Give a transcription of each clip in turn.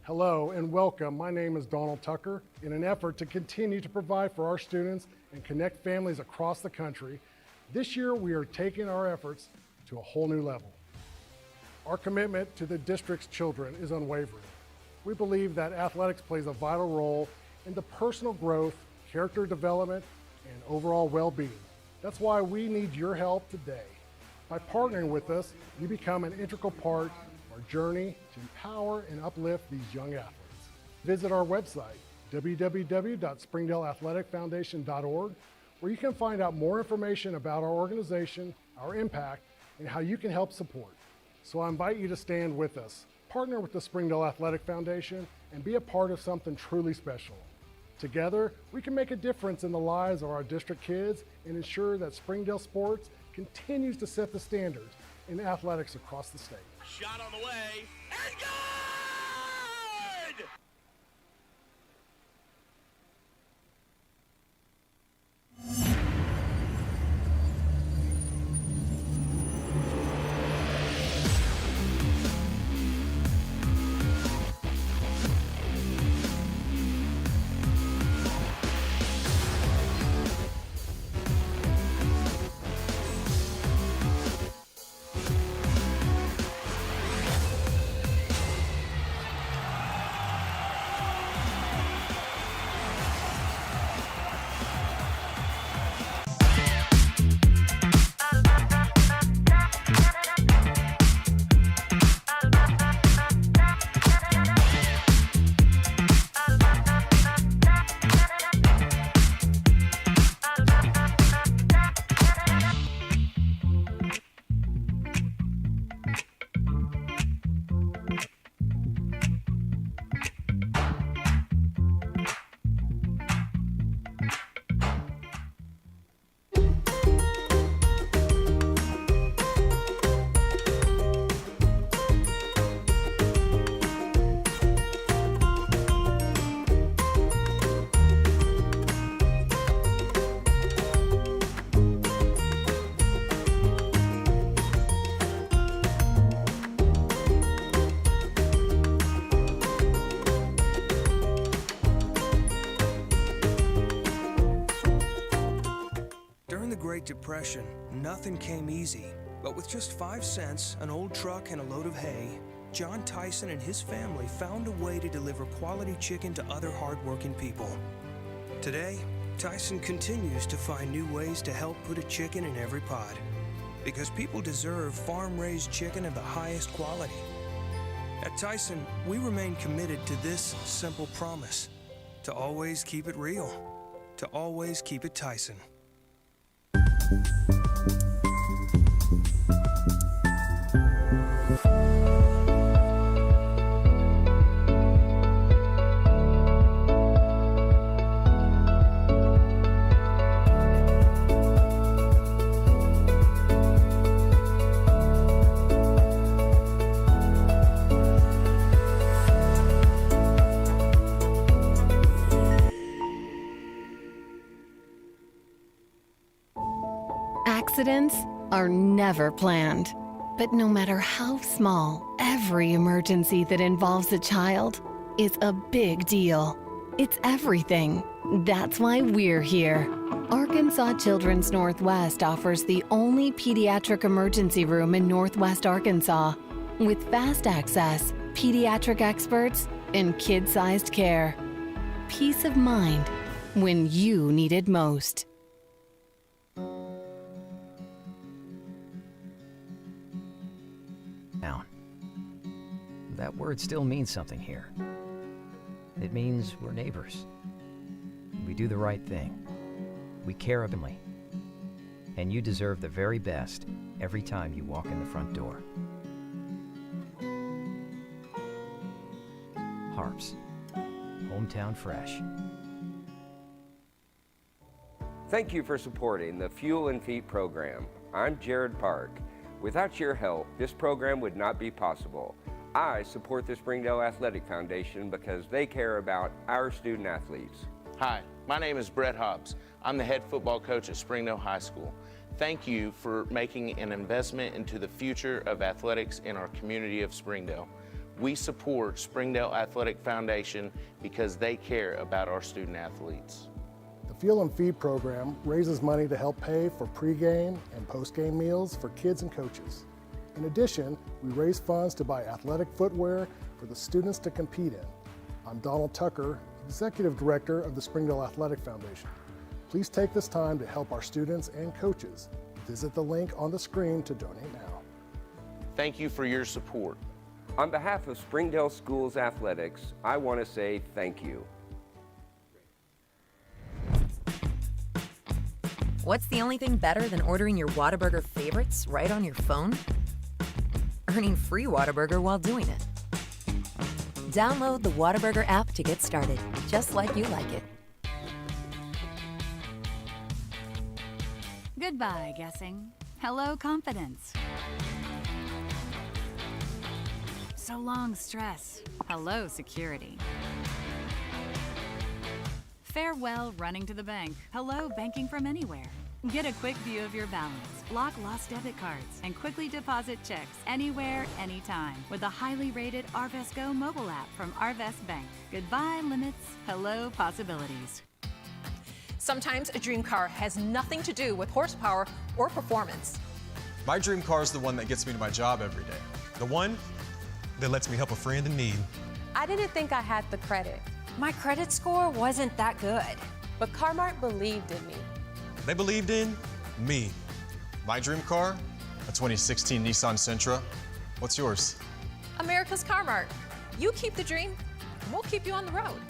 Hello and welcome. My name is Donald Tucker. In an effort to continue to provide for our students and connect families across the country, this year we are taking our efforts to a whole new level. Our commitment to the district's children is unwavering. We believe that athletics plays a vital role in the personal growth, character development, and overall well-being. That's why we need your help today. By partnering with us, you become an integral part of our journey to empower and uplift these young athletes. Visit our website, www.springdaleathleticfoundation.org, where you can find out more information about our organization, our impact, and how you can help support. So I invite you to stand with us, partner with the Springdale Athletic Foundation, and be a part of something truly special. Together, we can make a difference in the lives of our district kids and ensure that Springdale sports continues to set the standards in athletics across the state. Shot on the way, and good! Depression, nothing came easy. But with just 5 cents, an old truck, and a load of hay, John Tyson and his family found a way to deliver quality chicken to other hardworking people. Today, Tyson continues to find new ways to help put a chicken in every pot. Because people deserve farm-raised chicken of the highest quality. At Tyson, we remain committed to this simple promise: to always keep it real, to always keep it Tyson. Accidents are never planned. But no matter how small, every emergency that involves a child is a big deal. It's everything. That's why we're here. Arkansas Children's Northwest offers the only pediatric emergency room in Northwest Arkansas, with fast access, pediatric experts, and kid-sized care. Peace of mind when you need it most. That word still means something here. It means we're neighbors. We do the right thing. We care openly. And you deserve the very best every time you walk in the front door. Harps. Hometown fresh. Thank you for supporting the Fuel and Feet program. I'm Jared Park. Without your help, this program would not be possible. I support the Springdale Athletic Foundation because they care about our student athletes. Hi, my name is Brett Hobbs. I'm the head football coach at Springdale High School. Thank you for making an investment into the future of athletics in our community of Springdale. We support Springdale Athletic Foundation because they care about our student athletes. The Fuel and Feed program raises money to help pay for pregame and postgame meals for kids and coaches. In addition, we raise funds to buy athletic footwear for the students to compete in. I'm Donald Tucker, Executive Director of the Springdale Athletic Foundation. Please take this time to help our students and coaches. Visit the link on the screen to donate now. Thank you for your support. On behalf of Springdale Schools Athletics, I want to say thank you. What's the only thing better than ordering your Whataburger favorites right on your phone? Earning free Whataburger while doing it. Download the Whataburger app to get started, just like you like it. Goodbye, guessing. Hello, confidence. So long, stress. Hello, security. Farewell, running to the bank. Hello, banking from anywhere. Get a quick view of your balance, block lost debit cards, and quickly deposit checks anywhere, anytime with the highly rated Arvest Go mobile app from Arvest Bank. Goodbye, limits. Hello, possibilities. Sometimes a dream car has nothing to do with horsepower or performance. My dream car is the one that gets me to my job every day. The one that lets me help a friend in need. I didn't think I had the credit. My credit score wasn't that good. But Car-Mart believed in me. They believed in me. My dream car, a 2016 Nissan Sentra. What's yours? America's Car-Mart. You keep the dream, and we'll keep you on the road.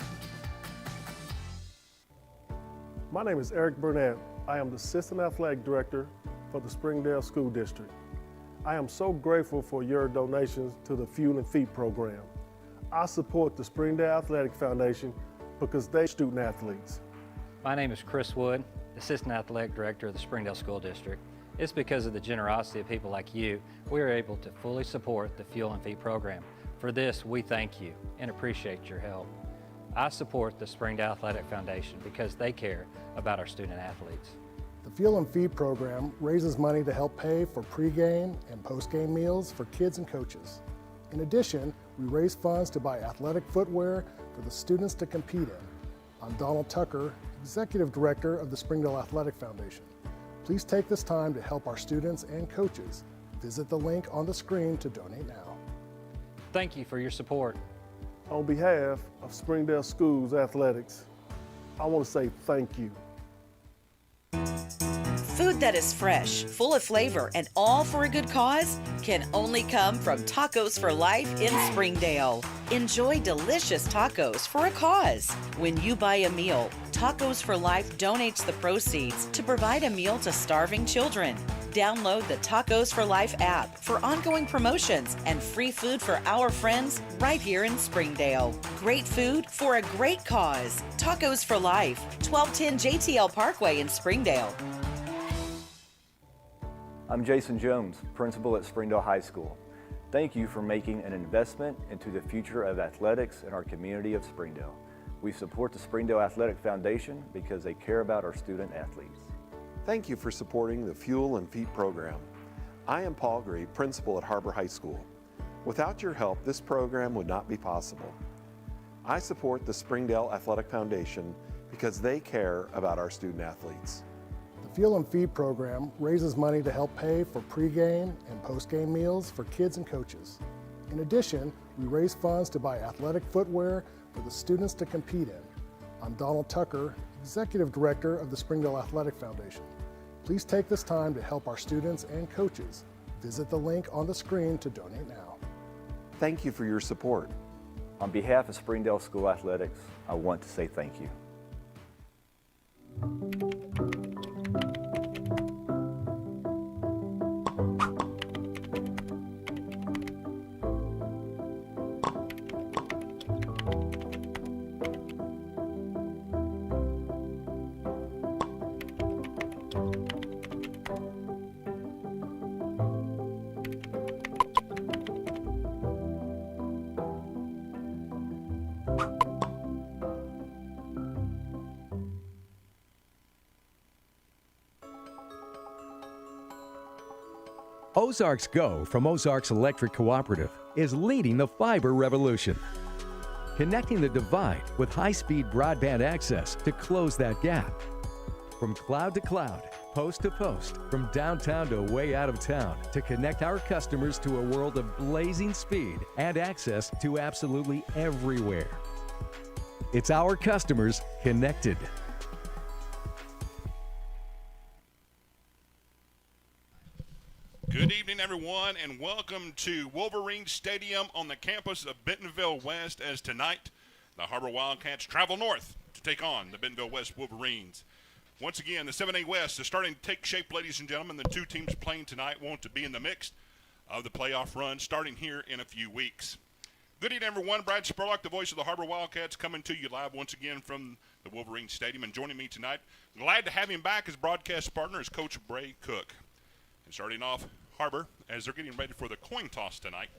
My name is Eric Burnett. I am the Assistant Athletic Director for the Springdale School District. I am so grateful for your donations to the Fuel and Feed program. I support the Springdale Athletic Foundation because they student athletes. My name is Chris Wood, Assistant Athletic Director of the Springdale School District. It's because of the generosity of people like you, we are able to fully support the Fuel and Feed program. For this, we thank you and appreciate your help. I support the Springdale Athletic Foundation because they care about our student athletes. The Fuel and Feed program raises money to help pay for pregame and postgame meals for kids and coaches. In addition, we raise funds to buy athletic footwear for the students to compete in. I'm Donald Tucker, Executive Director of the Springdale Athletic Foundation. Please take this time to help our students and coaches. Visit the link on the screen to donate now. Thank you for your support. On behalf of Springdale Schools Athletics, I want to say thank you. Food that is fresh, full of flavor, and all for a good cause can only come from Tacos for Life in Springdale. Enjoy delicious tacos for a cause. When you buy a meal, Tacos for Life donates the proceeds to provide a meal to starving children. Download the Tacos for Life app for ongoing promotions and free food for our friends right here in Springdale. Great food for a great cause. Tacos for Life, 1210 JTL Parkway in Springdale. I'm Jason Jones, principal at Springdale High School. Thank you for making an investment into the future of athletics in our community of Springdale. We support the Springdale Athletic Foundation because they care about our student athletes. Thank you for supporting the Fuel and Feed program. I am Paul Gree, principal at Har-Ber High School. Without your help, this program would not be possible. I support the Springdale Athletic Foundation because they care about our student athletes. The Fuel and Feed program raises money to help pay for pregame and postgame meals for kids and coaches. In addition, we raise funds to buy athletic footwear for the students to compete in. I'm Donald Tucker, Executive Director of the Springdale Athletic Foundation. Please take this time to help our students and coaches. Visit the link on the screen to donate now. Thank you for your support. On behalf of Springdale School Athletics, I want to say thank you. Ozarks Go from Ozark Electric Cooperative is leading the fiber revolution. Connecting the divide with high-speed broadband access to close that gap. From cloud to cloud, post to post, from downtown to way out of town, to connect our customers to a world of blazing speed and access to absolutely everywhere. It's our customers connected. Good evening, everyone, and welcome to Wolverines Stadium on the campus of Bentonville West, as tonight the Har-Ber Wildcats travel north to take on the Bentonville West Wolverines. Once again, the 7A West is starting to take shape, ladies and gentlemen. The two teams playing tonight want to be in the mix of the playoff run starting here in a few weeks. Good evening, everyone. Brad Spurlock, the voice of the Har-Ber Wildcats, coming to you live once again from the Wolverines Stadium. And joining me tonight, glad to have him back as broadcast partner, is Coach Bray Cook. And starting off, Har-Ber, as they're getting ready for the coin toss tonight.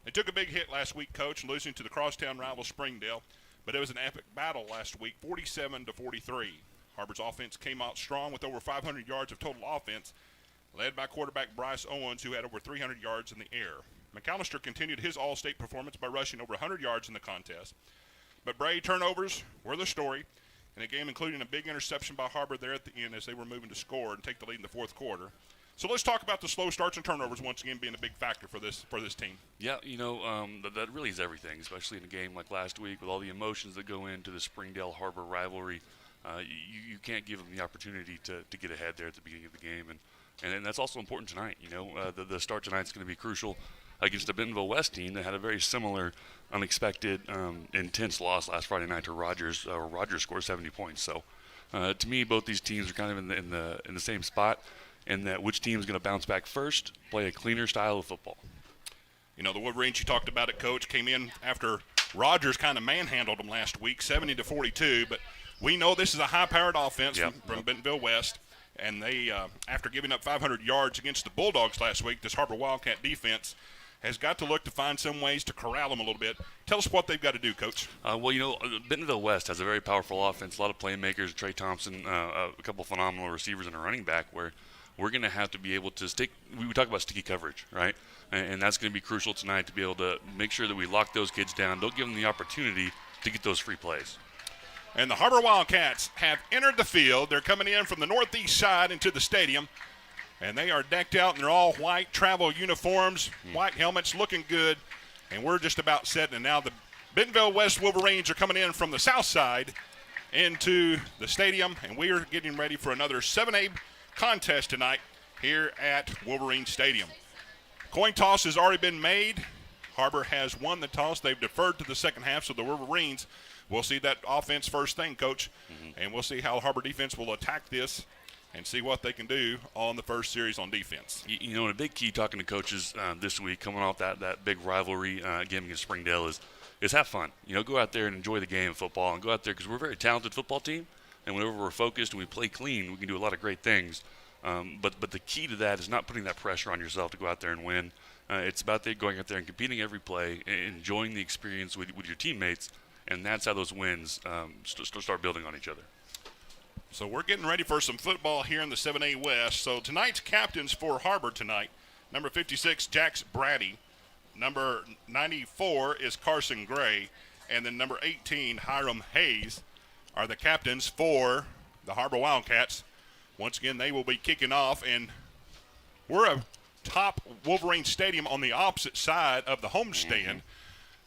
They took a big hit last week, Coach, losing to the crosstown rival Springdale, but it was an epic battle last week, 47-43. Har-Ber's offense came out strong with over 500 yards of total offense, led by quarterback Bryce Owens, who had over 300 yards in the air. McAllister continued his all-state performance by rushing over 100 yards in the contest. But Bray, turnovers were the story in a game including a big interception by Har-Ber there at the end as they were moving to score and take the lead in the fourth quarter. So let's talk about the slow starts and turnovers once again being a big factor for this team. Yeah, that really is everything, especially in a game like last week with all the emotions that go into the Springdale Har-Ber rivalry. You can't give them the opportunity to get ahead there at the beginning of the game, and that's also important tonight. The start tonight is going to be crucial against a Bentonville West team that had a very similar, unexpected, intense loss last Friday night to Rogers. Rogers scored 70 points. So, to me, both these teams are kind of in the same spot. And that which team is going to bounce back first, play a cleaner style of football. The Wolverines, you talked about it, Coach, came in after Rogers kind of manhandled them last week, 70-42. But we know this is a high-powered offense from Bentonville West. And they, after giving up 500 yards against the Bulldogs last week, this Har-Ber Wildcat defense has got to look to find some ways to corral them a little bit. Tell us what they've got to do, Coach. Bentonville West has a very powerful offense, a lot of playmakers, Trey Thompson, a couple phenomenal receivers and a running back where we're going to have to be able to stick – we talk about sticky coverage, right? And that's going to be crucial tonight to be able to make sure that we lock those kids down. Don't give them the opportunity to get those free plays. And the Har-Ber Wildcats have entered the field. They're coming in from the northeast side into the stadium. And they are decked out in their all-white travel uniforms, white helmets, looking good. And we're just about set. And now the Bentonville West Wolverines are coming in from the south side into the stadium. And we are getting ready for another 7A contest tonight here at Wolverine Stadium. Coin toss has already been made. Har-Ber has won the toss. They've deferred to the second half, so the Wolverines will see that offense first thing, Coach, and we'll see how the Har-Ber defense will attack this and see what they can do on the first series on defense. And a big key talking to coaches this week coming off that big rivalry game against Springdale is have fun. Go out there and enjoy the game of football and go out there because we're a very talented football team. And whenever we're focused and we play clean, we can do a lot of great things. But the key to that is not putting that pressure on yourself to go out there and win. It's about going out there and competing every play, enjoying the experience with your teammates, and that's how those wins start building on each other. So we're getting ready for some football here in the 7A West. So tonight's captains for Har-Ber tonight, number 56, Jax Brady. Number 94 is Carson Gray. And then number 18, Hiram Hayes, are the captains for the Har-Ber Wildcats. Once again, they will be kicking off, and we're atop Wolverine Stadium on the opposite side of the homestand.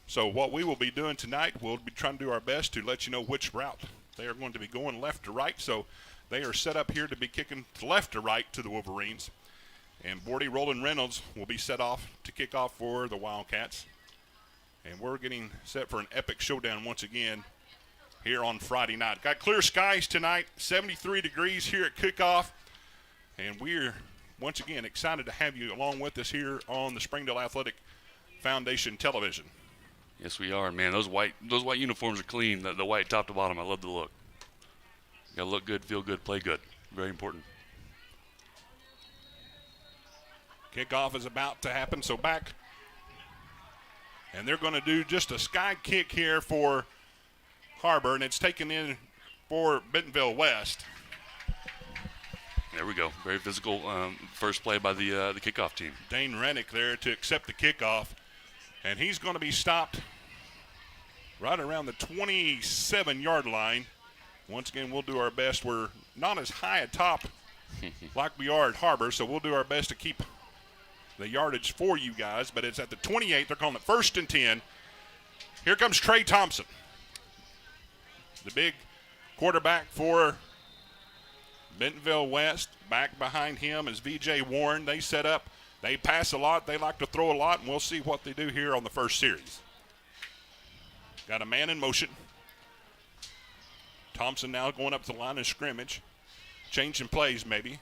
So what we will be doing tonight, we'll be trying to do our best to let you know which route they are going to be going, left to right. So they are set up here to be kicking left to right to the Wolverines. And Bordy Roland Reynolds will be set off to kick off for the Wildcats. And we're getting set for an epic showdown once again here on Friday night. Got clear skies tonight, 73 degrees here at kickoff. And we're, once again, excited to have you along with us here on the Springdale Athletic Foundation television. Yes, we are, man. Those white uniforms are clean, the white top to bottom. I love the look. Got to look good, feel good, play good. Very important. Kickoff is about to happen, so back. And they're going to do just a sky kick here for Har-Ber, and it's taken in for Bentonville West. There we go. Very physical first play by the kickoff team. Dane Rennick there to accept the kickoff. And he's going to be stopped right around the 27-yard line. Once again, we'll do our best. We're not as high atop like we are at Har-Ber, so we'll do our best to keep the yardage for you guys. But it's at the 28. They're calling it 1st and 10. Here comes Trey Thompson, the big quarterback for Bentonville West. Back behind him is V.J. Warren. They set up. They pass a lot. They like to throw a lot, and we'll see what they do here on the first series. Got a man in motion. Thompson now going up to the line of scrimmage. Changing plays maybe.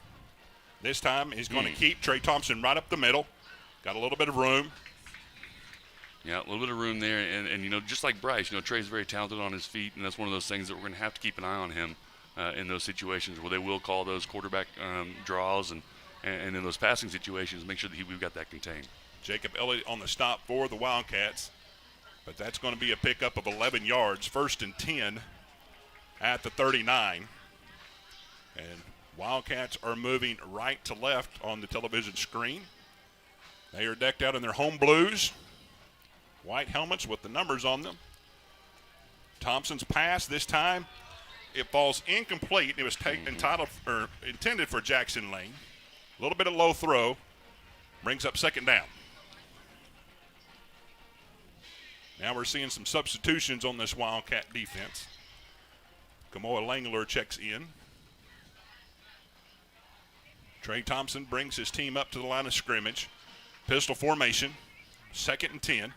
This time he's going to keep Trey Thompson right up the middle. Got a little bit of room. Yeah, a little bit of room there. And you know, just like Bryce, you know, Trey's very talented on his feet, and that's one of those things that we're going to have to keep an eye on him in those situations where they will call those quarterback draws and in those passing situations, make sure that we've got that contained. Jacob Elliott on the stop for the Wildcats. But that's going to be a pickup of 11 yards, 1st and 10 at the 39. And Wildcats are moving right to left on the television screen. They are decked out in their home blues, white helmets with the numbers on them. Thompson's pass this time, it falls incomplete. It was intended for Jackson Lane. A little bit of low throw, brings up 2nd down. Now we're seeing some substitutions on this Wildcat defense. Kamoa Langler checks in. Trey Thompson brings his team up to the line of scrimmage. Pistol formation, 2nd and 10.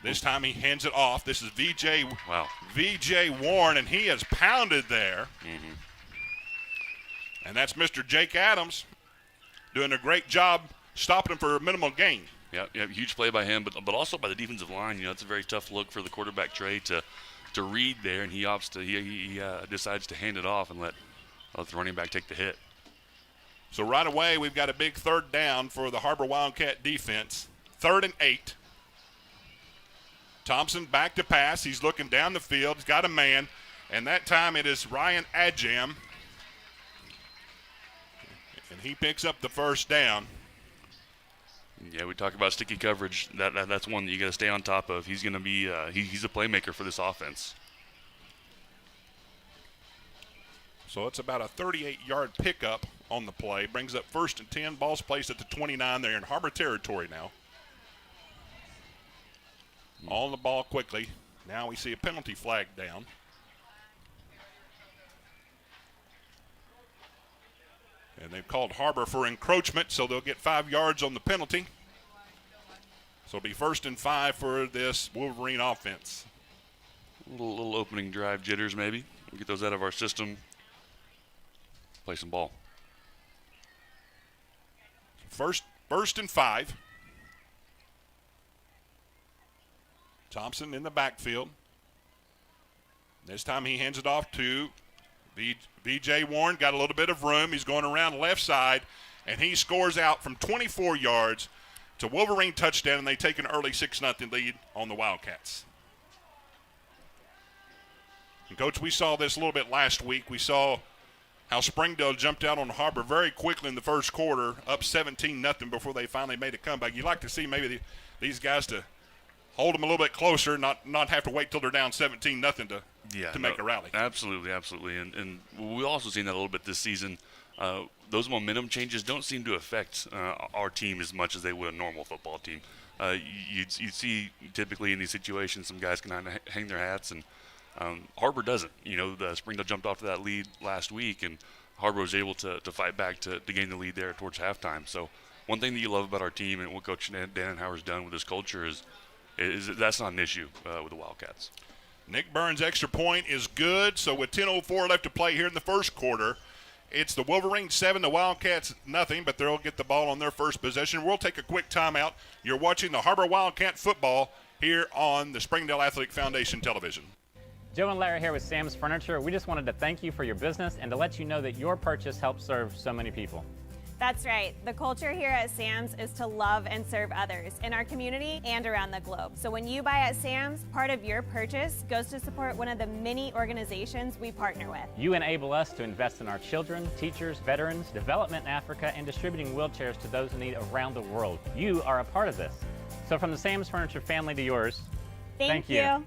This time he hands it off. This is V.J. Warren, and he has pounded there. And that's Mr. Jake Adams doing a great job stopping him for a minimal gain. Yeah, huge play by him, but also by the defensive line. You know, it's a very tough look for the quarterback Trey to read there, and he decides to hand it off and let the running back take the hit. So right away, we've got a big 3rd down for the Har-Ber Wildcat defense. 3rd and 8. Thompson back to pass. He's looking down the field. He's got a man, and that time it is Ryan Adjam. And he picks up the 1st down. Yeah, we talk about sticky coverage. That's one that you got to stay on top of. He's going to be he's a playmaker for this offense. So it's about a 38-yard pickup on the play. Brings up 1st and 10. Ball's placed at the 29. They're in Har-Ber territory now. On the ball quickly. Now we see a penalty flag down. And they've called Har-Ber for encroachment, so they'll get 5 yards on the penalty. So it'll be 1st and 5 for this Wolverine offense. A little opening drive jitters maybe. We'll get those out of our system. Play some ball. 1st and 5. Thompson in the backfield. This time he hands it off to V.J. Warren. Got a little bit of room. He's going around the left side, and he scores out from 24 yards to Wolverine touchdown, and they take an early 6-0 lead on the Wildcats. And Coach, we saw this a little bit last week. We saw how Springdale jumped out on Har-Ber very quickly in the first quarter, up 17-0 before they finally made a comeback. You'd like to see maybe these guys to hold them a little bit closer, not have to wait till they're down 17-0 to make a rally. Absolutely. And we've also seen that a little bit this season. Those momentum changes don't seem to affect our team as much as they would a normal football team. You'd see typically in these situations some guys can hang their hats, and Har-Ber doesn't. You know, the Springdale jumped off to that lead last week, and Har-Ber was able to fight back to gain the lead there towards halftime. So one thing that you love about our team and what Coach Dan Hauer's done with this culture is that's not an issue with the Wildcats. Nick Burns' extra point is good. So with 10:04 left to play here in the first quarter, it's the Wolverines 7, the Wildcats nothing, but they'll get the ball on their first possession. We'll take a quick timeout. You're watching the Har-Ber Wildcat football here on the Springdale Athletic Foundation television. Joe and Larry here with Sam's Furniture. We just wanted to thank you for your business and to let you know that your purchase helps serve so many people. That's right. The culture here at Sam's is to love and serve others in our community and around the globe. So when you buy at Sam's, part of your purchase goes to support one of the many organizations we partner with. You enable us to invest in our children, teachers, veterans, development in Africa, and distributing wheelchairs to those in need around the world. You are a part of this. So from the Sam's Furniture family to yours, Thank you.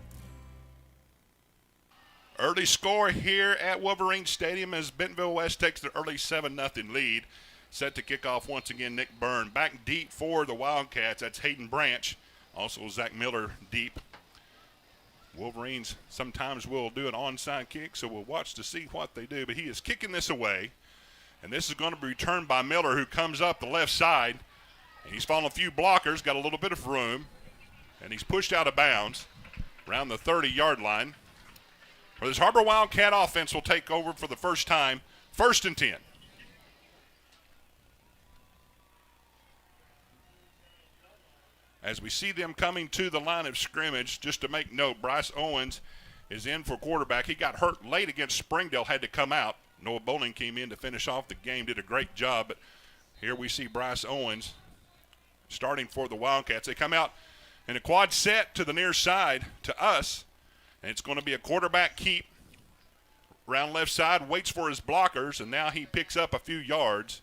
Early score here at Wolverine Stadium as Bentonville West takes the early 7-0 lead. Set to kick off once again, Nick Byrne. Back deep for the Wildcats, that's Hayden Branch. Also Zach Miller deep. Wolverines sometimes will do an onside kick, so we'll watch to see what they do. But he is kicking this away, and this is going to be returned by Miller, who comes up the left side. And he's following a few blockers, got a little bit of room, and he's pushed out of bounds around the 30-yard line. For this Har-Ber Wildcat offense will take over for the first time, 1st and 10. As we see them coming to the line of scrimmage, just to make note, Bryce Owens is in for quarterback. He got hurt late against Springdale, had to come out. Noah Bowling came in to finish off the game, did a great job. But here we see Bryce Owens starting for the Wildcats. They come out in a quad set to the near side to us, and it's going to be a quarterback keep. Around left side, waits for his blockers, and now he picks up a few yards.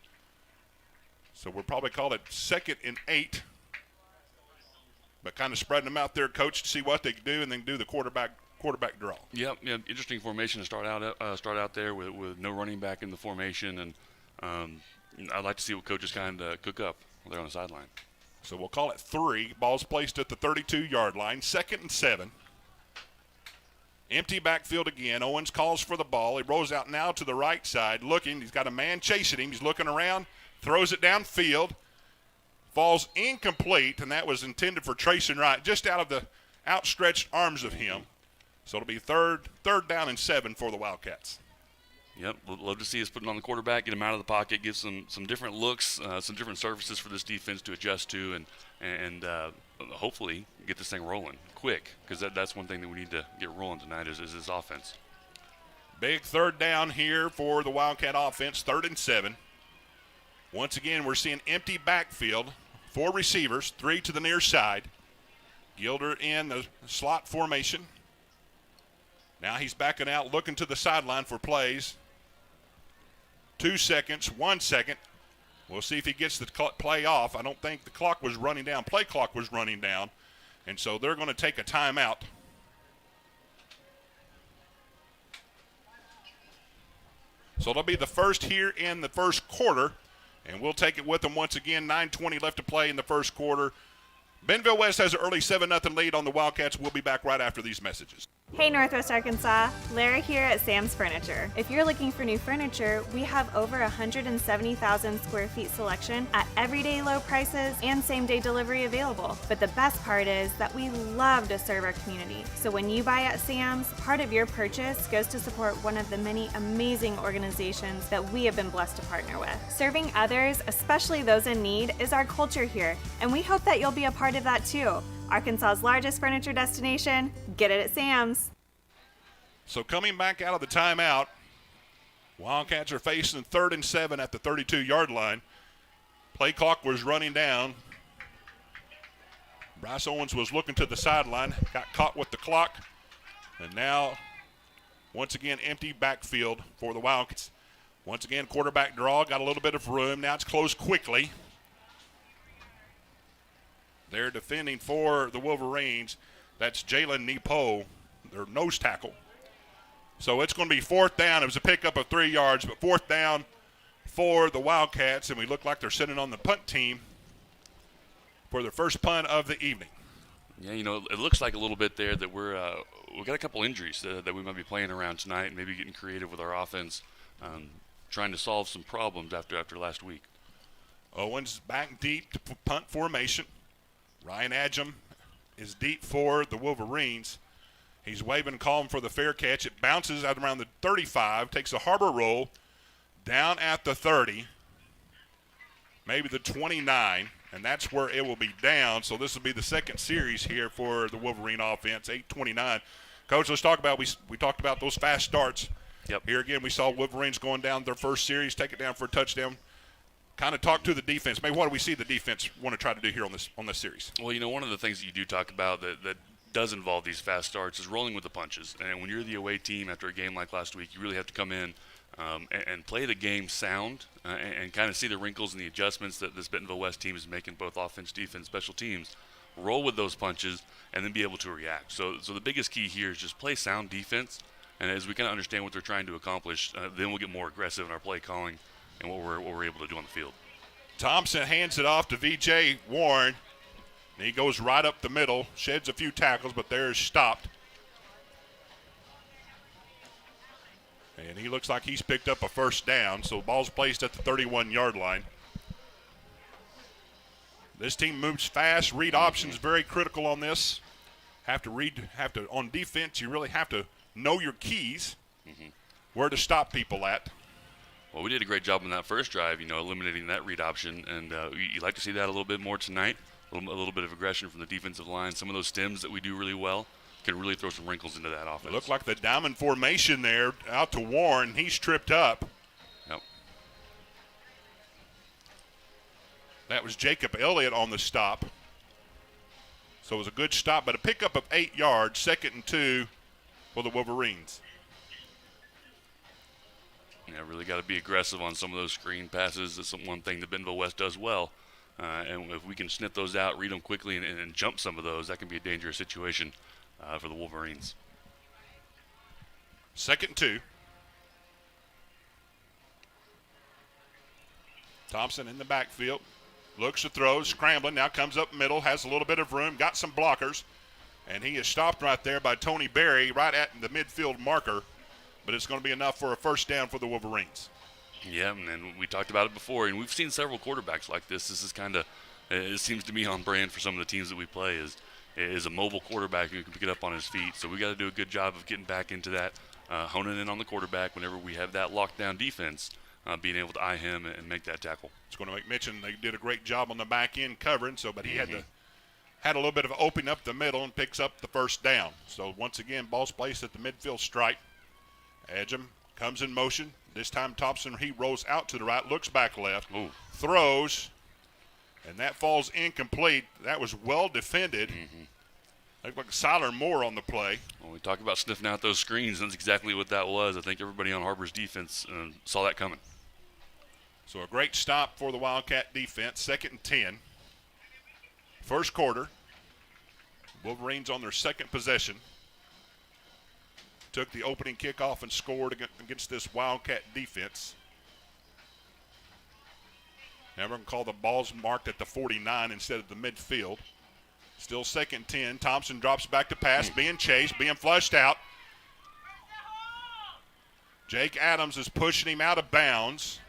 So we'll probably call it 2nd and 8. But kind of spreading them out there, coach, to see what they can do, and then do the quarterback draw. Yep, yeah, interesting formation to start out there with no running back in the formation, and I'd like to see what coaches kind of cook up there on the sideline. So we'll call it 3. Ball's placed at the 32-yard line, 2nd and 7. Empty backfield again. Owens calls for the ball. He rolls out now to the right side, looking. He's got a man chasing him. He's looking around, throws it downfield. Falls incomplete, and that was intended for Trayson Wright, just out of the outstretched arms of him. So it'll be third down and 7 for the Wildcats. Yep, we'd love to see us put it on the quarterback, get him out of the pocket, give some different looks, some different surfaces for this defense to adjust to, and hopefully get this thing rolling quick, because that's one thing that we need to get rolling tonight is this offense. Big 3rd down here for the Wildcat offense, 3rd and 7. Once again, we're seeing empty backfield. 4 receivers, 3 to the near side. Gilder in the slot formation. Now he's backing out, looking to the sideline for plays. 2 seconds, 1 second. We'll see if he gets the play off. I don't think the clock was running down. Play clock was running down. And so they're going to take a timeout. So it'll be the first here in the first quarter. And we'll take it with them once again. 9:20 left to play in the first quarter. Bentonville West has an early 7-0 lead on the Wildcats. We'll be back right after these messages. Hey Northwest Arkansas, Lara here at Sam's Furniture. If you're looking for new furniture, we have over 170,000 square feet selection at everyday low prices and same-day delivery available. But the best part is that we love to serve our community. So when you buy at Sam's, part of your purchase goes to support one of the many amazing organizations that we have been blessed to partner with. Serving others, especially those in need, is our culture here, and we hope that you'll be a part of that too. Arkansas's largest furniture destination, get it at Sam's. So coming back out of the timeout, Wildcats are facing 3rd and 7 at the 32-yard line. Play clock was running down. Bryce Owens was looking to the sideline, got caught with the clock, and now once again empty backfield for the Wildcats. Once again quarterback draw, got a little bit of room. Now it's closed quickly. They're defending for the Wolverines. That's Jalen Nepo, their nose tackle. So it's going to be 4th down. It was a pickup of 3 yards, but 4th down for the Wildcats, and we look like they're sitting on the punt team for their first punt of the evening. Yeah, you know, it looks like a little bit there that we've got a couple injuries that we might be playing around tonight and maybe getting creative with our offense, trying to solve some problems after last week. Owens back deep to punt formation. Ryan Adjum is deep for the Wolverines. He's waving calm for the fair catch. It bounces out around the 35, takes a Har-Ber roll down at the 30, maybe the 29, and that's where it will be down. So this will be the second series here for the Wolverine offense, 8:29. Coach, let's talk about, we talked about those fast starts. Yep. Here again, we saw Wolverines going down their first series, take it down for a touchdown. Kind of talk to the defense. Maybe what do we see the defense want to try to do here on this series? Well, you know, one of the things that you do talk about that does involve these fast starts is rolling with the punches. And when you're the away team after a game like last week, you really have to come in and play the game sound and kind of see the wrinkles and the adjustments that this Bentonville West team is making, both offense, defense, special teams, roll with those punches, and then be able to react. So the biggest key here is just play sound defense, and as we kind of understand what they're trying to accomplish, then we'll get more aggressive in our play calling and what we're able to do on the field. Thompson hands it off to V.J. Warren. And he goes right up the middle, sheds a few tackles, but there's stopped. And he looks like he's picked up a first down, so the ball's placed at the 31-yard line. This team moves fast. Read options very critical on this. On defense, you really have to know your keys, where to stop people at. Well, we did a great job on that first drive, eliminating that read option, and you'd like to see that a little bit more tonight. A little bit of aggression from the defensive line. Some of those stems that we do really well can really throw some wrinkles into that offense. It looked like the diamond formation there out to Warren. He's tripped up. Yep. That was Jacob Elliott on the stop. So it was a good stop, but a pickup of 8 yards, 2nd and 2 for the Wolverines. Yeah, really got to be aggressive on some of those screen passes. That's one thing that Bentonville West does well. And if we can snip those out, read them quickly, and jump some of those, that can be a dangerous situation for the Wolverines. 2nd and 2. Thompson in the backfield. Looks to throw, scrambling, now comes up middle, has a little bit of room, got some blockers. And he is stopped right there by Tony Berry right at the midfield marker. But it's going to be enough for a first down for the Wolverines. Yeah, and we talked about it before, and we've seen several quarterbacks like this. This is kind of, it seems to be on brand for some of the teams that we play, is a mobile quarterback who can pick it up on his feet. So we got to do a good job of getting back into that, honing in on the quarterback whenever we have that lockdown defense, being able to eye him and make that tackle. It's going to make mention they did a great job on the back end covering, but he had a little bit of opening up the middle and picks up the first down. So once again, ball's placed at the midfield stripe. Edgem comes in motion. This time Thompson, he rolls out to the right, looks back left, throws, and that falls incomplete. That was well defended. Looked like Siler Moore on the play. Well, we talk about sniffing out those screens. That's exactly what that was. I think everybody on Har-Ber's defense saw that coming. So a great stop for the Wildcat defense, 2nd and 10. First quarter. Wolverines on their second possession. Took the opening kickoff and scored against this Wildcat defense. Now we're going to call the balls marked at the 49 instead of the midfield. Still 2nd and 10. Thompson drops back to pass, being chased, being flushed out. Jake Adams is pushing him out of bounds.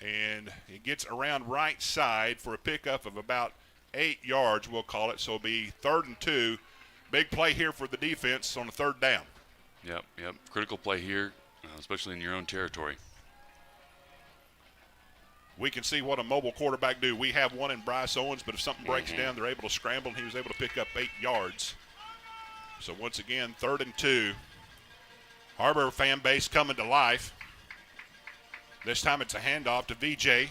And he gets around right side for a pickup of about 8 yards, we'll call it. So it'll be 3rd and 2. Big play here for the defense on the 3rd down. Yep. Critical play here, especially in your own territory. We can see what a mobile quarterback do. We have one in Bryce Owens, but if something breaks down, they're able to scramble, and he was able to pick up 8 yards. So once again, 3rd and 2. Har-Ber fan base coming to life. This time it's a handoff to V.J.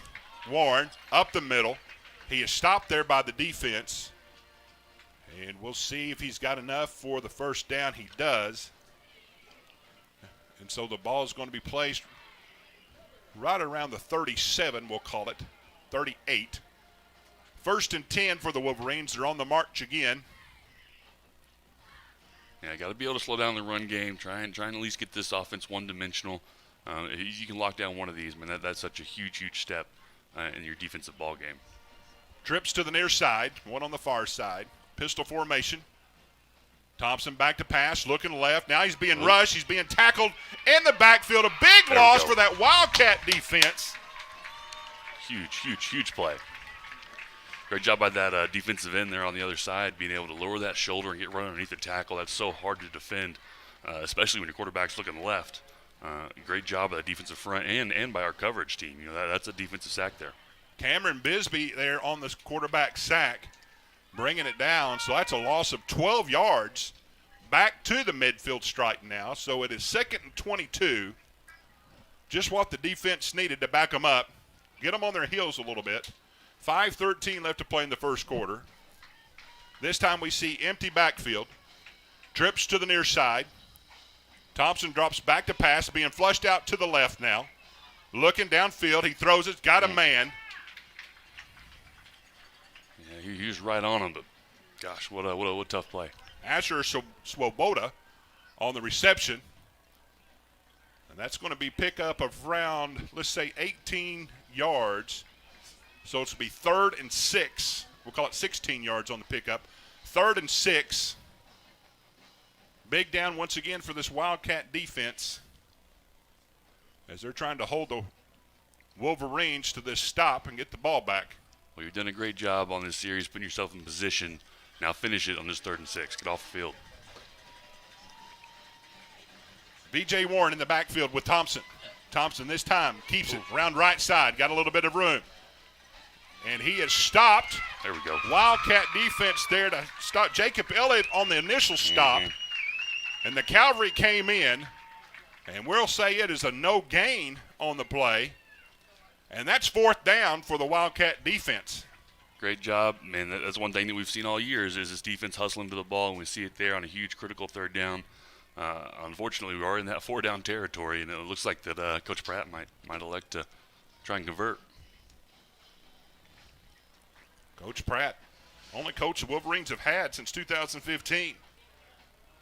Warren up the middle. He is stopped there by the defense. And we'll see if he's got enough for the first down. He does. And so the ball is going to be placed right around the 37, we'll call it, 38. 1st and 10 for the Wolverines. They're on the march again. Yeah, got to be able to slow down the run game, try and at least get this offense one-dimensional. You can lock down one of these, man. That's such a huge step in your defensive ball game. Trips to the near side, one on the far side. Pistol formation. Thompson back to pass, looking left. Now he's being rushed. He's being tackled in the backfield. A big loss for that Wildcat defense. Huge play. Great job by that defensive end there on the other side, being able to lower that shoulder and get right underneath the tackle. That's so hard to defend, especially when your quarterback's looking left. Great job by the defensive front and by our coverage team. That's a defensive sack there. Cameron Bisbee there on this quarterback sack, bringing it down. So that's a loss of 12 yards back to the midfield strike now. So it is 2nd and 22. Just what the defense needed to back them up, get them on their heels a little bit. 5:13 left to play in the first quarter. This time we see empty backfield. Trips to the near side. Thompson drops back to pass, being flushed out to the left now. Looking downfield, he throws it, got a man. he was right on him, but gosh, what a tough play. Asher Swoboda on the reception. And that's going to be pickup of around, let's say, 18 yards. So it's going to be 3rd and 6. We'll call it 16 yards on the pickup. 3rd and 6. Big down once again for this Wildcat defense as they're trying to hold the Wolverines to this stop and get the ball back. Well, you've done a great job on this series, putting yourself in position. Now finish it on this 3rd and 6. Get off the field. B.J. Warren in the backfield with Thompson. Thompson this time keeps it around right side. Got a little bit of room. And he is stopped. There we go. Wildcat defense there to stop Jacob Elliott on the initial stop. And the Cavalry came in. And we'll say it is a no gain on the play. And that's 4th down for the Wildcat defense. Great job. Man, that's one thing that we've seen all year is this defense hustling to the ball, and we see it there on a huge critical 3rd down. Unfortunately, we are in that 4-down territory, and it looks like that Coach Pratt might elect to try and convert. Coach Pratt, only coach the Wolverines have had since 2015.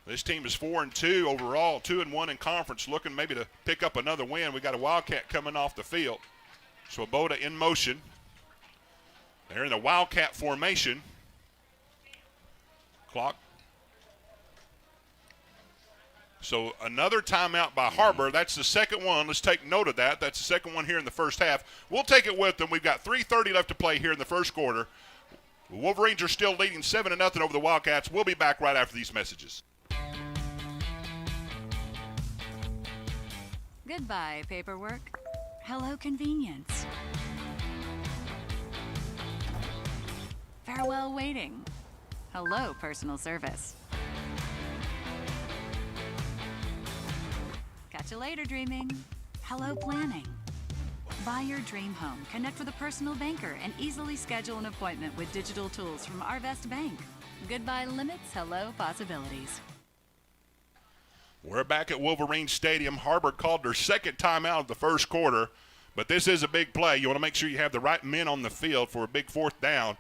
This team is 4-2 overall, 2-1 in conference, looking maybe to pick up another win. We got a Wildcat coming off the field. Swoboda in motion. They're in the Wildcat formation. Clock. So another timeout by Har-Ber. That's the second one. Let's take note of that. That's the second one here in the first half. We'll take it with them. We've got 3:30 left to play here in the first quarter. The Wolverines are still leading 7-0 over the Wildcats. We'll be back right after these messages. Goodbye, paperwork. Hello, convenience. Farewell, waiting. Hello, personal service. Catch you later, dreaming. Hello, planning. Buy your dream home, connect with a personal banker, and easily schedule an appointment with digital tools from Arvest Bank. Goodbye limits, hello possibilities. We're back at Wolverine Stadium. Har-Ber called their second timeout of the first quarter, but this is a big play. You want to make sure you have the right men on the field for a big 4th down.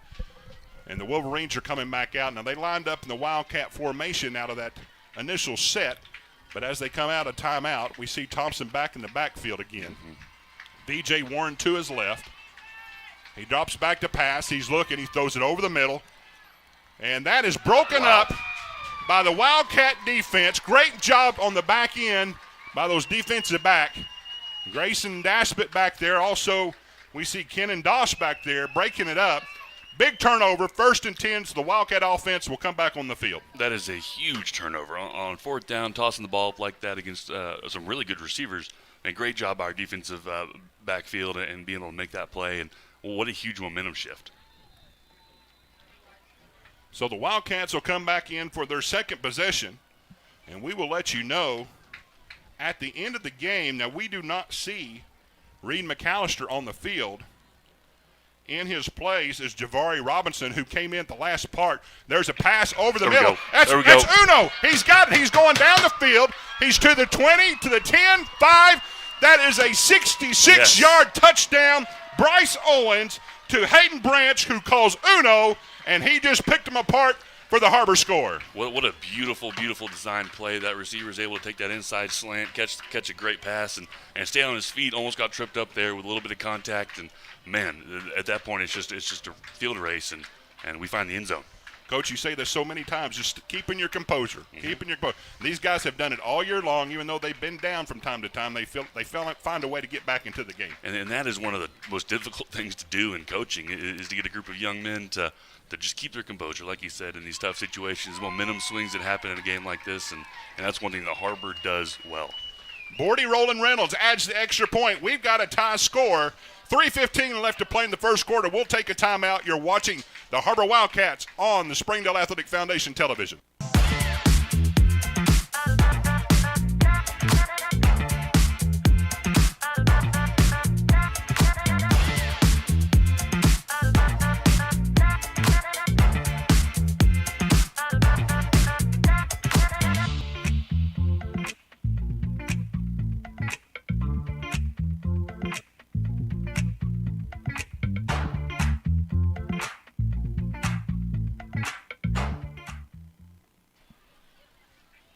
And the Wolverines are coming back out. Now, they lined up in the Wildcat formation out of that initial set, but as they come out of timeout, we see Thompson back in the backfield again. B.J. Warren to his left. He drops back to pass. He's looking. He throws it over the middle. And that is broken up by the Wildcat defense. Great job on the back end by those defensive back. Grayson Daspit back there. Also, we see Kenan Doss back there breaking it up. Big turnover, 1st and 10, so the Wildcat offense will come back on the field. That is a huge turnover. On 4th down, tossing the ball up like that against some really good receivers. And great job by our defensive backfield and being able to make that play. And what a huge momentum shift. So the Wildcats will come back in for their second possession. And we will let you know at the end of the game. Now, we do not see Reed McAllister on the field. In his place is Javari Robinson, who came in at the last part. There's a pass over the middle. That's Uno. He's got it. He's going down the field. He's to the 20, to the 10, 5. That is a 66-yard touchdown. Bryce Owens to Hayden Branch, who calls Uno, and he just picked him apart for the Har-Ber score. What a beautiful, beautiful design play. That receiver is able to take that inside slant, catch a great pass, and stay on his feet. Almost got tripped up there with a little bit of contact. And, man, at that point, it's just a field race, and we find the end zone. Coach, you say this so many times, just keeping your composure, keeping your composure. These guys have done it all year long, even though they've been down from time to time. They find a way to get back into the game. And that is one of the most difficult things to do in coaching is to get a group of young men to just keep their composure, like you said, in these tough situations, momentum swings that happen in a game like this, and that's one thing that Har-Ber does well. Bordy Roland Reynolds adds the extra point. We've got a tie score. 3:15 left to play in the first quarter. We'll take a timeout. You're watching the Har-Ber Wildcats on the Springdale Athletic Foundation television.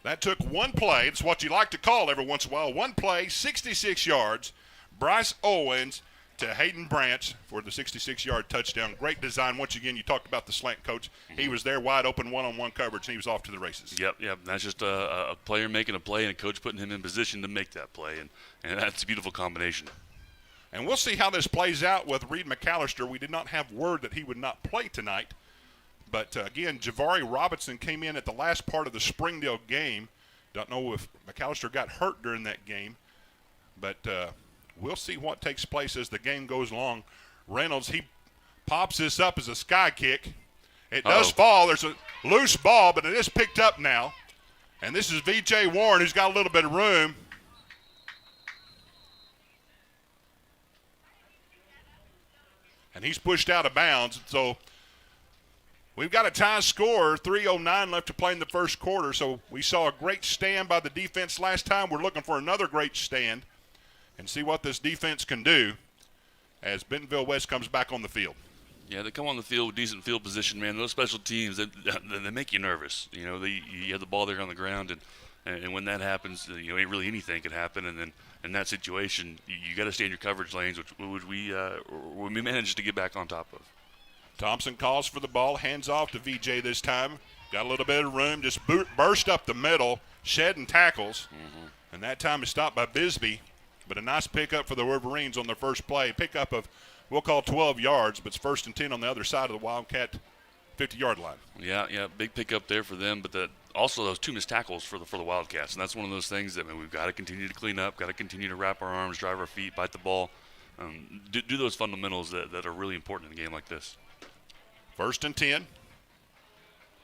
That took one play. It's what you like to call every once in a while. One play, 66 yards. Bryce Owens to Hayden Branch for the 66-yard touchdown. Great design. Once again, you talked about the slant coach. He was there wide open one-on-one coverage, and he was off to the races. Yep. That's just a player making a play and a coach putting him in position to make that play, and that's a beautiful combination. And we'll see how this plays out with Reed McAllister. We did not have word that he would not play tonight. But, again, Javari Robinson came in at the last part of the Springdale game. Don't know if McAllister got hurt during that game. But we'll see what takes place as the game goes along. Reynolds, he pops this up as a sky kick. It does fall. There's a loose ball, but it is picked up now. And this is V.J. Warren, who's got a little bit of room. And he's pushed out of bounds. So we've got a tie score, 3:09 left to play in the first quarter. So we saw a great stand by the defense last time. We're looking for another great stand and see what this defense can do as Bentonville West comes back on the field. Yeah, they come on the field with decent field position, man. Those special teams, they make you nervous. You know, you have the ball there on the ground, and when that happens, you know, really anything could happen. And then in that situation, you got to stay in your coverage lanes, which we managed to get back on top of. Thompson calls for the ball, hands off to VJ this time. Got a little bit of room, just burst up the middle, shedding tackles. And that time is stopped by Bisbee. But a nice pickup for the Wolverines on their first play. Pickup of, we'll call 12 yards, but it's 1st and 10 on the other side of the Wildcat 50-yard line. Yeah, big pickup there for them. But also those 2 missed tackles for the Wildcats. And that's one of those things that we've got to continue to clean up, got to continue to wrap our arms, drive our feet, bite the ball. Do those fundamentals that are really important in a game like this. 1st and 10.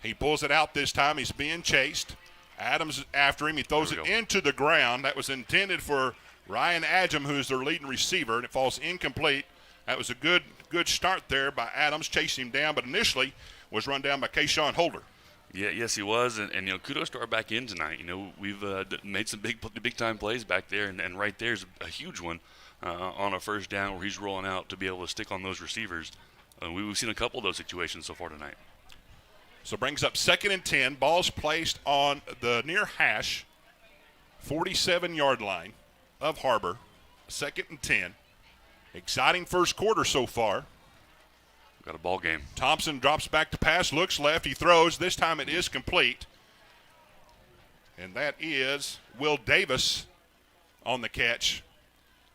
He pulls it out this time. He's being chased. Adams is after him. He throws it into the ground. That was intended for Ryan Adjum, who's their leading receiver, and it falls incomplete. That was a good start there by Adams, chasing him down, but initially was run down by Kayshawn Holder. Yeah, yes, he was, and you know, kudos to our back end tonight. You know, we've made some big time plays back there, and right there's a huge one on a first down where he's rolling out to be able to stick on those receivers. We've seen a couple of those situations so far tonight. So brings up 2nd and 10. Ball's placed on the near hash, 47-yard line of Har-Ber. 2nd and 10. Exciting first quarter so far. Got a ball game. Thompson drops back to pass, looks left, he throws. This time it is complete. And that is Will Davis on the catch.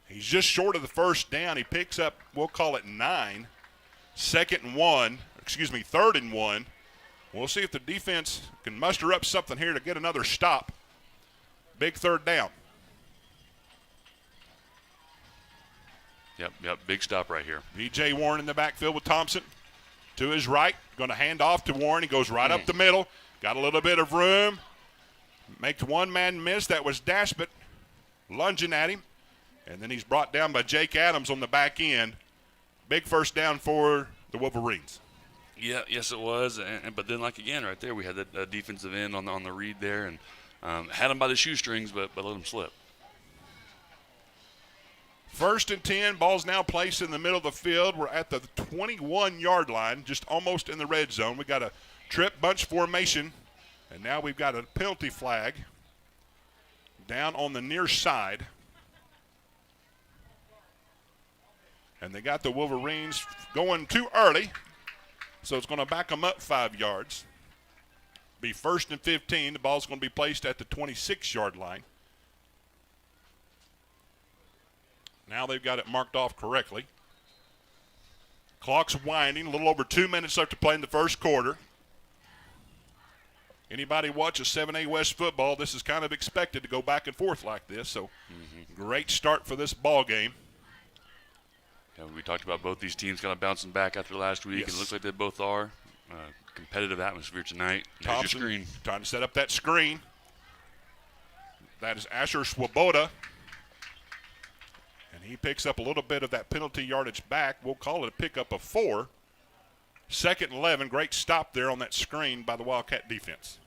He's just short of the first down. He picks up, we'll call it 9. 3rd and 1. We'll see if the defense can muster up something here to get another stop. Big 3rd down. Yep, big stop right here. V.J. Warren in the backfield with Thompson. To his right, going to hand off to Warren. He goes right up the middle. Got a little bit of room. Makes one man miss. That was Dashbit lunging at him. And then he's brought down by Jake Adams on the back end. Big first down for the Wolverines. Yeah, yes it was. But then, like again, right there, we had the defensive end on the read there, and had him by the shoestrings, but let him slip. 1st and 10, ball's now placed in the middle of the field. We're at the 21-yard line, just almost in the red zone. We got a trip bunch formation, and now we've got a penalty flag down on the near side. And they got the Wolverines going too early, so it's going to back them up 5 yards. Be 1st and 15. The ball's going to be placed at the 26-yard line. Now they've got it marked off correctly. Clock's winding. A little over 2 minutes left to play in the first quarter. Anybody watch a 7A West football, this is kind of expected to go back and forth like this. So great start for this ball game. Yeah, we talked about both these teams kind of bouncing back after last week. Yes. It looks like they both are. Competitive atmosphere tonight. Thompson trying to set up that screen. That is Asher Swoboda. And he picks up a little bit of that penalty yardage back. We'll call it a pickup of 4. 2nd and 11. Great stop there on that screen by the Wildcat defense.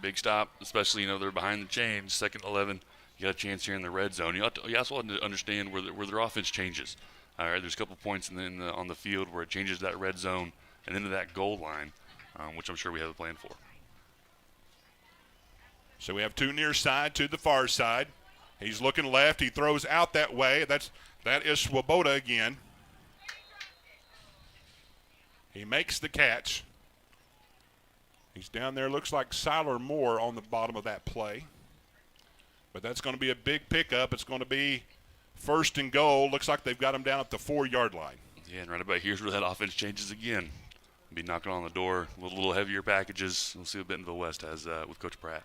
Big stop, especially, they're behind the chains. 2nd and 11. You got a chance here in the red zone. You also have to understand where their offense changes. All right, there's a couple points on the field where it changes that red zone and into that goal line, which I'm sure we have a plan for. So we have two near side to the far side. He's looking left. He throws out that way. That is Swoboda again. He makes the catch. He's down there. Looks like Siler Moore on the bottom of that play. But that's going to be a big pickup. It's going to be first and goal. Looks like they've got him down at the 4-yard line. Yeah, and right about here's where that offense changes again. Be knocking on the door, a little heavier packages. We'll see what Bentonville West has with Coach Pratt.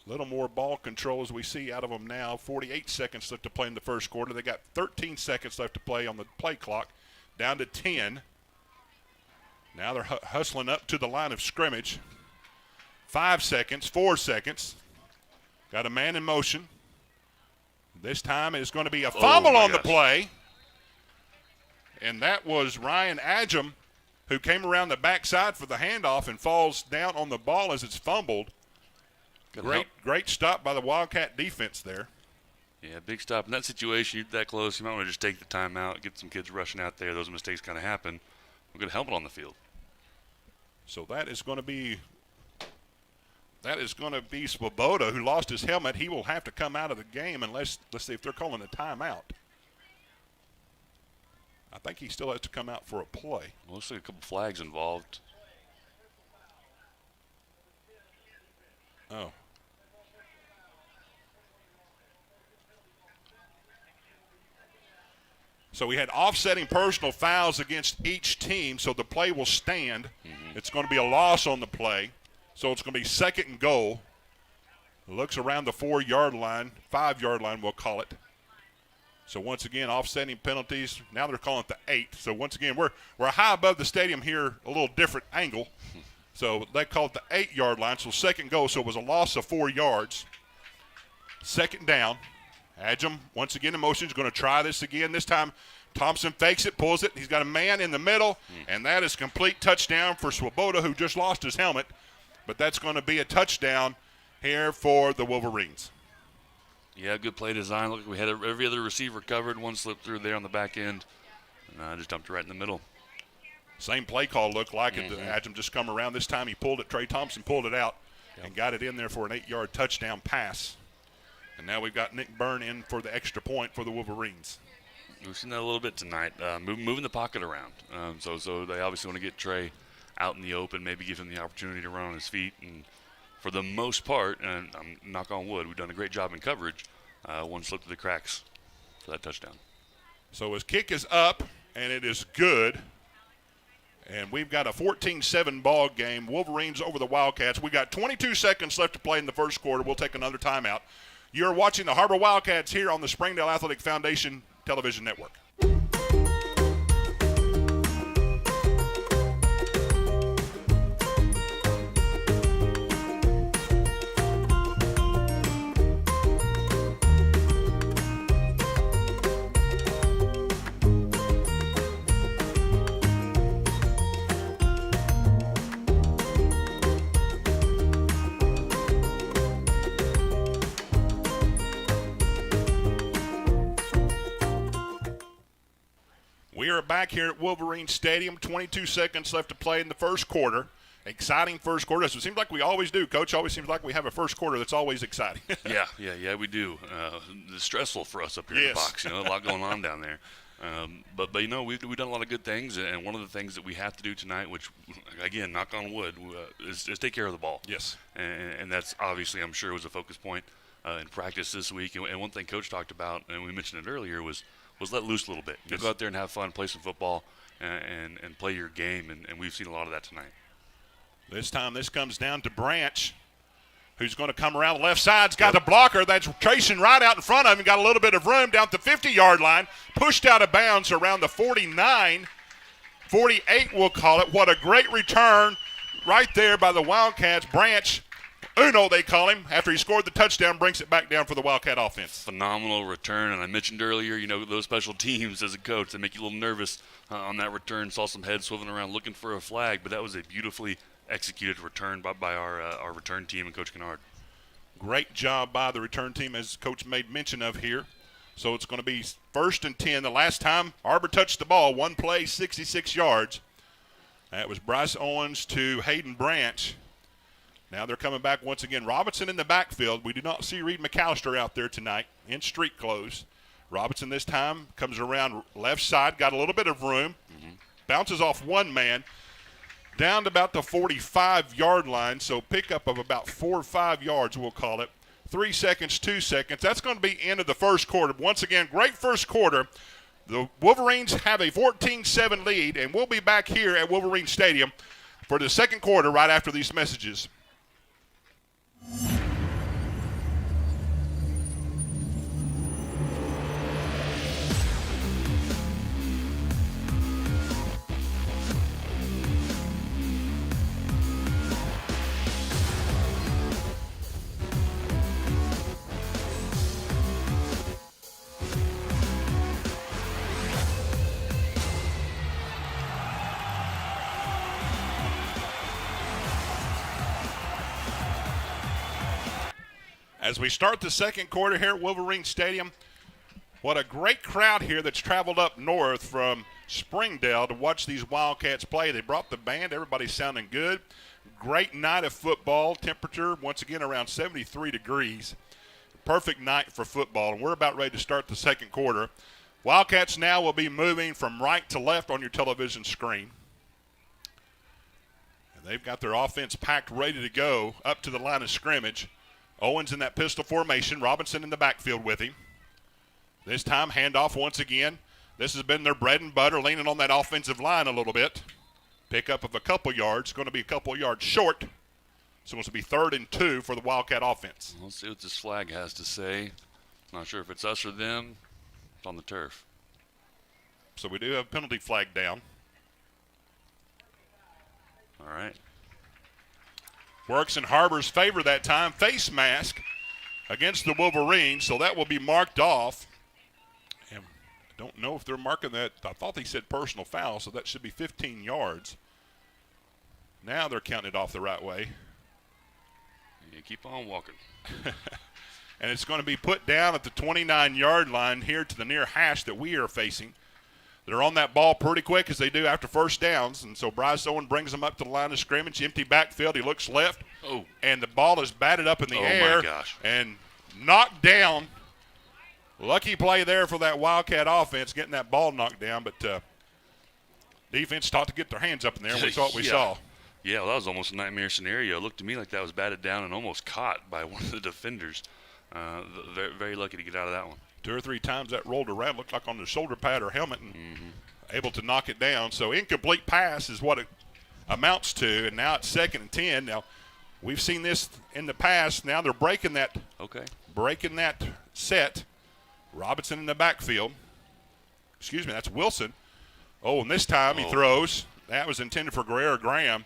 A little more ball control as we see out of them now. 48 seconds left to play in the first quarter. They got 13 seconds left to play on the play clock, down to 10. Now they're hustling up to the line of scrimmage. 5 seconds, 4 seconds. Got a man in motion. This time it's going to be a fumble on the play. And that was Ryan Adjum, who came around the backside for the handoff and falls down on the ball as it's fumbled. Great stop by the Wildcat defense there. Yeah, big stop. In that situation, you're that close, you might want to just take the timeout, get some kids rushing out there. Those mistakes kind of happen. We're going to help it on the field. So that is going to be Swoboda, who lost his helmet. He will have to come out of the game unless, let's see if they're calling a timeout. I think he still has to come out for a play. Well, looks like a couple flags involved. Oh. So we had offsetting personal fouls against each team, so the play will stand. It's going to be a loss on the play, so it's going to be second and goal. Looks around the 4-yard line, 5-yard line we'll call it. So once again, offsetting penalties. Now they're calling it the 8. So once again, we're high above the stadium here, a little different angle. So they call it the 8-yard line, so second goal. So it was a loss of 4 yards. Second down. Adjum, once again in motion, is going to try this again. This time, Thompson fakes it, pulls it. He's got a man in the middle, and that is complete touchdown for Swoboda, who just lost his helmet. But that's going to be a touchdown here for the Wolverines. Yeah, good play design. Look, we had every other receiver covered. One slipped through there on the back end, and just dumped it right in the middle. Same play call looked like it. Adjum just come around. This time he pulled it. Trey Thompson pulled it out and got it in there for an 8-yard touchdown pass. And now we've got Nick Byrne in for the extra point for the Wolverines. We've seen that a little bit tonight, moving the pocket around. So they obviously want to get Trey out in the open, maybe give him the opportunity to run on his feet. And for the most part, and knock on wood, we've done a great job in coverage. One slip through the cracks for that touchdown. So his kick is up, and it is good. And we've got a 14-7 ball game. Wolverines over the Wildcats. We got 22 seconds left to play in the first quarter. We'll take another timeout. You're watching the Har-Ber Wildcats here on the Springdale Athletic Foundation Television Network. We are back here at Wolverine Stadium. 22 seconds left to play in the first quarter. Exciting first quarter. It seems like we always do. Coach, always seems like we have a first quarter that's always exciting. yeah, we do. It's stressful for us up here in the box. A lot going on down there. But we've done a lot of good things, and one of the things that we have to do tonight, which, again, knock on wood, is take care of the ball. Yes. And that's obviously, I'm sure, was a focus point in practice this week. And one thing Coach talked about, and we mentioned it earlier, was let loose a little bit. Yes. Go out there and have fun, play some football, and play your game, and we've seen a lot of that tonight. This time this comes down to Branch, who's going to come around the left side. He's got the blocker that's chasing right out in front of him. Got a little bit of room down at the 50-yard line. Pushed out of bounds around the 49, 48 we'll call it. What a great return right there by the Wildcats. Branch, Uno they call him, after he scored the touchdown, brings it back down for the Wildcat offense. Phenomenal return, and I mentioned earlier, those special teams as a coach, they make you a little nervous on that return. Saw some heads swiveling around looking for a flag, but that was a beautifully executed return by our return team and Coach Kennard. Great job by the return team, as Coach made mention of here. So it's going to be 1st and 10. The last time Har-Ber touched the ball, one play, 66 yards. That was Bryce Owens to Hayden Branch. Now they're coming back once again. Robinson in the backfield. We do not see Reed McAllister out there tonight in street clothes. Robinson this time comes around left side, got a little bit of room, bounces off one man, down to about the 45-yard line, so pickup of about 4 or 5 yards, we'll call it. 3 seconds, 2 seconds. That's going to be end of the first quarter. Once again, great first quarter. The Wolverines have a 14-7 lead, and we'll be back here at Wolverine Stadium for the second quarter right after these messages. As we start the second quarter here at Wolverine Stadium, what a great crowd here that's traveled up north from Springdale to watch these Wildcats play. They brought the band. Everybody's sounding good. Great night of football. Temperature, once again, around 73 degrees. Perfect night for football, and we're about ready to start the second quarter. Wildcats now will be moving from right to left on your television screen. And they've got their offense packed, ready to go up to the line of scrimmage. Owens in that pistol formation. Robinson in the backfield with him. This time, handoff once again. This has been their bread and butter, leaning on that offensive line a little bit. Pickup of a couple yards. Going to be a couple yards short. So it's going to be 3rd and 2 for the Wildcat offense. Let's see what this flag has to say. Not sure if it's us or them. It's on the turf. So we do have a penalty flag down. All right. Works in Har-Ber's favor that time. Face mask against the Wolverines, so that will be marked off. And I don't know if they're marking that. I thought they said personal foul, so that should be 15 yards. Now they're counting it off the right way. You keep on walking. And it's going to be put down at the 29-yard line here to the near hash that we are facing. They're on that ball pretty quick as they do after first downs, and so Bryce Owen brings them up to the line of scrimmage, empty backfield. He looks left, and the ball is batted up in the air my gosh. and knocked down. Lucky play there for that Wildcat offense, getting that ball knocked down, but defense taught to get their hands up in there, and we saw what we saw. Yeah, well, that was almost a nightmare scenario. It looked to me like that was batted down and almost caught by one of the defenders. Very, very lucky to get out of that one. 2 or 3 times that rolled around, looked like on the shoulder pad or helmet, and able to knock it down. So incomplete pass is what it amounts to, and now it's 2nd and 10. Now, we've seen this in the past. Now they're breaking that, breaking that set. Robinson in the backfield. Excuse me, that's Wilson. Oh, and this time he throws. That was intended for Guerrero Graham,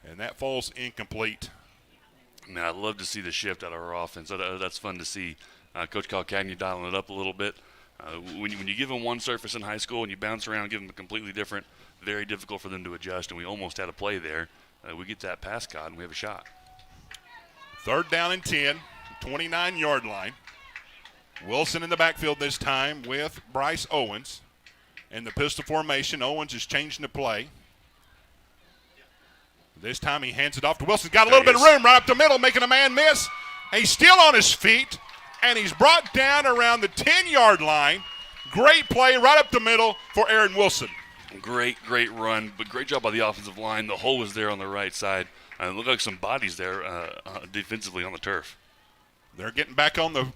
and that falls incomplete. Man, I'd love to see the shift out of our offense. That's fun to see. Coach Calcagni dialing it up a little bit. When you give them one surface in high school and you bounce around and give them a completely different, very difficult for them to adjust, and we almost had a play there. We get that pass caught, and we have a shot. 3rd down and 10, 29-yard line. Wilson in the backfield this time with Bryce Owens. In the pistol formation, Owens is changing the play. This time he hands it off to Wilson. Got a little bit of room right up the middle, making a man miss. And he's still on his feet, and he's brought down around the 10-yard line. Great play right up the middle for Aaron Wilson. Great run, but great job by the offensive line. The hole was there on the right side. It looked like some bodies there defensively on the turf. They're getting back on the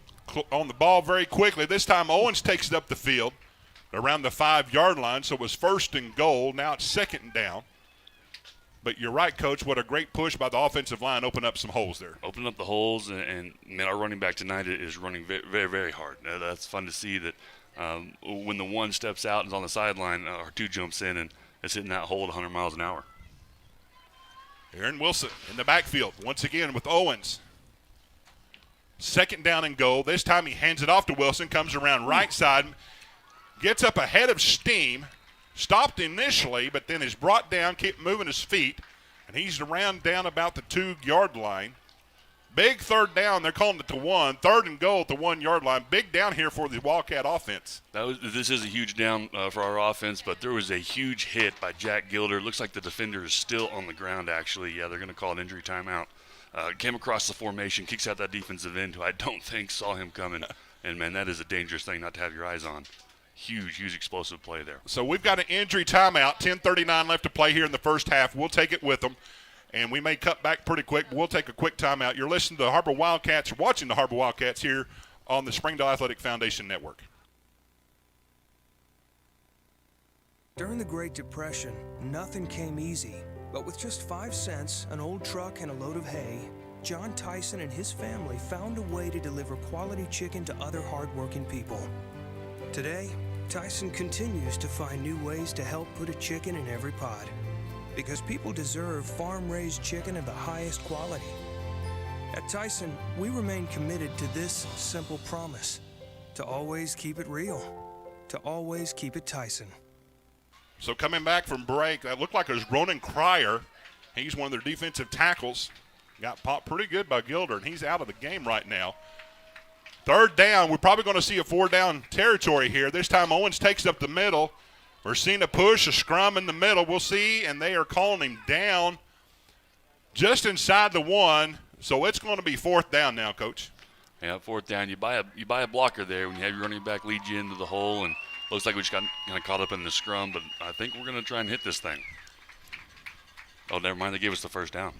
ball very quickly. This time Owens takes it up the field around the 5-yard line, so it was 1st and goal. Now it's 2nd and down. But you're right, Coach. What a great push by the offensive line. Open up some holes there. Open up the holes, and man, our running back tonight is running very, very, very hard. That's fun to see that when the one steps out and is on the sideline, our 2 jumps in and is hitting that hole at 100 miles an hour. Aaron Wilson in the backfield once again with Owens. 2nd down and goal. This time he hands it off to Wilson, comes around right side, gets up ahead of steam. Stopped initially, but then is brought down, kept moving his feet, and he's around down about the 2-yard line. Big third down. They're calling it to 1. 3rd and goal at the 1-yard line. Big down here for the Wildcat offense. This is a huge down for our offense, but there was a huge hit by Jack Gilder. Looks like the defender is still on the ground, actually. Yeah, they're going to call an injury timeout. Came across the formation, kicks out that defensive end who I don't think saw him coming. And, man, that is a dangerous thing not to have your eyes on. Huge explosive play there. So we've got an injury timeout. 10:39 left to play here in the first half. We'll take it with them. And we may cut back pretty quick, but we'll take a quick timeout. You're listening to the Har-Ber Wildcats, watching the Har-Ber Wildcats here on the Springdale Athletic Foundation Network. During the Great Depression, nothing came easy. But with just 5 cents, an old truck, and a load of hay, John Tyson and his family found a way to deliver quality chicken to other hardworking people. Today, Tyson continues to find new ways to help put a chicken in every pot. Because people deserve farm-raised chicken of the highest quality. At Tyson, we remain committed to this simple promise: to always keep it real, to always keep it Tyson. So coming back from break, that looked like it was Ronan Cryer. He's one of their defensive tackles. Got popped pretty good by Gilder, and he's out of the game right now. 3rd down, we're probably going to see a 4-down territory here. This time Owens takes up the middle. We're seeing a push, a scrum in the middle. We'll see, and they are calling him down just inside the 1. So it's going to be 4th down now, Coach. Yeah, 4th down. You buy a blocker there when you have your running back lead you into the hole, and looks like we just got kind of caught up in the scrum. But I think we're going to try and hit this thing. Oh, never mind. They gave us the 1st down.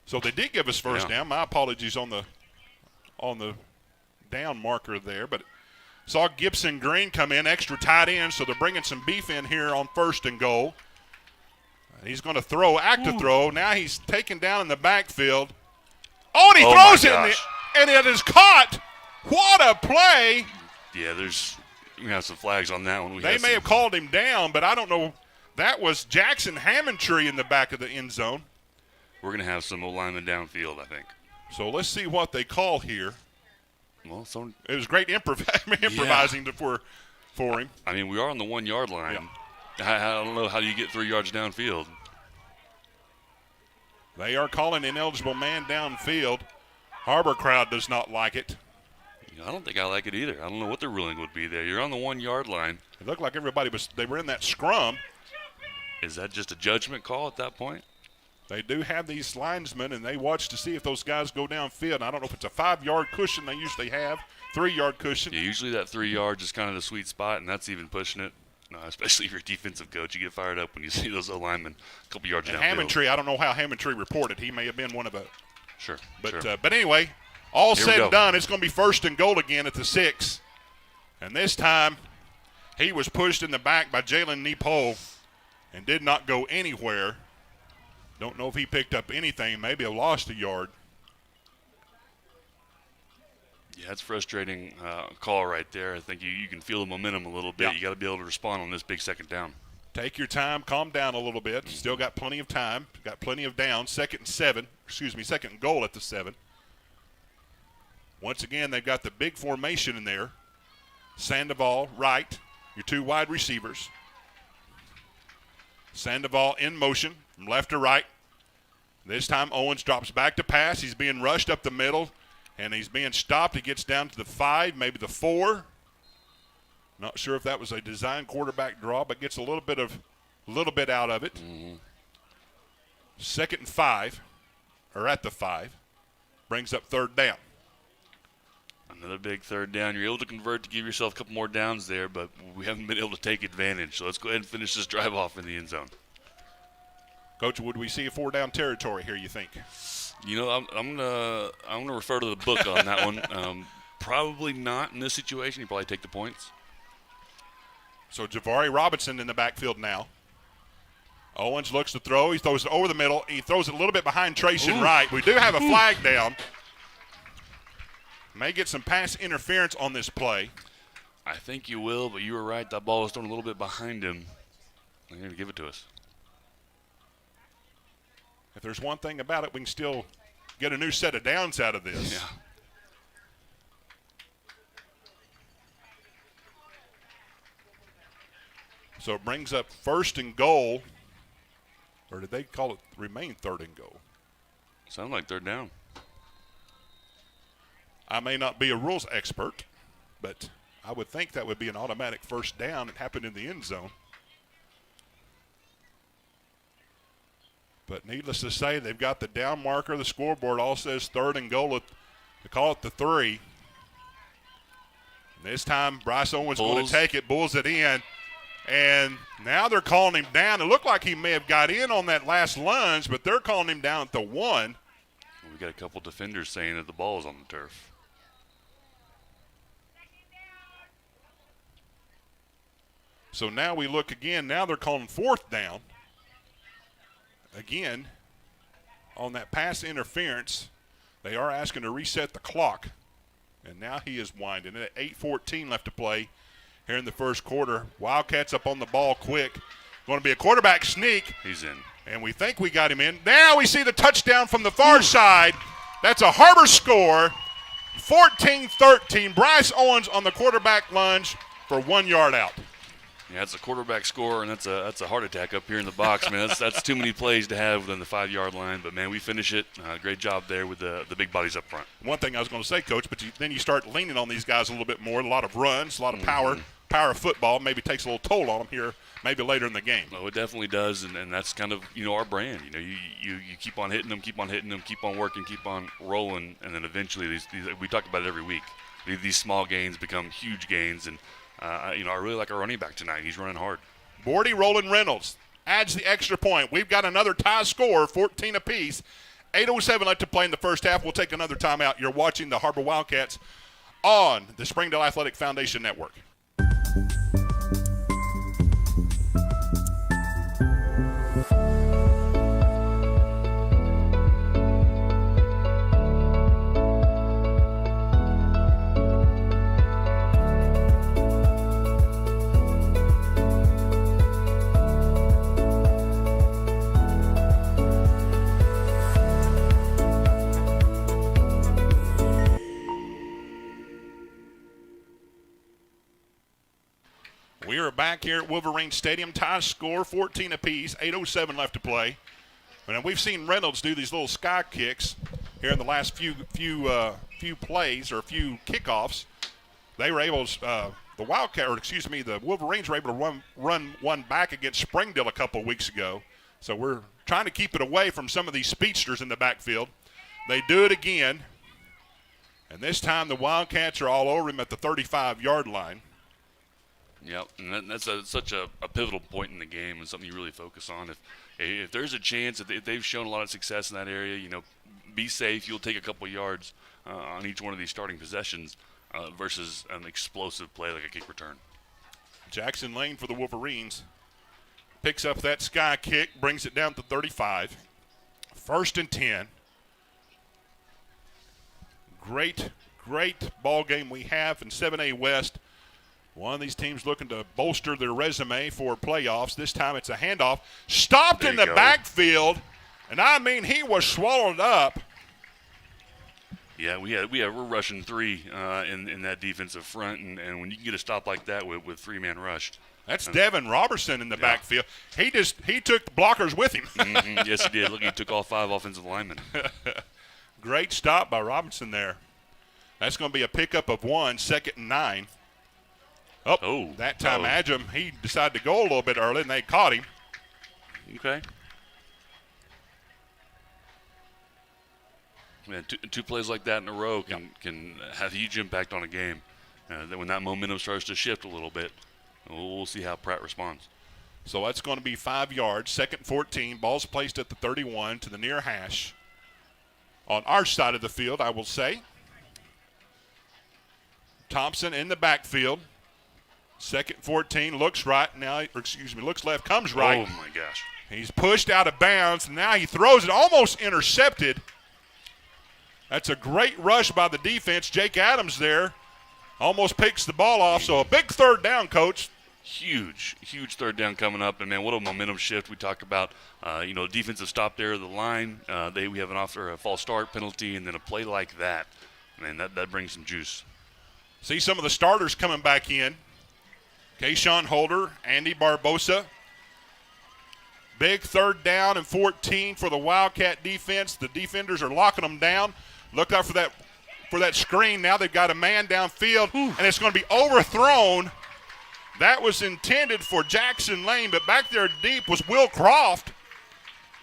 So they did give us 1st down. My apologies on the down marker there, but. Saw Gibson Green come in, extra tight end, so they're bringing some beef in here on 1st and goal. He's going to throw, throw. Now he's taken down in the backfield. Oh, and he throws it, and it is caught. What a play. Yeah, we have some flags on that one. They may have called him down, but I don't know. That was Jackson Hammondtree in the back of the end zone. We're going to have some linemen downfield, I think. So let's see what they call here. Well, it was great improvising for him. I mean, we are on the 1-yard line. Yeah. I don't know how you get 3 yards downfield. They are calling ineligible man downfield. Har-Ber crowd does not like it. I don't think I like it either. I don't know what the ruling would be there. You're on the 1-yard line. It looked like they were in that scrum. Is that just a judgment call at that point? They do have these linesmen, and they watch to see if those guys go downfield. I don't know if it's a 5-yard cushion they usually have, 3-yard cushion. Yeah, usually that 3 yards is kind of the sweet spot, and that's even pushing it. Especially if you're a defensive coach, you get fired up when you see those linemen a couple yards downfield. Hammondtree, I don't know how Hammondtree reported. He may have been one of the. Sure. But anyway, all said and done, it's going to be 1st and goal again at the 6. And this time, he was pushed in the back by Jalen Neepo and did not go anywhere. Don't know if he picked up anything, maybe lost a yard. Yeah, it's frustrating call right there. I think you can feel the momentum a little bit. Yeah. You got to be able to respond on this big 2nd down. Take your time, calm down a little bit. Still got plenty of time. Got plenty of downs. 2nd and goal at the 7. Once again, they've got the big formation in there. Sandoval, right. Your 2 wide receivers. Sandoval in motion from left to right. This time Owens drops back to pass. He's being rushed up the middle, and he's being stopped. He gets down to the 5, maybe the 4. Not sure if that was a design quarterback draw, but gets a little bit out of it. Mm-hmm. 2nd and 5, or at the 5, brings up 3rd down. Another big 3rd down. You're able to convert to give yourself a couple more downs there, but we haven't been able to take advantage. So let's go ahead and finish this drive off in the end zone. Coach, would we see a 4-down territory here, you think? You know, I'm gonna refer to the book on that one. Probably not in this situation. You probably take the points. So Javari Robinson in the backfield now. Owens looks to throw. He throws it over the middle. He throws it a little bit behind Tracian Wright. We do have a flag down. May get some pass interference on this play. I think you will, but you were right. That ball was thrown a little bit behind him. They're going to give it to us. If there's one thing about it, we can still get a new set of downs out of this. Yeah. So it brings up 1st and goal. Or did they call it remain 3rd and goal? Sound like 3rd down. I may not be a rules expert, but I would think that would be an automatic first down. It happened in the end zone. But needless to say, they've got the down marker. The scoreboard all says 3rd and goal. They call it the 3. And this time, Bryce Owens going to take it, bulls it in. And now they're calling him down. It looked like he may have got in on that last lunge, but they're calling him down at the 1. We got a couple defenders saying that the ball is on the turf. So now we look again. Now they're calling 4th down. Again, on that pass interference, they are asking to reset the clock. And now he is winding it at 8:14 left to play here in the first quarter. Wildcats up on the ball quick. Going to be a quarterback sneak. He's in. And we think we got him in. Now we see the touchdown from the far side. That's a Har-Ber score. 14-13. Bryce Owens on the quarterback lunge for 1 yard out. Yeah, it's a quarterback score, and that's a heart attack up here in the box, man. That's too many plays to have within the 5-yard line. But, man, we finish it. Great job there with the big bodies up front. One thing I was going to say, Coach, but then you start leaning on these guys a little bit more. A lot of runs, a lot of power of football. Maybe takes a little toll on them here maybe later in the game. Oh, it definitely does, and that's kind of, our brand. You keep on hitting them, keep on working, keep on rolling, and then eventually these we talk about it every week. These small gains become huge gains, and I really like our running back tonight. He's running hard. Bordy Roland Reynolds adds the extra point. We've got another tie score, 14 apiece. 8:07 left to play in the first half. We'll take another timeout. You're watching the Har-Ber Wildcats on the Springdale Athletic Foundation Network. We are back here at Wolverines Stadium. Tie score 14 apiece, 8:07 left to play. And we've seen Reynolds do these little sky kicks here in the last few plays or few kickoffs. They were able to, the Wolverines were able to run one back against Springdale a couple of weeks ago. So we're trying to keep it away from some of these speedsters in the backfield. They do it again. And this time the Wildcats are all over him at the 35-yard line. Yep, and that's such a pivotal point in the game and something you really focus on. If there's a chance, if they've shown a lot of success in that area, be safe. You'll take a couple yards on each one of these starting possessions versus an explosive play like a kick return. Jackson Lane for the Wolverines picks up that sky kick, brings it down to 35. 1st and 10. Great ball game we have in 7A West. One of these teams looking to bolster their resume for playoffs. This time it's a handoff. Stopped in the backfield, and I mean he was swallowed up. Yeah, we're rushing 3 in that defensive front, and when you can get a stop like that with 3-man rush. That's Devin Robertson in the backfield. He took the blockers with him. Yes, he did. Look, he took all 5 offensive linemen. Great stop by Robinson there. That's going to be a pickup of 1, 2nd and 9. That time Adjum, he decided to go a little bit early, and they caught him. Okay. Man, two plays like that in a row can have huge impact on a game. When that momentum starts to shift a little bit, we'll see how Pratt responds. So that's going to be 5 yards, 2nd and 14. Ball's placed at the 31 to the near hash. On our side of the field, I will say. Thompson in the backfield. 2nd and 14, looks right now, looks left, comes right. Oh my gosh. He's pushed out of bounds, and now he throws it, almost intercepted. That's a great rush by the defense. Jake Adams there almost picks the ball off, so a big 3rd down, Coach. Huge 3rd down coming up, and man, what a momentum shift. We talked about, defensive stop there, the line. We have a false start penalty, and then a play like that. Man, that brings some juice. See some of the starters coming back in. Kayshawn Holder, Andy Barbosa. Big 3rd down and 14 for the Wildcat defense. The defenders are locking them down. Look out for that for that screen. Now they've got a man downfield, and it's going to be overthrown. That was intended for Jackson Lane, but back there deep was Will Croft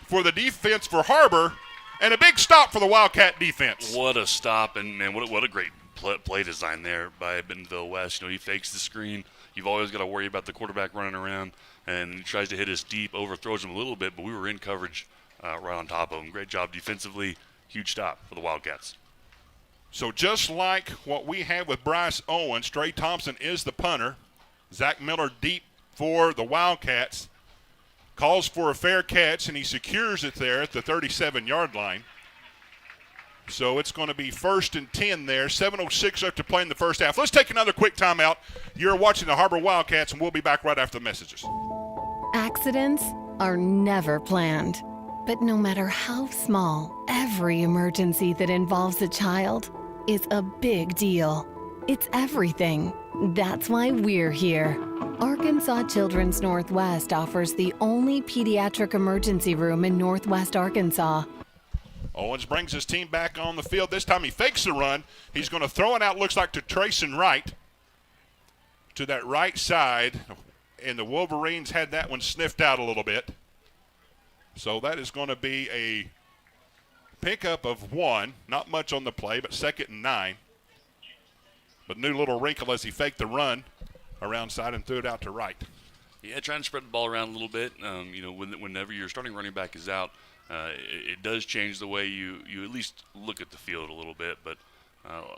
for the defense for Har-Ber, and a big stop for the Wildcat defense. What a stop, and man, what a great play design there by Bentonville West. He fakes the screen. You've always got to worry about the quarterback running around, and he tries to hit us deep, overthrows him a little bit, but we were in coverage right on top of him. Great job defensively. Huge stop for the Wildcats. So just like what we had with Bryce Owens, Trey Thompson is the punter. Zach Miller deep for the Wildcats. Calls for a fair catch, and he secures it there at the 37-yard line. So it's going to be 1st and 10 there. 7:06 left to play in the first half. Let's take another quick timeout. You're watching the Har-Ber Wildcats, and we'll be back right after the messages. Accidents are never planned. But no matter how small, every emergency that involves a child is a big deal. It's everything. That's why we're here. Arkansas Children's Northwest offers the only pediatric emergency room in Northwest Arkansas. Owens brings his team back on the field. This time he fakes the run. He's going to throw it out, looks like to Trayson Wright, to that right side. And the Wolverines had that one sniffed out a little bit. So that is going to be a pickup of 1. Not much on the play, but 2nd and 9. But new little wrinkle as he faked the run around side and threw it out to Wright. Yeah, trying to spread the ball around a little bit. Whenever your starting running back is out, it does change the way you at least look at the field a little bit. But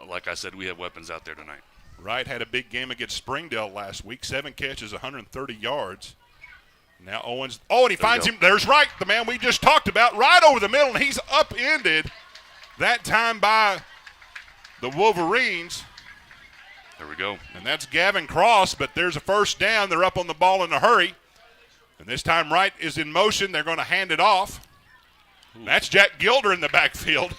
like I said, we have weapons out there tonight. Wright had a big game against Springdale last week. 7 catches, 130 yards. Now Owens, and he finds him. There's Wright, the man we just talked about, right over the middle, and he's upended that time by the Wolverines. There we go. And that's Gavin Cross, but there's a first down. They're up on the ball in a hurry. And this time Wright is in motion. They're going to hand it off. That's Jack Gilder in the backfield.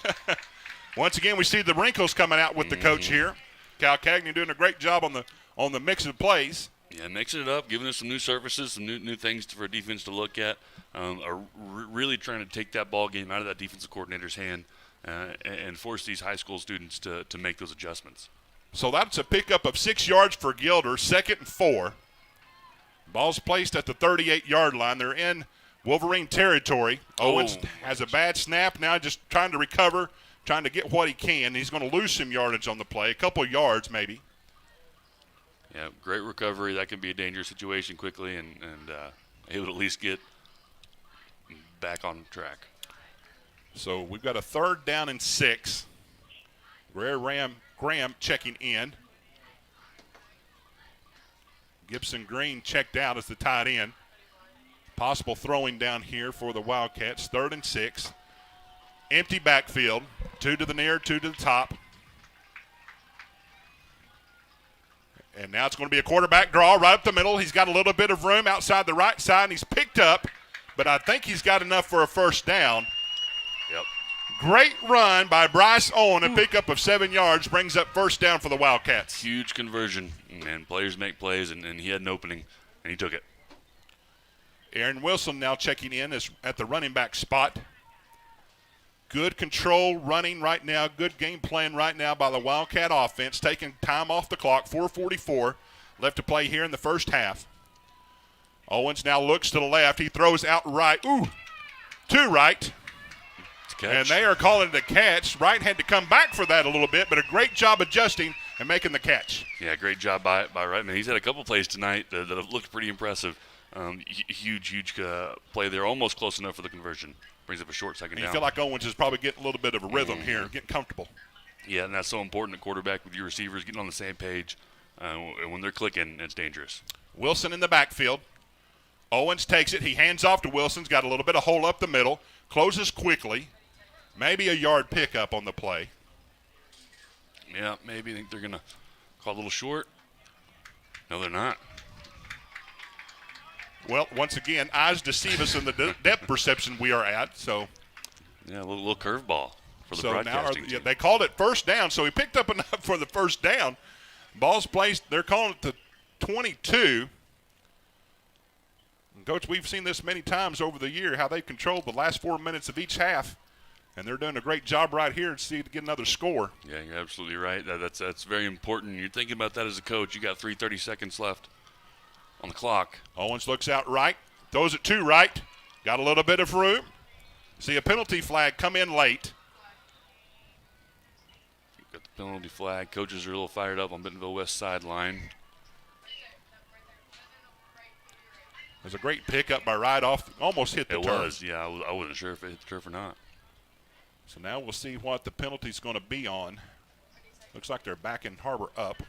Once again, we see the wrinkles coming out with the coach here. Cal Cagney doing a great job on the mix of plays. Yeah, mixing it up, giving us some new surfaces, some new things for a defense to look at. Really trying to take that ball game out of that defensive coordinator's hand and force these high school students to make those adjustments. So that's a pickup of 6 yards for Gilder, 2nd and 4. Ball's placed at the 38-yard line. They're in Wolverine territory. Owens has a bad snap, now just trying to recover, trying to get what he can. He's going to lose some yardage on the play, a couple of yards maybe. Yeah, great recovery. That can be a dangerous situation quickly, and he would at least get back on track. So we've got a 3rd down and 6. Graham checking in. Gibson Green checked out as the tight end. Possible throwing down here for the Wildcats. 3rd and 6. Empty backfield. 2 to the near, 2 to the top. And now it's going to be a quarterback draw right up the middle. He's got a little bit of room outside the right side, and he's picked up, but I think he's got enough for a first down. Yep. Great run by Bryce Owen, a pickup of 7 yards, brings up first down for the Wildcats. Huge conversion, and players make plays, and he had an opening, and he took it. Aaron Wilson now checking in at the running back spot. Good control running right now, good game plan right now by the Wildcat offense, taking time off the clock, 4:44 left to play here in the first half. Owens now looks to the left. He throws out right, to right. And they are calling it a catch. Wright had to come back for that a little bit, but a great job adjusting and making the catch. Yeah, great job by Wright. Man, he's had a couple plays tonight that have looked pretty impressive. Huge play there, almost close enough for the conversion. Brings up a short second down. You feel like Owens is probably getting a little bit of a rhythm here, getting comfortable. Yeah, and that's so important at quarterback with your receivers getting on the same page. And when they're clicking, it's dangerous. Wilson in the backfield. Owens takes it. He hands off to Wilson. He's got a little bit of hole up the middle. Closes quickly. Maybe a yard pickup on the play. Yeah, maybe. I think they're going to call a little short. No, they're not. Well, once again, eyes deceive us in the depth perception we are at. So, yeah, a little curveball for the broadcasting team. They called it first down, so he picked up enough for the first down. Ball's placed. They're calling it the 22. And Coach, we've seen this many times over the year, how they've controlled the last 4 minutes of each half And they're doing a great job right here to see to get another score. Yeah, you're absolutely right. That's very important. You're thinking about that as a coach. You got 3:30 seconds left on the clock. Owens looks out right, throws it to right. Got a little bit of room. See a penalty flag come in late. Got the penalty flag. Coaches are a little fired up on Bentonville West sideline. There's a great pickup by right off. Almost hit the turf. It was, yeah. I wasn't sure if it hit the turf or not. So now we'll see what the penalty's going to be on. Looks like they're backing Har-Ber up.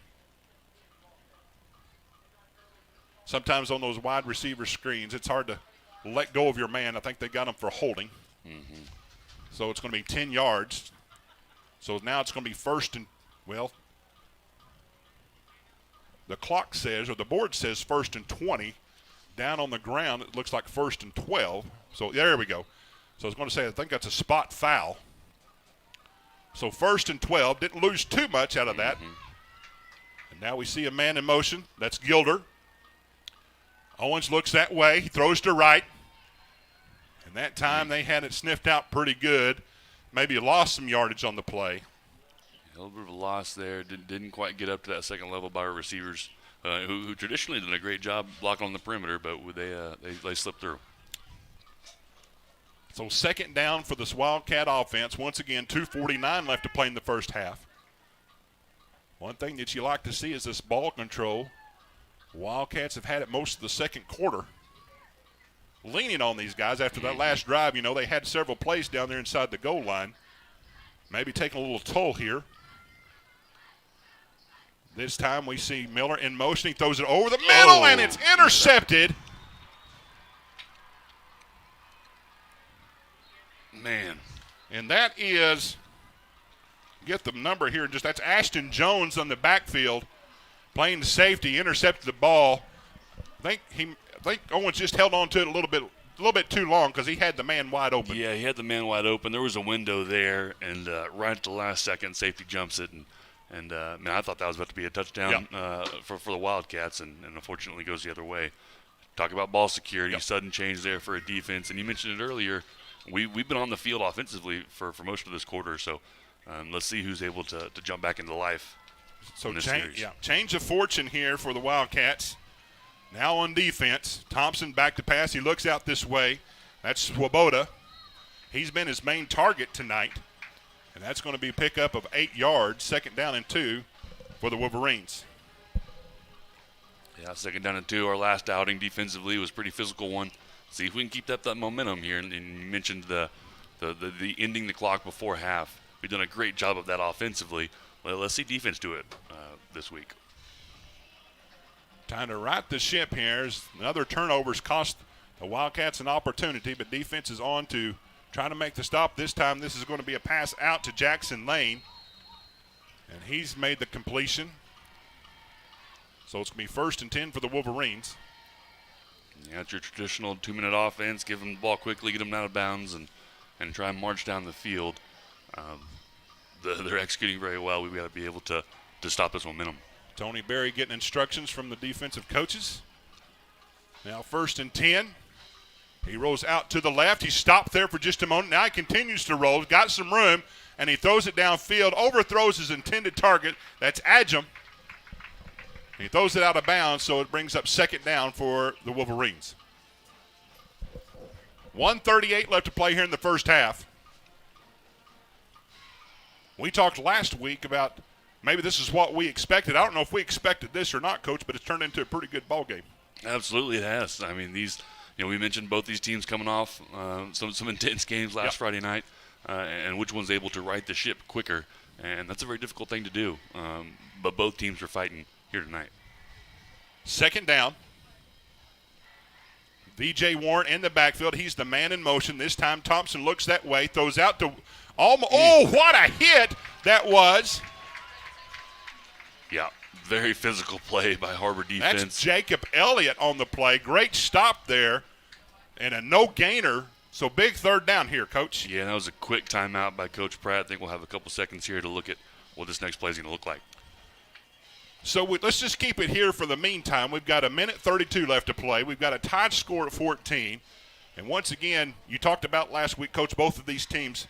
Sometimes on those wide receiver screens, it's hard to let go of your man. I think they got him for holding. Mm-hmm. So it's going to be 10 yards. So now it's going to be first and, well, the clock says, or the board says first and 20. Down on the ground, it looks like first and 12. So there we go. So I was going to say, I think that's a spot foul. So first and 12. Didn't lose too much out of that. And now we see a man in motion. That's Gilder. Owens looks that way. He throws to right. And that time they had it sniffed out pretty good. Maybe lost some yardage on the play. A little bit of a loss there. Didn't quite get up to that second level by our receivers, who traditionally did a great job blocking on the perimeter, but they slipped through. So second down for this Wildcat offense. Once again, 2:49 left to play in the first half. One thing that you like to see is this ball control. Wildcats have had it most of the second quarter. Leaning on these guys after that last drive. You know, they had several plays down there inside the goal line. Maybe taking a little toll here. This time we see Miller in motion. He throws it over the middle, and it's intercepted. Man. And that is, get the number here, that's Ashton Jones on the backfield playing safety, intercepted the ball. I think Owens just held on to it a little bit too long because he had the man wide open. Yeah, he had the man wide open. There was a window there, and right at the last second, safety jumps it, and man, I thought that was about to be a touchdown for the Wildcats, and unfortunately goes the other way. Talk about ball security, sudden change there for a defense, and you mentioned it earlier. We've been on the field offensively for most of this quarter, so let's see who's able to jump back into life. So change of fortune here for the Wildcats. Now on defense, Thompson back to pass. He looks out this way. That's Swoboda. He's been his main target tonight, and that's going to be a pickup of 8 yards, second down and 2 for the Wolverines. Yeah, second down and 2. Our last outing defensively was a pretty physical one. See if we can keep up that momentum here. And you mentioned the ending the clock before half. We've done a great job of that offensively. Let's see defense do it this week. Time to right the ship here. As another turnovers cost the Wildcats an opportunity, but defense is on to try to make the stop. This time this is going to be a pass out to Jackson Lane, and he's made the completion. So it's going to be first and 10 for the Wolverines. Yeah, it's your traditional 2-minute offense. Give them the ball quickly, get them out of bounds, and try and march down the field. They're executing very well. We've got to be able to stop this momentum. Tony Berry getting instructions from the defensive coaches. Now first and 10. He rolls out to the left. He stopped there for just a moment. Now he continues to roll. Got some room, and he throws it downfield. Overthrows his intended target. That's Adjum. He throws it out of bounds, so it brings up second down for the Wolverines. 1:38 left to play here in the first half. We talked last week about maybe this is what we expected. I don't know if we expected this or not, Coach, but it's turned into a pretty good ball game. Absolutely, it has. I mean, we mentioned both these teams coming off some intense games last Friday night, and which one's able to right the ship quicker, and that's a very difficult thing to do. But both teams are fighting here tonight. Second down. V.J. Warren in the backfield. He's the man in motion. This time Thompson looks that way, throws out to what a hit that was. Yeah, very physical play by Har-Ber defense. That's Jacob Elliott on the play. Great stop there and a no-gainer. So big third down here, Coach. Yeah, that was a quick timeout by Coach Pratt. I think we'll have a couple seconds here to look at what this next play is going to look like. So let's just keep it here for the meantime. We've got 1:32 left to play. We've got a tied score at 14. And once again, you talked about last week, Coach, both of these teams,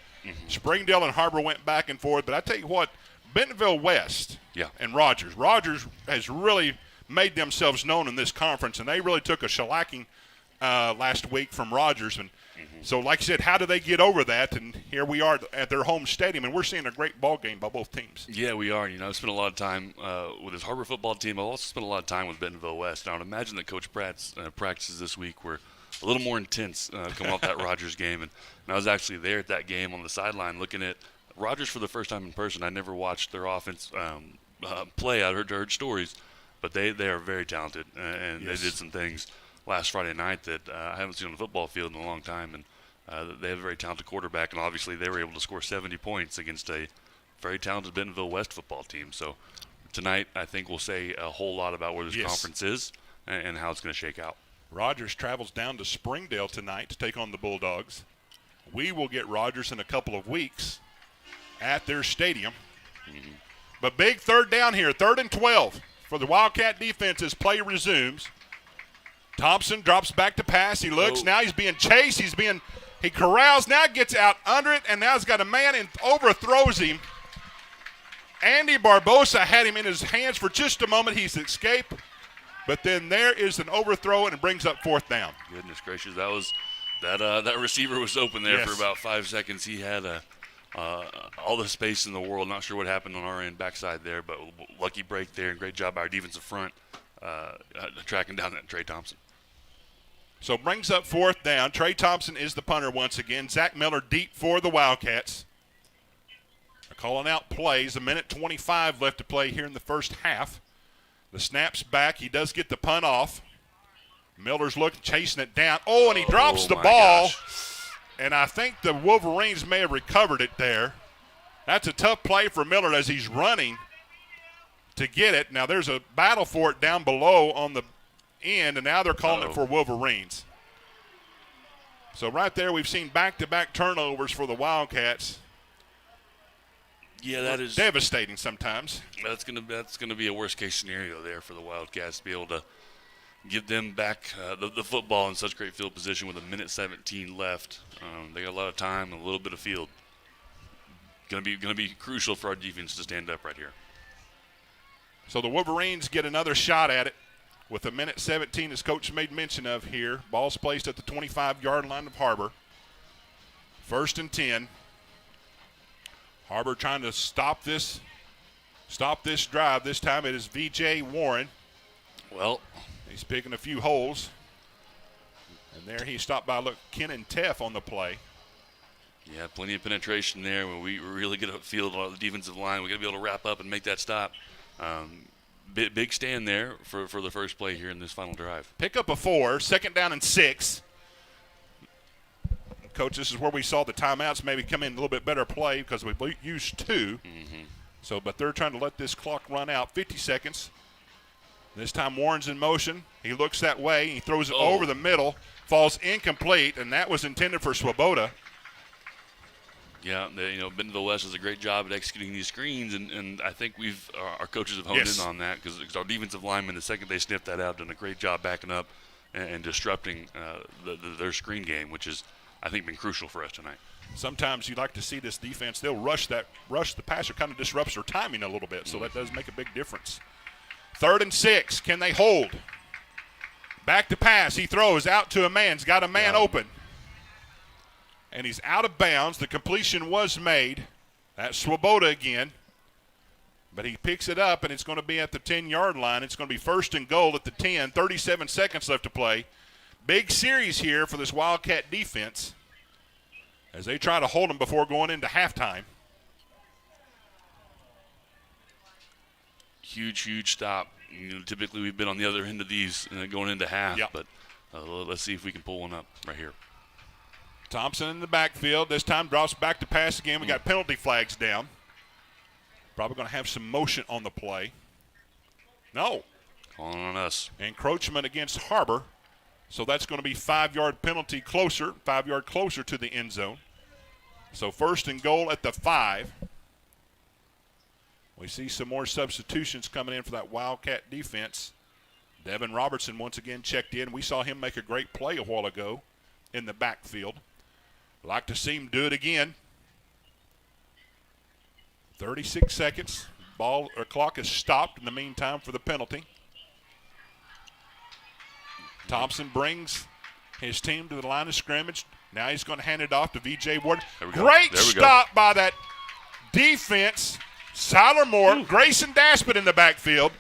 Springdale and Har-Ber went back and forth. But I tell you what, Bentonville West and Rogers has really made themselves known in this conference, and they really took a shellacking last week from Rogers. And so, like I said, how do they get over that? And here we are at their home stadium, and we're seeing a great ball game by both teams. Yeah, we are. You know, I spent a lot of time with his Har-Ber football team. I've also spent a lot of time with Bentonville West. And I would imagine that Coach Pratt's practices this week were a little more intense coming off that Rogers game. And I was actually there at that game on the sideline looking at Rogers for the first time in person. I never watched their offense play. I heard stories, but they are very talented, and they did some things last Friday night that I haven't seen on the football field in a long time. And they have a very talented quarterback, and obviously they were able to score 70 points against a very talented Bentonville West football team. So tonight I think we'll say a whole lot about where this conference is and how it's going to shake out. Rogers travels down to Springdale tonight to take on the Bulldogs. We will get Rogers in a couple of weeks at their stadium. But big third down here, 3rd and 12 for the Wildcat defense as play resumes. Thompson drops back to pass. He looks. Now he's being chased. He corrals. Now gets out under it, and now he's got a man and overthrows him. Andy Barbosa had him in his hands for just a moment. He's escaped. But then there is an overthrow, and it brings up 4th down. Goodness gracious, that receiver was open there for about 5 seconds. He had all the space in the world. Not sure what happened on our end backside there, but lucky break there, and great job by our defensive front tracking down that Trey Thompson. So brings up 4th down. Trey Thompson is the punter once again. Zach Miller deep for the Wildcats. They're calling out plays. 1:25 left to play here in the first half. The snap's back. He does get the punt off. Miller's looking, chasing it down. Oh, and he drops the ball. Gosh. And I think the Wolverines may have recovered it there. That's a tough play for Miller as he's running to get it. Now there's a battle for it down below on the end, and now they're calling it for Wolverines. So right there we've seen back-to-back turnovers for the Wildcats. Yeah, that is devastating sometimes. That's gonna be a worst-case scenario there for the Wildcats to be able to give them back the football in such great field position with 1:17 left. They got a lot of time and a little bit of field. Gonna be crucial for our defense to stand up right here. So the Wolverines get another shot at it with 1:17, as Coach made mention of here. Ball's placed at the 25-yard line of Har-Ber. 1st and 10. Har-Ber trying to stop this drive. This time it is V.J. Warren. Well, he's picking a few holes. And there he stopped by, Kenan Teff on the play. Yeah, plenty of penetration there. When we really get upfield on the defensive line, we got to be able to wrap up and make that stop. Big stand there for the first play here in this final drive. Pick up a 4, 2nd down and 6. Coach, this is where we saw the timeouts maybe come in a little bit better play because we used 2. So, but they're trying to let this clock run out. 50 seconds. This time Warren's in motion. He looks that way. He throws it over the middle. Falls incomplete, and that was intended for Swoboda. Yeah, Bentonville West does a great job at executing these screens, and I think our coaches have honed in on that because our defensive linemen, the second they sniffed that out, done a great job backing up and disrupting their screen game, which is, I think, been crucial for us tonight. Sometimes you like to see this defense. They'll rush the passer, kind of disrupts their timing a little bit, so that does make a big difference. 3rd and 6. Can they hold? Back to pass. He throws out to a man. He's got a man open. And he's out of bounds. The completion was made. That's Swoboda again. But he picks it up, and it's going to be at the 10-yard line. It's going to be 1st and goal at the 10. 37 seconds left to play. Big series here for this Wildcat defense as they try to hold them before going into halftime. Huge stop. Typically we've been on the other end of these going into half, but let's see if we can pull one up right here. Thompson in the backfield. This time drops back to pass again. We got penalty flags down. Probably going to have some motion on the play. No. Calling on us. Encroachment against Har-Ber. So that's going to be 5-yard penalty closer, 5-yard closer to the end zone. So 1st and goal at the 5. We see some more substitutions coming in for that Wildcat defense. Devin Robertson once again checked in. We saw him make a great play a while ago. in the backfield. Like to see him do it again. 36 seconds. Ball or clock is stopped in the meantime for the penalty. Thompson brings his team to the line of scrimmage. Now he's going to hand it off to V.J. Ward. Great stop by that defense. Siler Moore, Grayson Daspit in the backfield.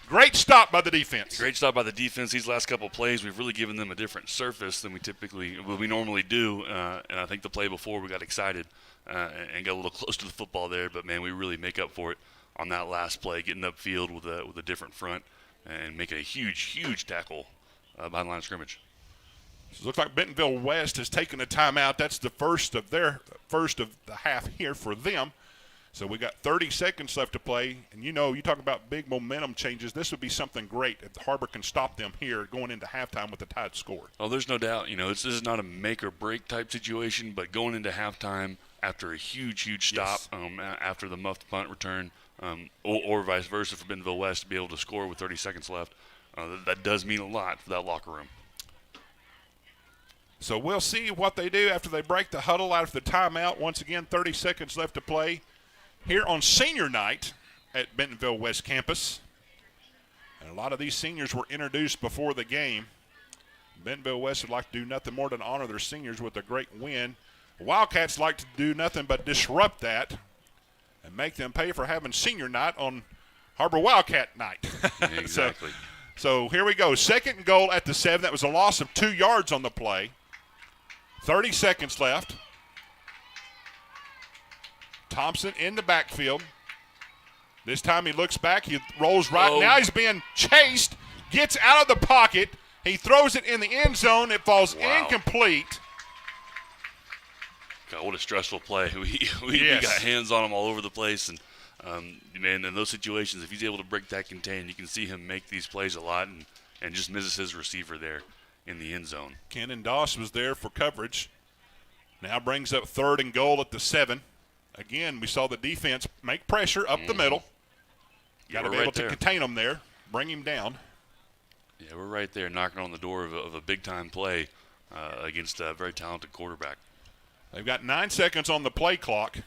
Great stop by the defense. Great stop by the defense. These last couple of plays, we've really given them a different surface than we normally do. And I think the play before we got excited and got a little close to the football there. But, man, we really make up for it on that last play, getting upfield with a different front and making a huge tackle behind the line of scrimmage. So it looks like Bentonville West has taken a timeout. That's the first of the half here for them. So we got 30 seconds left to play. And, you talk about big momentum changes. This would be something great if Har-Ber can stop them here going into halftime with a tied score. Oh, there's no doubt. This is not a make-or-break type situation, but going into halftime after a huge stop, after the muffed punt return, or vice versa for Bentonville West to be able to score with 30 seconds left, that does mean a lot for that locker room. So we'll see what they do after they break the huddle out of the timeout. Once again, 30 seconds left to play here on senior night at Bentonville West campus. And a lot of these seniors were introduced before the game. Bentonville West would like to do nothing more than honor their seniors with a great win. Wildcats like to do nothing but disrupt that and make them pay for having senior night on Har-Ber Wildcat night. Exactly. So here we go. Second and goal at the 7. That was a loss of 2 yards on the play. 30 seconds left. Thompson in the backfield. This time he looks back. He rolls right. Oh. Now he's being chased. Gets out of the pocket. He throws it in the end zone. It falls incomplete. God, what a stressful play. We got hands on him all over the place. And, man, in those situations, if he's able to break that contain, you can see him make these plays a lot and just misses his receiver there in the end zone. Kenan Doss was there for coverage. Now brings up third and goal at the 7. Again, we saw the defense make pressure up the middle. Got to be able to contain him there, bring him down. Yeah, we're right there knocking on the door of a big-time play against a very talented quarterback. They've got 9 seconds on the play clock.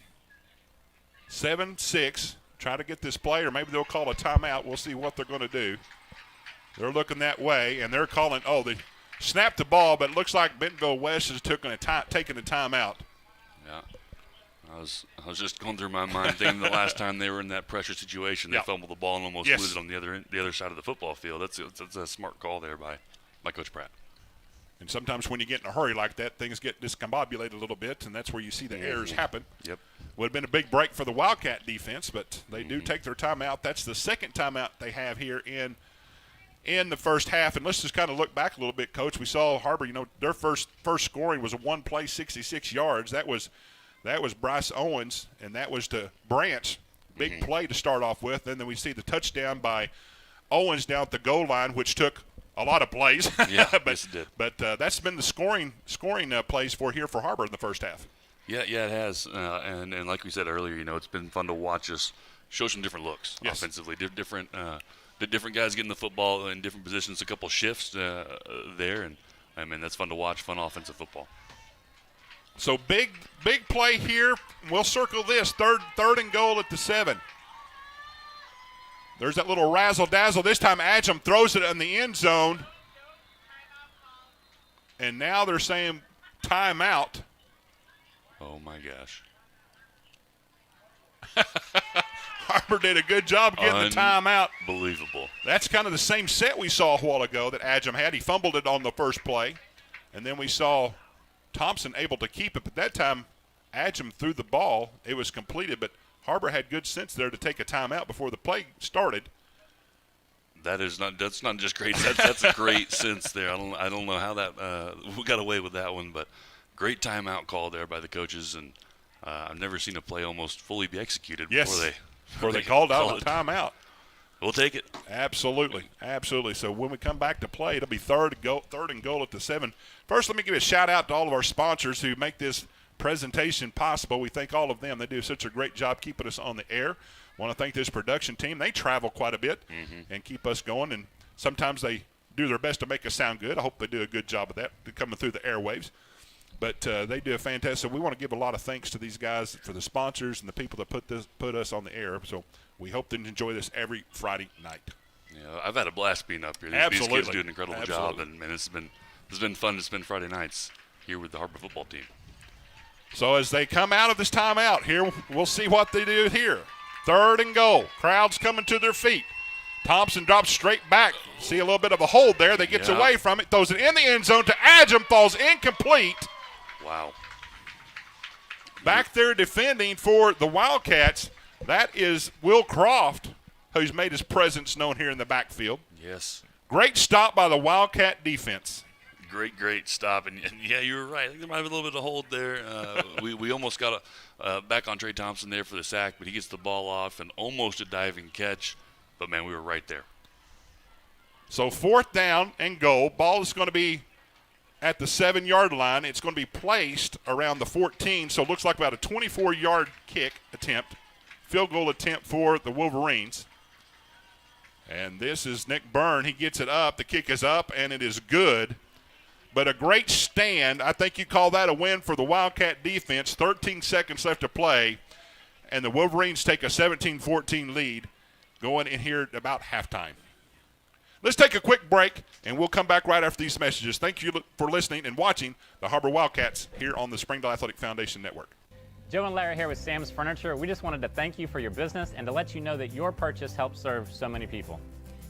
7-6. Try to get this play, or maybe they'll call a timeout. We'll see what they're going to do. They're looking that way, and they're calling, they snapped the ball, but it looks like Bentonville West is taking a timeout. Yeah. I was just going through my mind thinking the last time they were in that pressure situation, they fumbled the ball and almost lose it on the other side of the football field. That's a smart call there by Coach Pratt. And sometimes when you get in a hurry like that, things get discombobulated a little bit, and that's where you see the errors happen. Yep. Would have been a big break for the Wildcat defense, but they do take their timeout. That's the second timeout they have here in the first half. And let's just kind of look back a little bit, Coach. We saw Har-Ber, their first scoring was a one play, 66 yards. That was Bryce Owens, and that was to Branch. Big play to start off with. And then we see the touchdown by Owens down at the goal line, which took a lot of plays. Yeah, yes it did. But that's been the scoring plays for Har-Ber in the first half. Yeah, it has. And like we said earlier, it's been fun to watch us show some different looks offensively. Different guys getting the football in different positions, a couple shifts there. And, I mean, that's fun to watch, fun offensive football. So big play here. We'll circle this. Third and goal at the 7. There's that little razzle-dazzle. This time Adjum throws it in the end zone. And now they're saying timeout. Oh, my gosh. Har-Ber did a good job getting the timeout. Unbelievable. That's kind of the same set we saw a while ago that Adjum had. He fumbled it on the first play. And then we saw Thompson able to keep it. But that time Adjum threw the ball. It was completed, but Har-Ber had good sense there to take a timeout before the play started. That's not just great. That's a great sense there. I don't know how that we got away with that one, but great timeout call there by the coaches, and I've never seen a play almost fully be executed before they called out a timeout. We'll take it. Absolutely. So when we come back to play, it'll be third and goal at the 7. First, let me give a shout out to all of our sponsors who make this presentation possible. We thank all of them. They do such a great job keeping us on the air. Want to thank this production team. They travel quite a bit and keep us going, and sometimes they do their best to make us sound good. I hope they do a good job of that coming through the airwaves. But they do a fantastic. So we want to give a lot of thanks to these guys for the sponsors and the people that put us on the air. So we hope to enjoy this every Friday night. Yeah, I've had a blast being up here. These kids do an incredible job, and it's been fun to spend Friday nights here with the Har-Ber football team. So as they come out of this timeout here, we'll see what they do here. 3rd and goal. Crowd's coming to their feet. Thompson drops straight back. See a little bit of a hold there. They gets away from it, throws it in the end zone to Adjum, falls incomplete. Wow. Back there defending for the Wildcats, that is Will Croft, who's made his presence known here in the backfield. Yes. Great stop by the Wildcat defense. Great stop. And yeah, you were right. I think there might have a little bit of hold there. We almost got back on Trey Thompson there for the sack, but he gets the ball off and almost a diving catch. But, man, we were right there. So 4th down and goal. Ball is going to be at the 7-yard line. It's going to be placed around the 14, so it looks like about a 24-yard kick attempt, field goal attempt for the Wolverines. And this is Nick Byrne. He gets it up. The kick is up, and it is good. But a great stand. I think you call that a win for the Wildcat defense. 13 seconds left to play, and the Wolverines take a 17-14 lead going in here at about halftime. Let's take a quick break, and we'll come back right after these messages. Thank you for listening and watching the Har-Ber Wildcats here on the Springdale Athletic Foundation Network. Joe and Larry here with Sam's Furniture. We just wanted to thank you for your business and to let you know that your purchase helps serve so many people.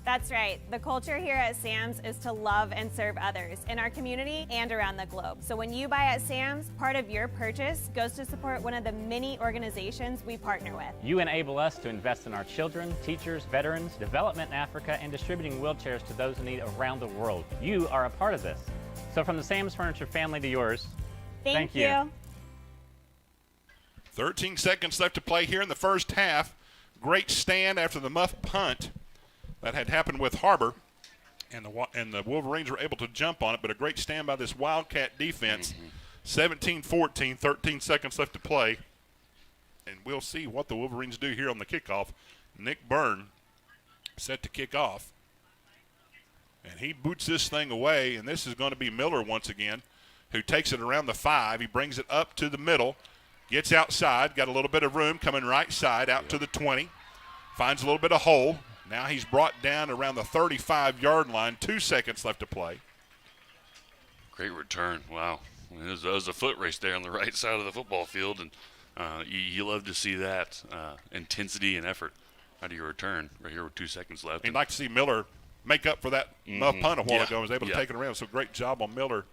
That's right. The culture here at Sam's is to love and serve others in our community and around the globe. So when you buy at Sam's, part of your purchase goes to support one of the many organizations we partner with. You enable us to invest in our children, teachers, veterans, development in Africa, and distributing wheelchairs to those in need around the world. You are a part of this. So from the Sam's Furniture family to yours, thank you. 13 seconds left to play here in the first half. Great stand after the muff punt that had happened with Har-Ber, and the Wolverines were able to jump on it, but a great stand by this Wildcat defense. 17-14, 13 seconds left to play, and we'll see what the Wolverines do here on the kickoff. Nick Byrne set to kick off, and he boots this thing away, and this is going to be Miller once again, who takes it around the 5. He brings it up to the middle, gets outside, got a little bit of room, coming right side out to the 20, finds a little bit of hole. Now he's brought down around the 35-yard line. 2 seconds left to play. Great return. Wow. It was a foot race there on the right side of the football field, and you love to see that intensity and effort out of your return right here with 2 seconds left. You'd like to see Miller make up for that muff punt a while ago. Was able to take it around. So great job on Miller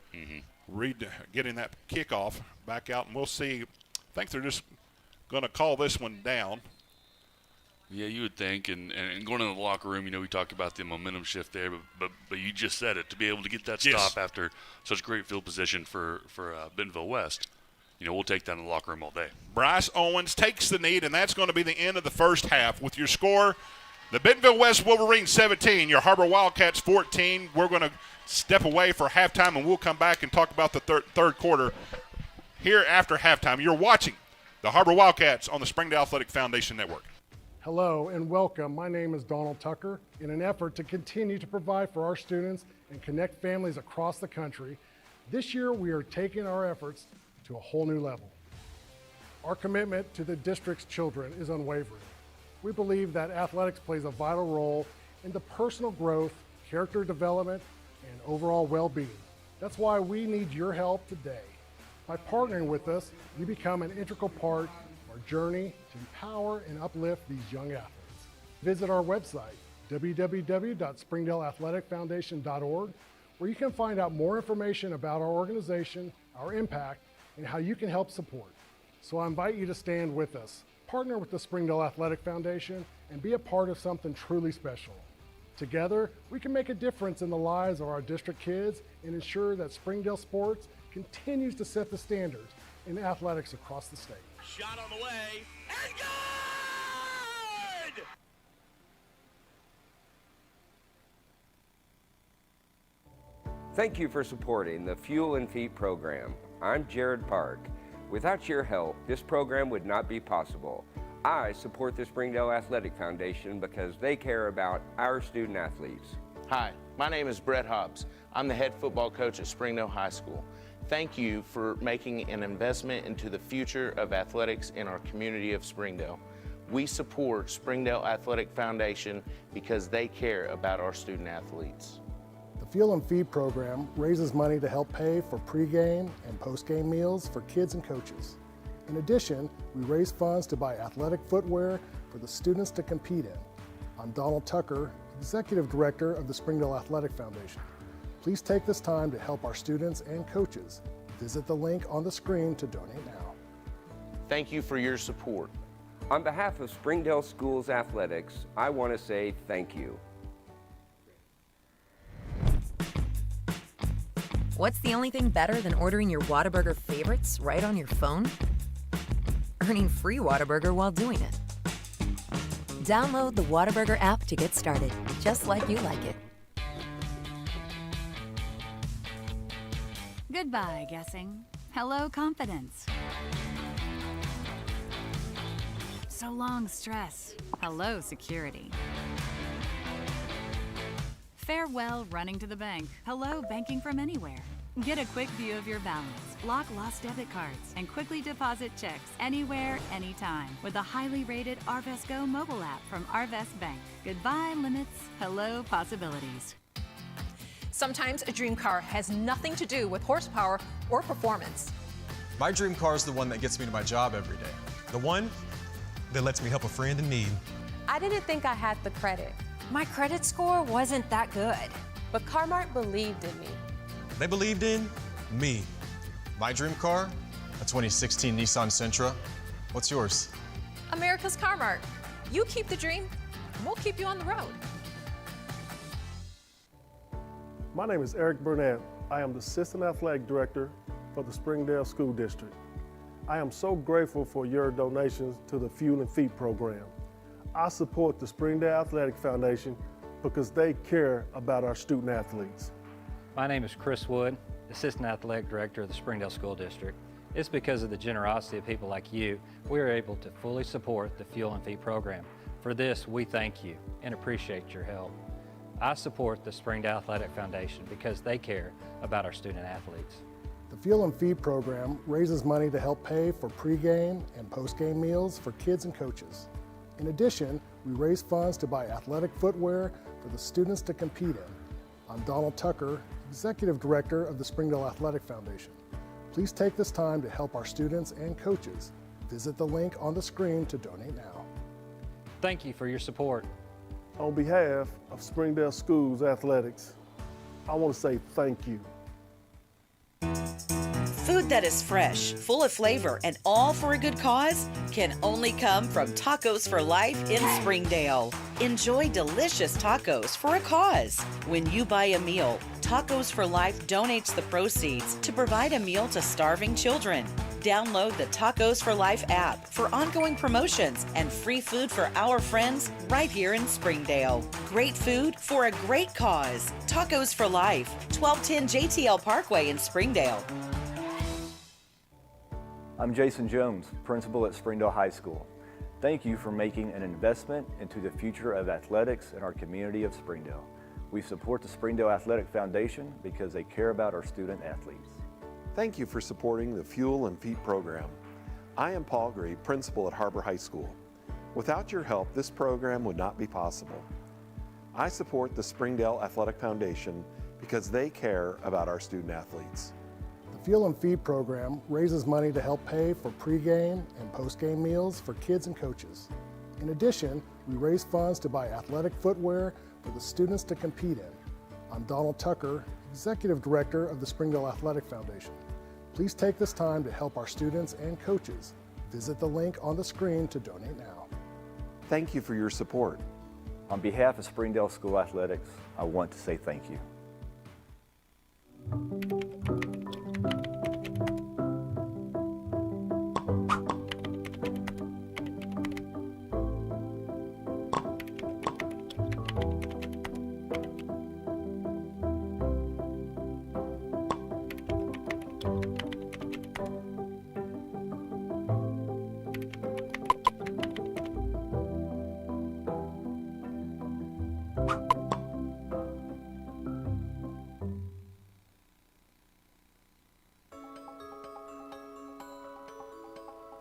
getting that kickoff back out, and we'll see. I think they're just going to call this one down. Yeah, you would think, and going into the locker room, we talked about the momentum shift there, but you just said it, to be able to get that stop after such great field position for Bentonville West, we'll take that in the locker room all day. Bryce Owens takes the knee, and that's going to be the end of the first half. With your score, the Bentonville West Wolverines 17, your Har-Ber Wildcats 14. We're going to step away for halftime, and we'll come back and talk about the third quarter here after halftime. You're watching the Har-Ber Wildcats on the Springdale Athletic Foundation Network. Hello and welcome. My name is Donald Tucker. In an effort to continue to provide for our students and connect families across the country, this year we are taking our efforts to a whole new level. Our commitment to the district's children is unwavering. We believe that athletics plays a vital role in the personal growth, character development, and overall well-being. That's why we need your help today. By partnering with us, you become an integral part our journey to empower and uplift these young athletes. Visit our website, www.springdaleathleticfoundation.org, where you can find out more information about our organization, our impact, and how you can help support. So I invite you to stand with us, partner with the Springdale Athletic Foundation, and be a part of something truly special. Together, we can make a difference in the lives of our district kids and ensure that Springdale sports continues to set the standards in athletics across the state. Shot on the way, and good! Thank you for supporting the Fuel and Feet program. I'm Jared Park. Without your help, this program would not be possible. I support the Springdale Athletic Foundation because they care about our student athletes. Hi, my name is Brett Hobbs. I'm the head football coach at Springdale High School. Thank you for making an investment into the future of athletics in our community of Springdale. We support Springdale Athletic Foundation because they care about our student athletes. The Fuel and Feed program raises money to help pay for pregame and postgame meals for kids and coaches. In addition, we raise funds to buy athletic footwear for the students to compete in. I'm Donald Tucker, Executive Director of the Springdale Athletic Foundation. Please take this time to help our students and coaches. Visit the link on the screen to donate now. Thank you for your support. On behalf of Springdale Schools Athletics, I want to say thank you. What's the only thing better than ordering your Whataburger favorites right on your phone? Earning free Whataburger while doing it. Download the Whataburger app to get started, just like you like it. Goodbye, guessing. Hello, confidence. So long, stress. Hello, security. Farewell, running to the bank. Hello, banking from anywhere. Get a quick view of your balance, lock lost debit cards, and quickly deposit checks anywhere, anytime with the highly rated Arvest Go mobile app from Arvest Bank. Goodbye, limits. Hello, possibilities. Sometimes a dream car has nothing to do with horsepower or performance. My dream car is the one that gets me to my job every day. The one that lets me help a friend in need. I didn't think I had the credit. My credit score wasn't that good, but Car-Mart believed in me. They believed in me. My dream car, a 2016 Nissan Sentra. What's yours? America's Car-Mart. You keep the dream, and we'll keep you on the road. My name is Eric Burnett. I am the Assistant Athletic Director for the Springdale School District. I am so grateful for your donations to the Fuel and Feed program. I support the Springdale Athletic Foundation because they care about our student athletes. My name is Chris Wood, Assistant Athletic Director of the Springdale School District. It's because of the generosity of people like you, we are able to fully support the Fuel and Feed program. For this, we thank you and appreciate your help. I support the Springdale Athletic Foundation because they care about our student athletes. The Fuel and Feed program raises money to help pay for pregame and postgame meals for kids and coaches. In addition, we raise funds to buy athletic footwear for the students to compete in. I'm Donald Tucker, Executive Director of the Springdale Athletic Foundation. Please take this time to help our students and coaches. Visit the link on the screen to donate now. Thank you for your support. On behalf of Springdale Schools Athletics, I want to say thank you. Food that is fresh, full of flavor, and all for a good cause can only come from Tacos for Life in Springdale. Enjoy delicious tacos for a cause. When you buy a meal, Tacos for Life donates the proceeds to provide a meal to starving children. Download the Tacos for Life app for ongoing promotions and free food for our friends right here in Springdale. Great food for a great cause. Tacos for Life, 1210 JTL Parkway in Springdale. I'm Jason Jones, principal at Springdale High School. Thank you for making an investment into the future of athletics in our community of Springdale. We support the Springdale Athletic Foundation because they care about our student athletes. Thank you for supporting the Fuel and Feed program. I am Paul Gree, principal at Har-Ber High School. Without your help, this program would not be possible. I support the Springdale Athletic Foundation because they care about our student athletes. The Fuel and Feed program raises money to help pay for pregame and postgame meals for kids and coaches. In addition, we raise funds to buy athletic footwear for the students to compete in. I'm Donald Tucker, Executive Director of the Springdale Athletic Foundation. Please take this time to help our students and coaches. Visit the link on the screen to donate now. Thank you for your support. On behalf of Springdale School Athletics, I want to say thank you.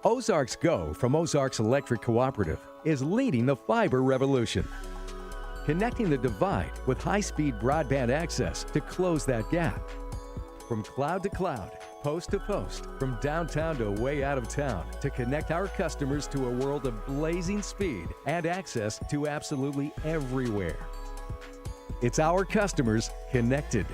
Ozark's Go from Ozark Electric Cooperative is leading the fiber revolution, connecting the divide with high-speed broadband access to close that gap. From cloud to cloud, post to post, from downtown to way out of town, to connect our customers to a world of blazing speed and access to absolutely everywhere. It's our customers connected.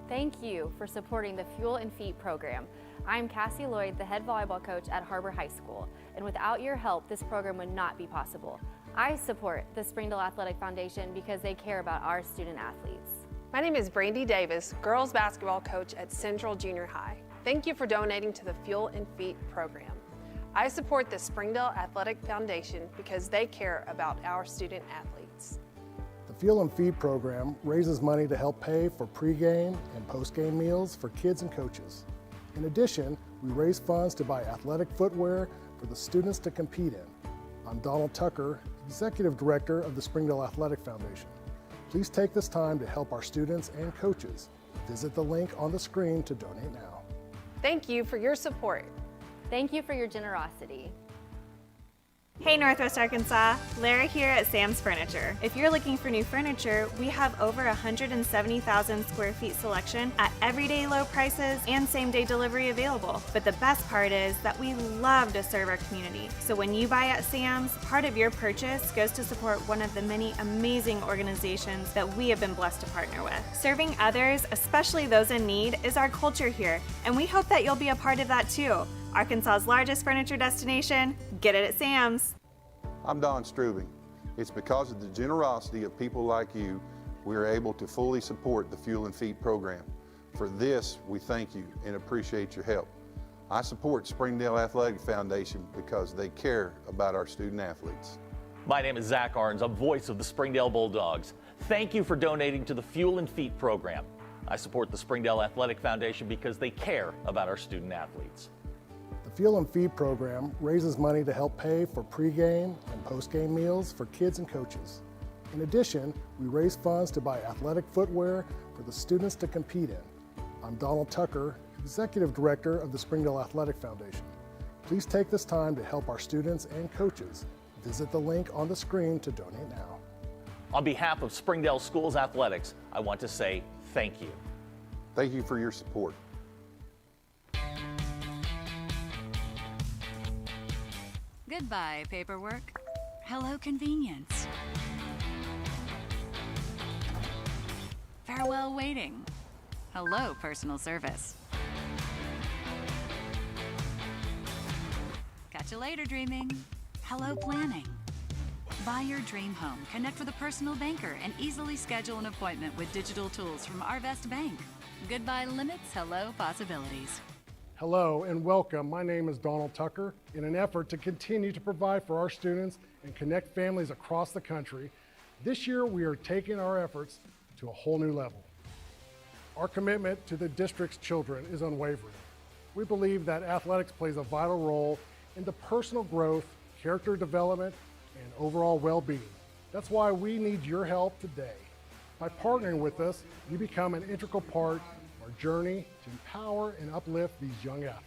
Thank you for supporting the Fuel and Feet program. I'm Cassie Lloyd, the head volleyball coach at Har-Ber High School, and without your help, this program would not be possible. I support the Springdale Athletic Foundation because they care about our student athletes. My name is Brandy Davis, girls basketball coach at Central Junior High. Thank you for donating to the Fuel and Feet program. I support the Springdale Athletic Foundation because they care about our student athletes. The Fuel and Feed program raises money to help pay for pregame and postgame meals for kids and coaches. In addition, we raise funds to buy athletic footwear for the students to compete in. I'm Donald Tucker, Executive Director of the Springdale Athletic Foundation. Please take this time to help our students and coaches. Visit the link on the screen to donate now. Thank you for your support. Thank you for your generosity. Hey Northwest Arkansas, Lara here at Sam's Furniture. If you're looking for new furniture, we have over 170,000 square feet selection at everyday low prices and same-day delivery available. But the best part is that we love to serve our community. So when you buy at Sam's, part of your purchase goes to support one of the many amazing organizations that we have been blessed to partner with. Serving others, especially those in need, is our culture here, and we hope that you'll be a part of that too. Arkansas's largest furniture destination, get it at Sam's. I'm Don Strubing. It's because of the generosity of people like you, we are able to fully support the Fuel and Feed program. For this, we thank you and appreciate your help. I support Springdale Athletic Foundation because they care about our student athletes. My name is Zach Arns, a voice of the Springdale Bulldogs. Thank you for donating to the Fuel and Feed program. I support the Springdale Athletic Foundation because they care about our student athletes. The Fuel and Feed program raises money to help pay for pregame and postgame meals for kids and coaches. In addition, we raise funds to buy athletic footwear for the students to compete in. I'm Donald Tucker, Executive Director of the Springdale Athletic Foundation. Please take this time to help our students and coaches. Visit the link on the screen to donate now. On behalf of Springdale Schools Athletics, I want to say thank you. Thank you for your support. Goodbye, paperwork. Hello, convenience. Farewell, waiting. Hello, personal service. Catch you later, dreaming. Hello, planning. Buy your dream home, connect with a personal banker, and easily schedule an appointment with digital tools from Arvest Bank. Goodbye limits, hello possibilities. Hello and welcome. My name is Donald Tucker. In an effort to continue to provide for our students and connect families across the country, this year we are taking our efforts to a whole new level. Our commitment to the district's children is unwavering. We believe that athletics plays a vital role in the personal growth, character development, and overall well-being. That's why we need your help today. By partnering with us, you become an integral part our journey to empower and uplift these young athletes.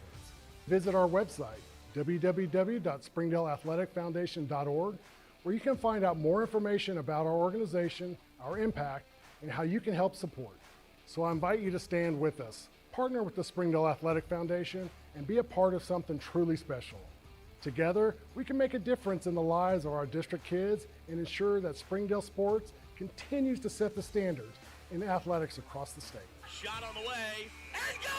Visit our website, www.springdaleathleticfoundation.org, where you can find out more information about our organization, our impact, and how you can help support. So I invite you to stand with us, partner with the Springdale Athletic Foundation, and be a part of something truly special. Together, we can make a difference in the lives of our district kids and ensure that Springdale sports continues to set the standards in athletics across the state. Shot on the way, and good!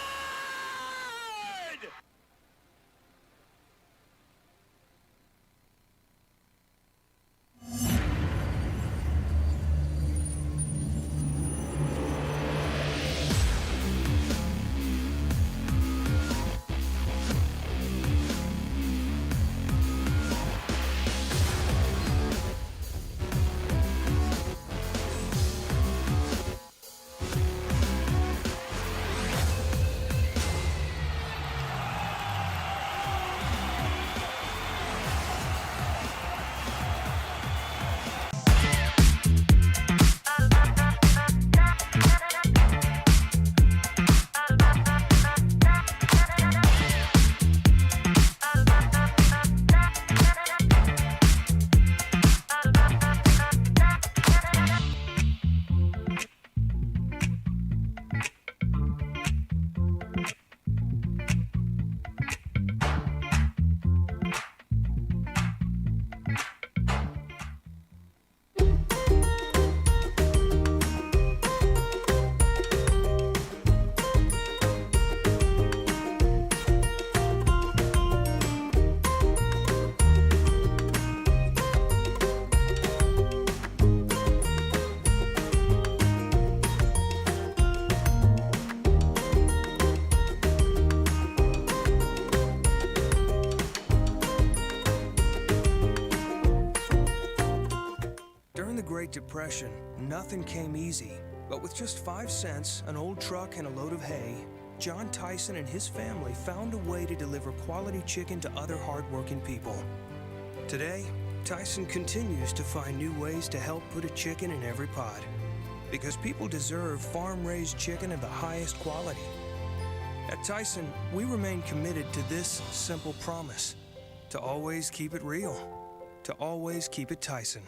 Great Depression, nothing came easy. But with just 5 cents, an old truck, and a load of hay, John Tyson and his family found a way to deliver quality chicken to other hardworking people. Today, Tyson continues to find new ways to help put a chicken in every pot. Because people deserve farm-raised chicken of the highest quality. At Tyson, we remain committed to this simple promise: to always keep it real, to always keep it Tyson.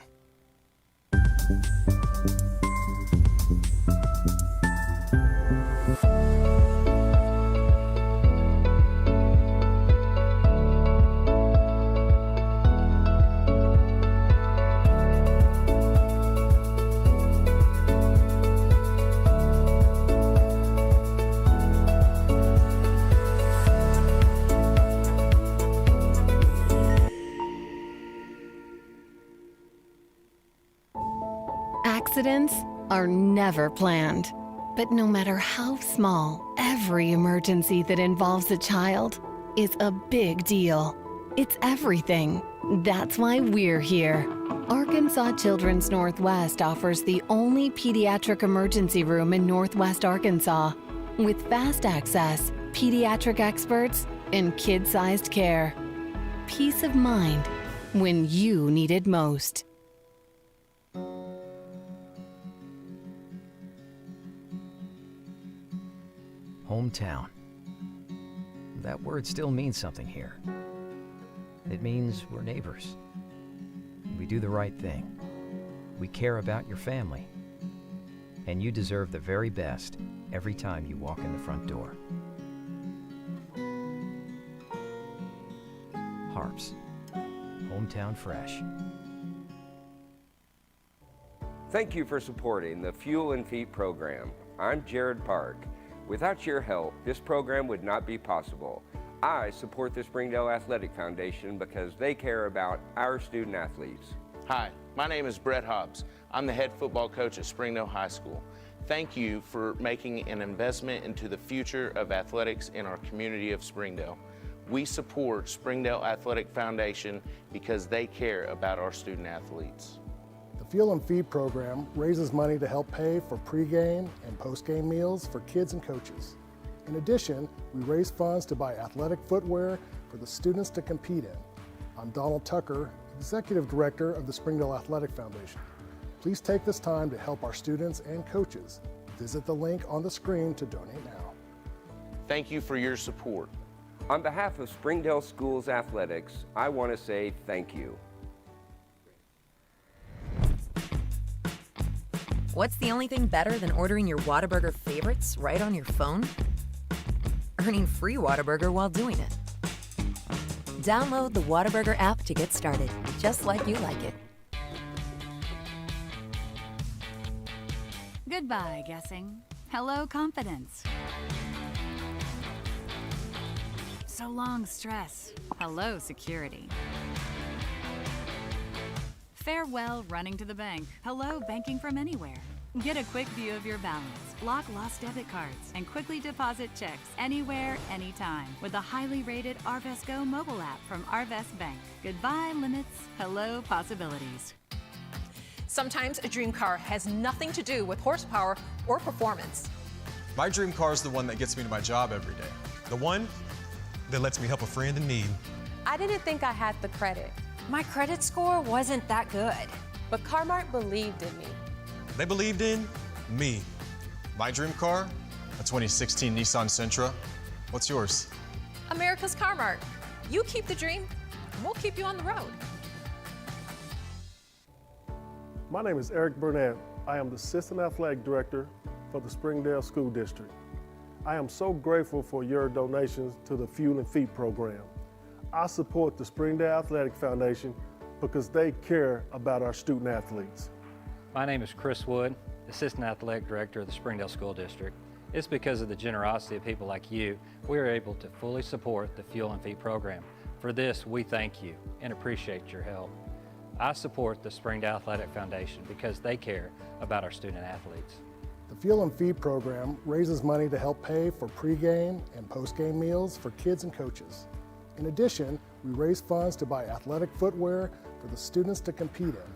Accidents are never planned. But no matter how small, every emergency that involves a child is a big deal. It's everything. That's why we're here. Arkansas Children's Northwest offers the only pediatric emergency room in Northwest Arkansas, with fast access, pediatric experts, and kid-sized care. Peace of mind when you need it most. Hometown. That word still means something here. It means we're neighbors. We do the right thing. We care about your family. And you deserve the very best every time you walk in the front door. Har-Ber's. Hometown fresh. Thank you for supporting the Fuel and Feet program. I'm Jared Park. Without your help, this program would not be possible. I support the Springdale Athletic Foundation because they care about our student athletes. Hi, my name is Brett Hobbs. I'm the head football coach at Springdale High School. Thank you for making an investment into the future of athletics in our community of Springdale. We support Springdale Athletic Foundation because they care about our student athletes. The Fuel and Feed program raises money to help pay for pregame and postgame meals for kids and coaches. In addition, we raise funds to buy athletic footwear for the students to compete in. I'm Donald Tucker, Executive Director of the Springdale Athletic Foundation. Please take this time to help our students and coaches. Visit the link on the screen to donate now. Thank you for your support. On behalf of Springdale Schools Athletics, I want to say thank you. What's the only thing better than ordering your Whataburger favorites right on your phone? Earning free Whataburger while doing it. Download the Whataburger app to get started, just like you like it. Goodbye, guessing. Hello, confidence. So long, stress. Hello, security. Farewell, running to the bank. Hello, banking from anywhere. Get a quick view of your balance, lock lost debit cards, and quickly deposit checks anywhere, anytime with the highly rated Arvest Go mobile app from Arvest Bank. Goodbye, limits. Hello, possibilities. Sometimes a dream car has nothing to do with horsepower or performance. My dream car is the one that gets me to my job every day. The one that lets me help a friend in need. I didn't think I had the credit. My credit score wasn't that good. But Car-Mart believed in me. They believed in me. My dream car, a 2016 Nissan Sentra. What's yours? America's Car-Mart. You keep the dream, and we'll keep you on the road. My name is Eric Burnett. I am the Assistant Athletic Director for the Springdale School District. I am so grateful for your donations to the Fuel and Feet program. I support the Springdale Athletic Foundation because they care about our student athletes. My name is Chris Wood, Assistant Athletic Director of the Springdale School District. It's because of the generosity of people like you, we are able to fully support the Fuel and Feed program. For this, we thank you and appreciate your help. I support the Springdale Athletic Foundation because they care about our student athletes. The Fuel and Feed program raises money to help pay for pregame and postgame meals for kids and coaches. In addition, we raise funds to buy athletic footwear for the students to compete in.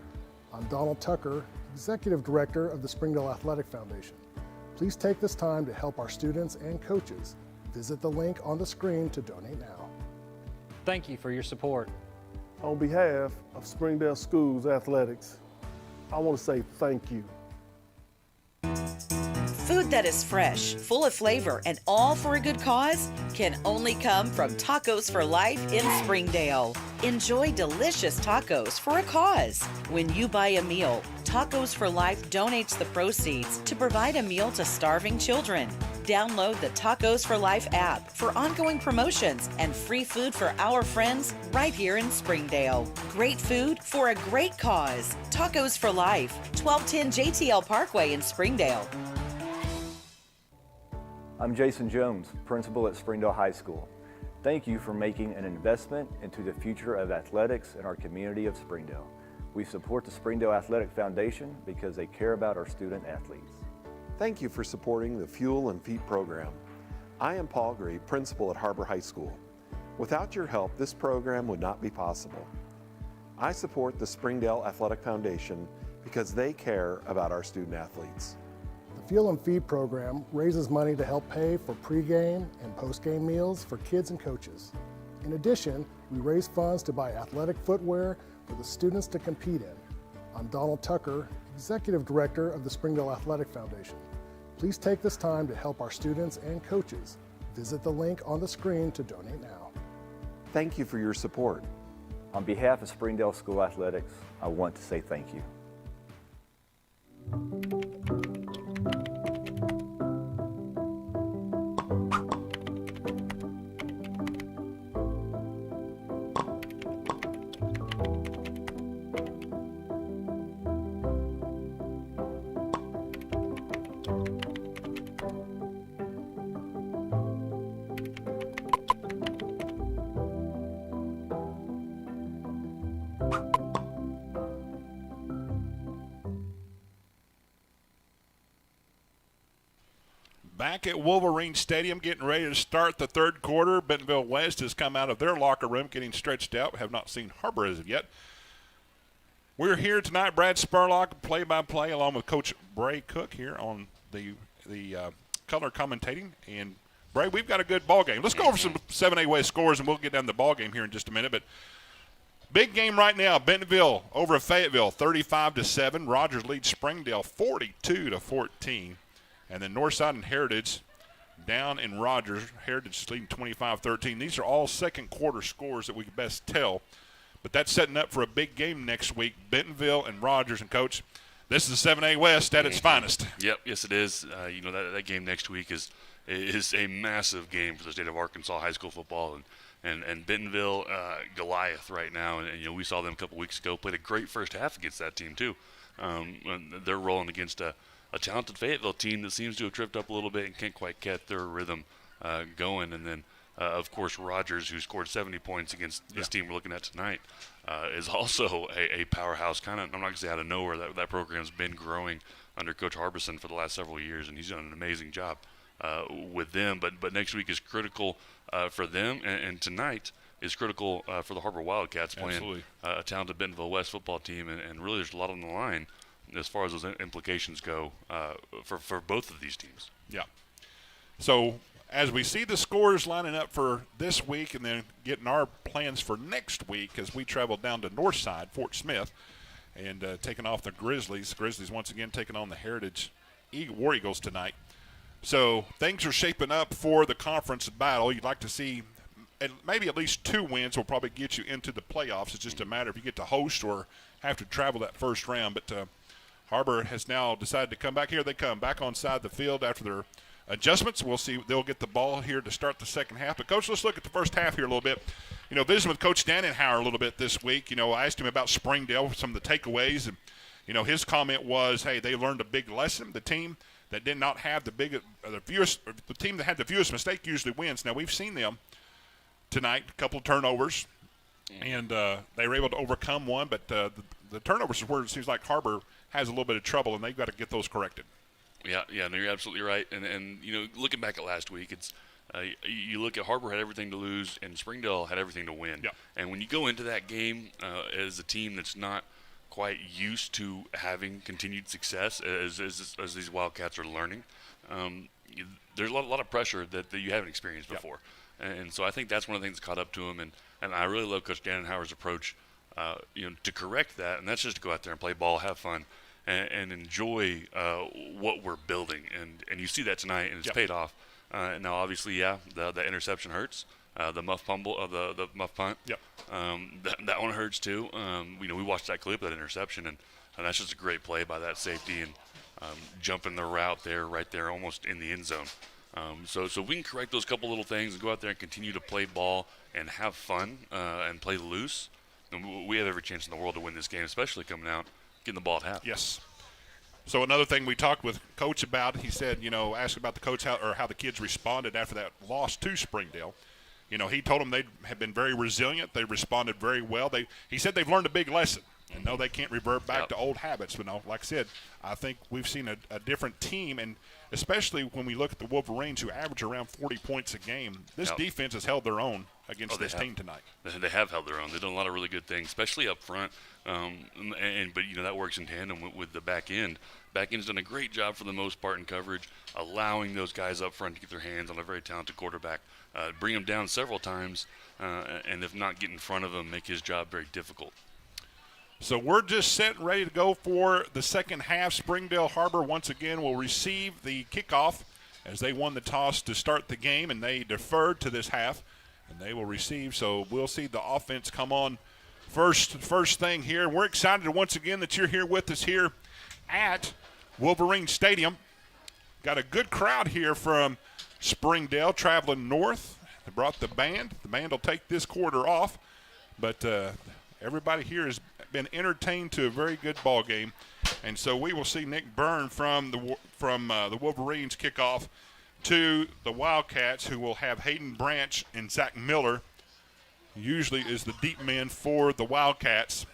I'm Donald Tucker, Executive Director of the Springdale Athletic Foundation. Please take this time to help our students and coaches. Visit the link on the screen to donate now. Thank you for your support. On behalf of Springdale Schools Athletics, I want to say thank you. Food that is fresh, full of flavor, and all for a good cause can only come from Tacos for Life in Springdale. Enjoy delicious tacos for a cause. When you buy a meal, Tacos for Life donates the proceeds to provide a meal to starving children. Download the Tacos for Life app for ongoing promotions and free food for our friends right here in Springdale. Great food for a great cause. Tacos for Life, 1210 JTL Parkway in Springdale. I'm Jason Jones, principal at Springdale High School. Thank you for making an investment into the future of athletics in our community of Springdale. We support the Springdale Athletic Foundation because they care about our student athletes. Thank you for supporting the Fuel and Feet program. I am Paul Gree, principal at Har-Ber High School. Without your help, this program would not be possible. I support the Springdale Athletic Foundation because they care about our student athletes. The Fuel and Feed program raises money to help pay for pregame and postgame meals for kids and coaches. In addition, we raise funds to buy athletic footwear for the students to compete in. I'm Donald Tucker, Executive Director of the Springdale Athletic Foundation. Please take this time to help our students and coaches. Visit the link on the screen to donate now. Thank you for your support. On behalf of Springdale School Athletics, I want to say thank you. Back at Wolverines Stadium, getting ready to start the third quarter. Bentonville West has come out of their locker room, getting stretched out. We have not seen Har-Ber as of yet. We're here tonight, Brad Spurlock, play-by-play, along with Coach Bray Cook here on the color commentating. And, Bray, we've got a good ball game. Let's go over some 7A West scores, and we'll get down to the ball game here in just a minute. But big game right now, Bentonville over Fayetteville, 35-7. Rogers leads Springdale 42-14. And then Northside and Heritage down in Rogers. Heritage is leading 25-13. These are all second quarter scores that we can best tell. But that's setting up for a big game next week. Bentonville and Rogers. And, Coach, this is the 7A West at its finest. Yep, yes it is. That game next week is a massive game for the state of Arkansas high school football. And Bentonville, Goliath right now. And we saw them a couple weeks ago. Played a great first half against that team, too. They're rolling against a talented Fayetteville team that seems to have tripped up a little bit and can't quite get their rhythm going. And then, of course, Rogers, who scored 70 points against this team we're looking at tonight, is also a powerhouse. Kind of, I'm not going to say out of nowhere. That program's been growing under Coach Harbison for the last several years, and he's done an amazing job with them. But next week is critical for them, and tonight is critical for the Har-Ber Wildcats playing a talented Bentonville West football team, and really there's a lot on the line as far as those implications go for both of these teams. Yeah. So as we see the scores lining up for this week and then getting our plans for next week as we travel down to Northside, Fort Smith, and taking off the Grizzlies. Grizzlies once again taking on the Heritage War Eagles tonight. So things are shaping up for the conference battle. You'd like to see maybe at least 2 wins will probably get you into the playoffs. It's just a matter if you get to host or have to travel that first round. But Har-Ber has now decided to come back. Here they come, back on side the field after their adjustments. We'll see. They'll get the ball here to start the second half. But, Coach, let's look at the first half here a little bit. Visiting with Coach Dannenhauer a little bit this week. I asked him about Springdale, some of the takeaways. And, his comment was, hey, they learned a big lesson. The team that did not have the team that had the fewest mistake usually wins. Now, we've seen them tonight, a couple of turnovers. And they were able to overcome one. But the turnovers is where it seems like Har-Ber has a little bit of trouble, and they've got to get those corrected. Yeah, no, you're absolutely right. And looking back at last week, it's you look at Har-Ber had everything to lose, and Springdale had everything to win. Yeah. And when you go into that game as a team that's not quite used to having continued success as these Wildcats are learning. There's a lot of pressure that you haven't experienced before. And so I think that's one of the things that's caught up to him. And I really love Coach Dannenhauer's approach, to correct that. And that's just to go out there and play ball, have fun, and enjoy what we're building. And you see that tonight, and it's paid off. Now, obviously, the interception hurts. The muff fumble, the muff punt. That one hurts too. We watched that clip of that interception, and that's just a great play by that safety and jumping the route right there, almost in the end zone. So we can correct those couple little things and go out there and continue to play ball and have fun and play loose. And we have every chance in the world to win this game, especially coming out, getting the ball at half. Yes. So another thing we talked with Coach about, he said, asked about the coach how the kids responded after that loss to Springdale. He told them they have been very resilient. They responded very well. He said they've learned a big lesson. And no, they can't revert back to old habits. But no, like I said, I think we've seen a different team, and especially when we look at the Wolverines, who average around 40 points a game. This defense has held their own against this team tonight. They have held their own. They've done a lot of really good things, especially up front. But that works in tandem with the back end. Back end's done a great job for the most part in coverage, allowing those guys up front to get their hands on a very talented quarterback, bring him down several times, and if not, get in front of him, make his job very difficult. So we're just set and ready to go for the second half. Springdale Har-Ber once again will receive the kickoff as they won the toss to start the game, and they deferred to this half, and they will receive. So we'll see the offense come on first thing here. We're excited once again that you're here with us here at Wolverine Stadium. Got a good crowd here from Springdale traveling north. They brought the band. The band will take this quarter off, but everybody here has been entertained to a very good ball game, and so we will see Nick Byrne from the Wolverines kick off to the Wildcats, who will have Hayden Branch and Zach Miller. Usually is the deep men for the Wildcats.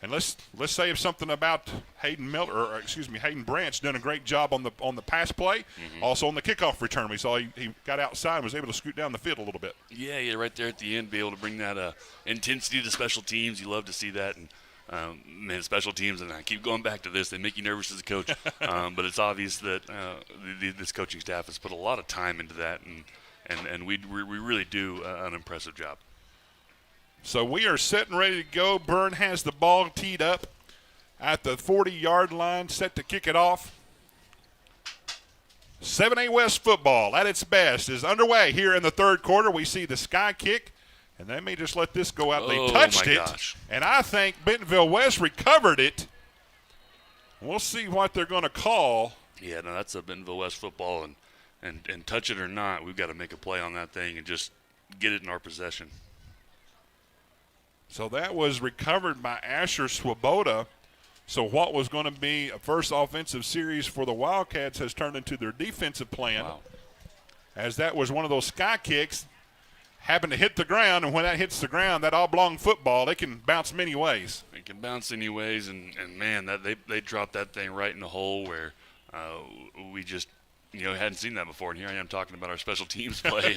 And let's say something about Hayden Branch done a great job on the pass play, also on the kickoff return. We saw he got outside and was able to scoot down the field a little bit. Yeah, right there at the end, be able to bring that intensity to special teams. You love to see that, and special teams. And I keep going back to this; they make you nervous as a coach, but it's obvious that this coaching staff has put a lot of time into that, and we really do an impressive job. So we are set and ready to go. Byrne has the ball teed up at the 40-yard line, set to kick it off. 7A West football at its best is underway here in the third quarter. We see the sky kick, and they may just let this go out. They touched it, and I think Bentonville West recovered it. We'll see what they're going to call. Yeah, no, that's a Bentonville West football, and touch it or not, we've got to make a play on that thing and just get it in our possession. So that was recovered by Asher Swoboda. So what was going to be a first offensive series for the Wildcats has turned into their defensive plan. Wow. As that was one of those sky kicks, happened to hit the ground, and when that hits the ground, that oblong football, it can bounce many ways. It can bounce any ways, and man, they dropped that thing right in the hole where we just hadn't seen that before. And here I am talking about our special teams play,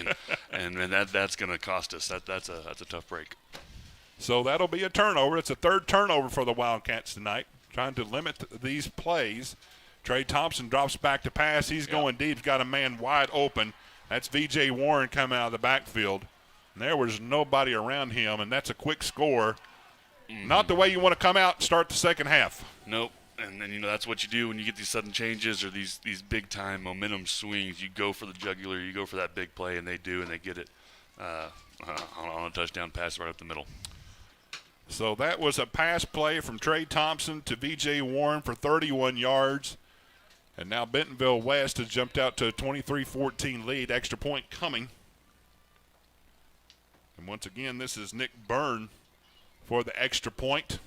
and that's going to cost us. That's a tough break. So that'll be a turnover. It's a third turnover for the Wildcats tonight, trying to limit these plays. Trey Thompson drops back to pass. He's going deep. He's got a man wide open. That's V.J. Warren coming out of the backfield. And there was nobody around him, and that's a quick score. Not the way you want to come out and start the second half. Nope. And then, that's what you do when you get these sudden changes or these big-time momentum swings. You go for the jugular. You go for that big play, and they do, and they get it on a touchdown pass right up the middle. So that was a pass play from Trey Thompson to V.J. Warren for 31 yards. And now Bentonville West has jumped out to a 23-14 lead. Extra point coming. And once again, this is Nick Byrne for the extra point.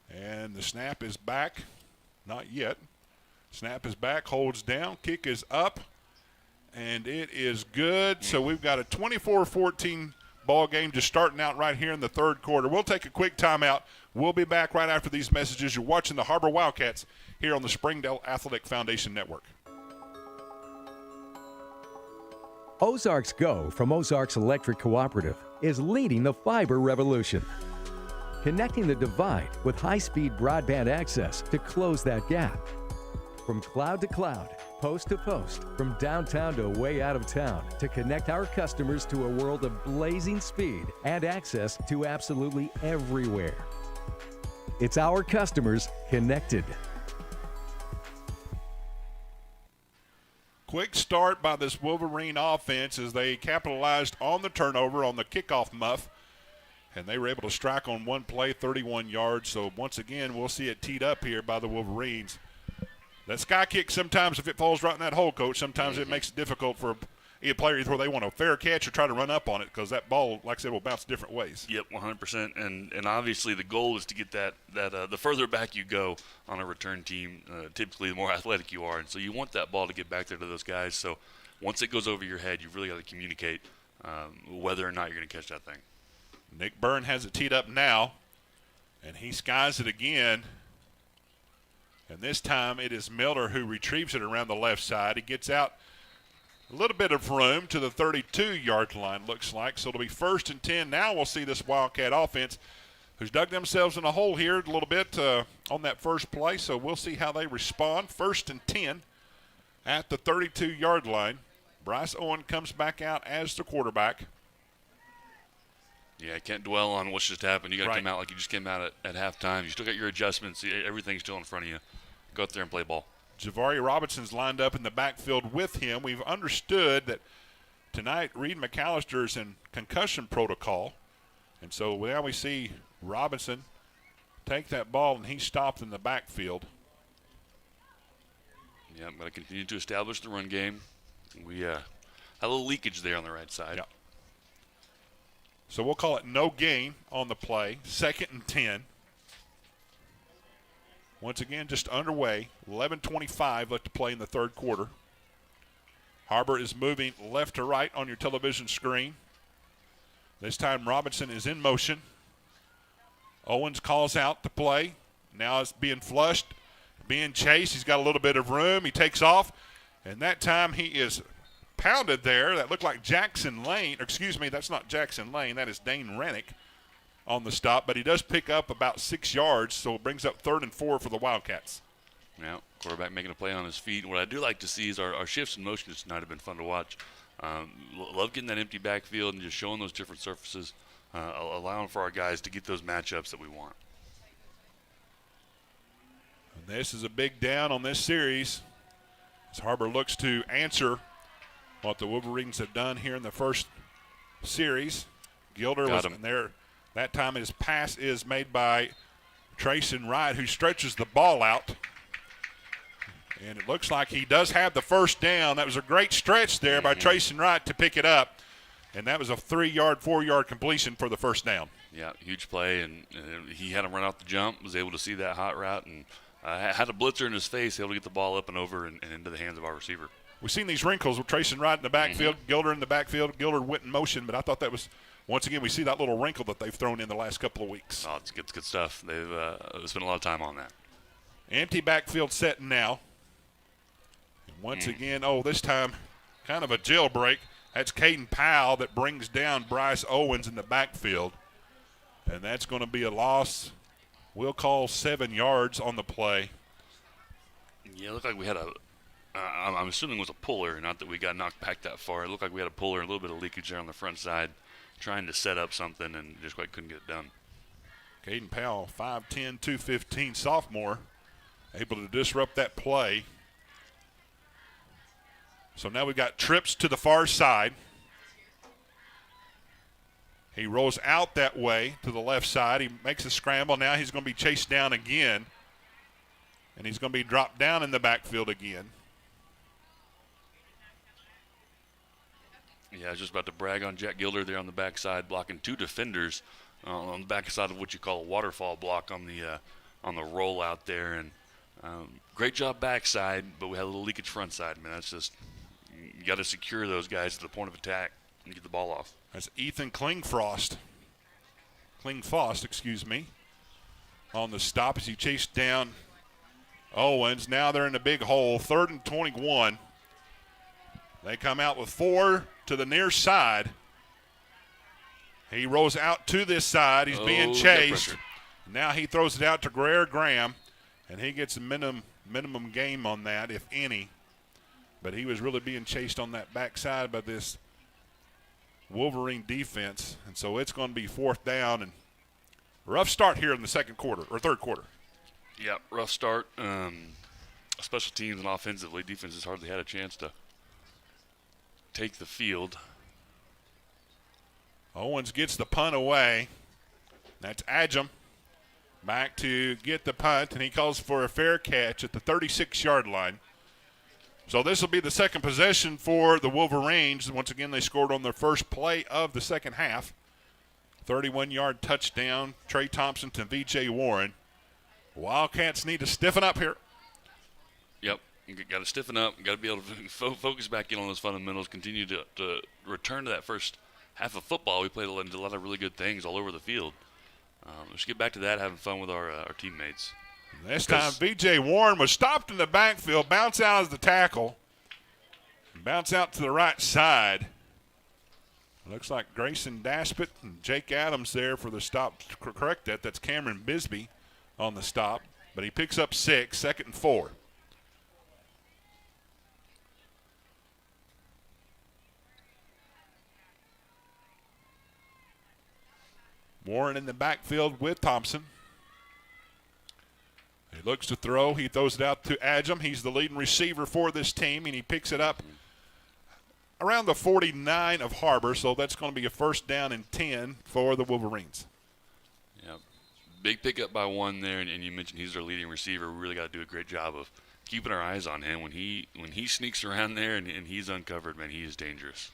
And the snap is back. Not yet. Snap is back, holds down, kick is up, and it is good. So we've got a 24-14 ball game just starting out right here in the third quarter. We'll take a quick timeout. We'll be back right after these messages. You're watching the Har-Ber Wildcats here on the Springdale Athletic Foundation Network. Ozarks Go from Ozark Electric Cooperative is leading the fiber revolution. connecting the divide with high-speed broadband access to close that gap. From cloud to cloud, post to post, from downtown to way out of town, to connect our customers to a world of blazing speed and access to absolutely everywhere. It's our customers connected. Quick start by this Wolverine offense as they capitalized on the turnover on the kickoff muff. And they were able to strike on one play, 31 yards. So once again, we'll see it teed up here by the Wolverines. That sky kick, sometimes if it falls right in that hole, Coach, sometimes it makes it difficult for a player either they want a fair catch or try to run up on it because that ball, like I said, will bounce different ways. Yep, 100%. And obviously the goal is to get that the further back you go on a return team, typically the more athletic you are. And so you want that ball to get back there to those guys. So once it goes over your head, you've really got to communicate whether or not you're going to catch that thing. Nick Byrne has it teed up now, and he skies it again. And this time it is Miller who retrieves it around the left side. He gets out a little bit of room to the 32-yard line, looks like. So it'll be 1st and 10. Now we'll see this Wildcat offense who's dug themselves in a hole here a little bit on that first play. So we'll see how they respond. 1st and 10 at the 32-yard line. Bryce Owen comes back out as the quarterback. Yeah, I can't dwell on what's just happened. You got to come out like you just came out at halftime. You still got your adjustments. Everything's still in front of you. Go out there and play ball. Javari Robinson's lined up in the backfield with him. We've understood that tonight Reed McAllister's in concussion protocol. And so now we see Robinson take that ball, and he's stopped in the backfield. Yeah, I'm going to continue to establish the run game. We had a little leakage there on the right side. Yeah. So we'll call it no gain on the play. 2nd and 10. Once again, just underway. 11:25 left to play in the third quarter. Har-Ber is moving left to right on your television screen. This time Robinson is in motion. Owens calls out the play. Now it's being flushed, being chased. He's got a little bit of room. He takes off, and that time he is pounded there. That looked like Jackson Lane. Excuse me, that's not Jackson Lane. That is Dane Rennick on the stop, but he does pick up about 6 yards, so it brings up 3rd and 4 for the Wildcats. Yeah, quarterback making a play on his feet. What I do like to see is our shifts in motion tonight have been fun to watch. Love getting that empty backfield and just showing those different surfaces, allowing for our guys to get those matchups that we want. And this is a big down on this series as Har-Ber looks to answer what the Wolverines have done here in the first series. Gilder was in there. That time his pass is made by Trayson Wright, who stretches the ball out. And it looks like he does have the first down. That was a great stretch there by Trayson Wright to pick it up. And that was a 3-yard, 4-yard completion for the first down. Yeah, huge play. And he had him run out the jump, was able to see that hot route, and had a blitzer in his face, able to get the ball up and over and into the hands of our receiver. We've seen these wrinkles with Trayson Wright in the backfield, Gilder in the backfield. Gilder went in motion, but I thought that was, once again, we see that little wrinkle that they've thrown in the last couple of weeks. Oh, it's good stuff. They've spent a lot of time on that. Empty backfield set now. And once again, this time kind of a jailbreak. That's Caden Powell that brings down Bryce Owens in the backfield. And that's going to be a loss. We'll call 7 yards on the play. Yeah, it looked like we had I'm assuming it was a puller, not that we got knocked back that far. It looked like we had a puller, a little bit of leakage there on the front side, trying to set up something and just quite couldn't get it done. Caden Powell, 5'10", 215 sophomore, able to disrupt that play. So now we've got trips to the far side. He rolls out that way to the left side. He makes a scramble. Now he's going to be chased down again. And he's going to be dropped down in the backfield again. Yeah, I was just about to brag on Jack Gilder there on the backside, blocking 2 defenders on the backside of what you call a waterfall block on the rollout there. And great job backside, but we had a little leakage front side. Man, that's just, you got to secure those guys to the point of attack and get the ball off. That's Ethan Klingfoss, on the stop as he chased down Owens. Now they're in the big hole, 3rd and 21. They come out with 4 to the near side. He rolls out to this side. He's being chased. Now he throws it out to Greer Graham, and he gets a minimum game on that, if any. But he was really being chased on that backside by this Wolverine defense, and so it's going to be 4th down and rough start here in the third quarter. Yeah, rough start. Special teams and offensively, defense has hardly had a chance to take the field. Owens gets the punt away. That's Adjum back to get the punt, and he calls for a fair catch at the 36-yard line. So this will be the second possession for the Wolverines. Once again, they scored on their first play of the second half. 31-yard touchdown, Trey Thompson to V.J. Warren. Wildcats need to stiffen up here. Yep, you got to stiffen up. Got to be able to focus back in on those fundamentals, continue to return to that first half of football. We played a lot of really good things all over the field. Let's get back to that, having fun with our teammates. This time, V.J. Warren was stopped in the backfield, bounce out as the tackle, bounce out to the right side. Looks like Grayson Daspit and Jake Adams there for the stop. To correct that, that's Cameron Bisbee on the stop. But he picks up 6, 2nd and 4. Warren in the backfield with Thompson. He looks to throw. He throws it out to Adjum. He's the leading receiver for this team, and he picks it up around the 49 of Har-Ber, so that's going to be a 1st down and 10 for the Wolverines. Yeah, big pickup by 1 there, and you mentioned he's our leading receiver. We really got to do a great job of keeping our eyes on him. When he sneaks around there and he's uncovered, man, he is dangerous.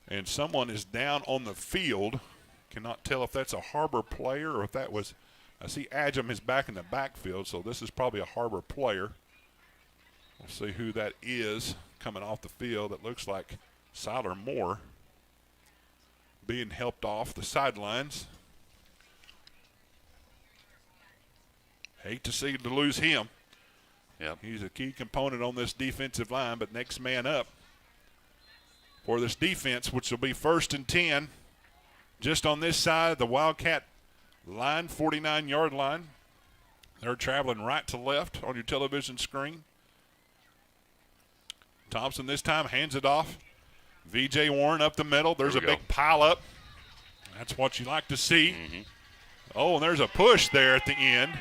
And someone is down on the field. Cannot tell if that's a Har-Ber player or if that was – I see Adjum is back in the backfield, so this is probably a Har-Ber player. We'll see who that is coming off the field. It looks like Siler Moore being helped off the sidelines. Hate to lose him. Yep. He's a key component on this defensive line, but next man up for this defense, which will be 1st and 10. Just on this side of the Wildcat line, 49-yard line. They're traveling right to left on your television screen. Thompson this time hands it off. V.J. Warren up the middle. There's a big pile up. That's what you like to see. Mm-hmm. Oh, and there's a push there at the end.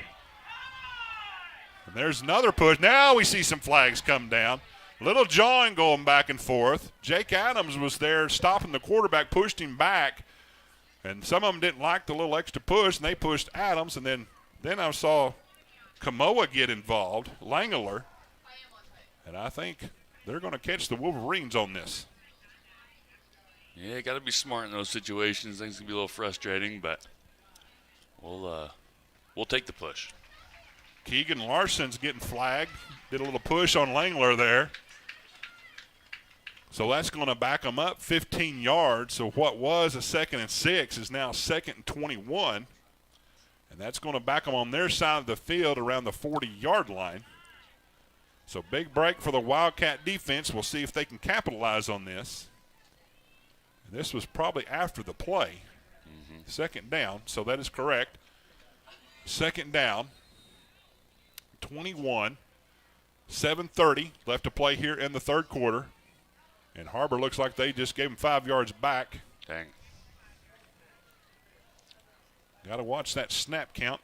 And there's another push. Now we see some flags come down. Little jawing going back and forth. Jake Adams was there stopping the quarterback, pushed him back. And some of them didn't like the little extra push, and they pushed Adams. And then I saw Kamoa get involved, Langler. And I think they're going to catch the Wolverines on this. Yeah, got to be smart in those situations. Things can be a little frustrating, but we'll take the push. Keegan Larson's getting flagged. Did a little push on Langler there. So that's going to back them up 15 yards. So what was a 2nd and 6 is now 2nd and 21. And that's going to back them on their side of the field around the 40-yard line. So big break for the Wildcat defense. We'll see if they can capitalize on this. And this was probably after the play. 2nd down, so that is correct. 2nd down, 21, 7:30 left to play here in the 3rd quarter. And Har-Ber looks like they just gave him 5 yards back. Dang. Got to watch that snap count.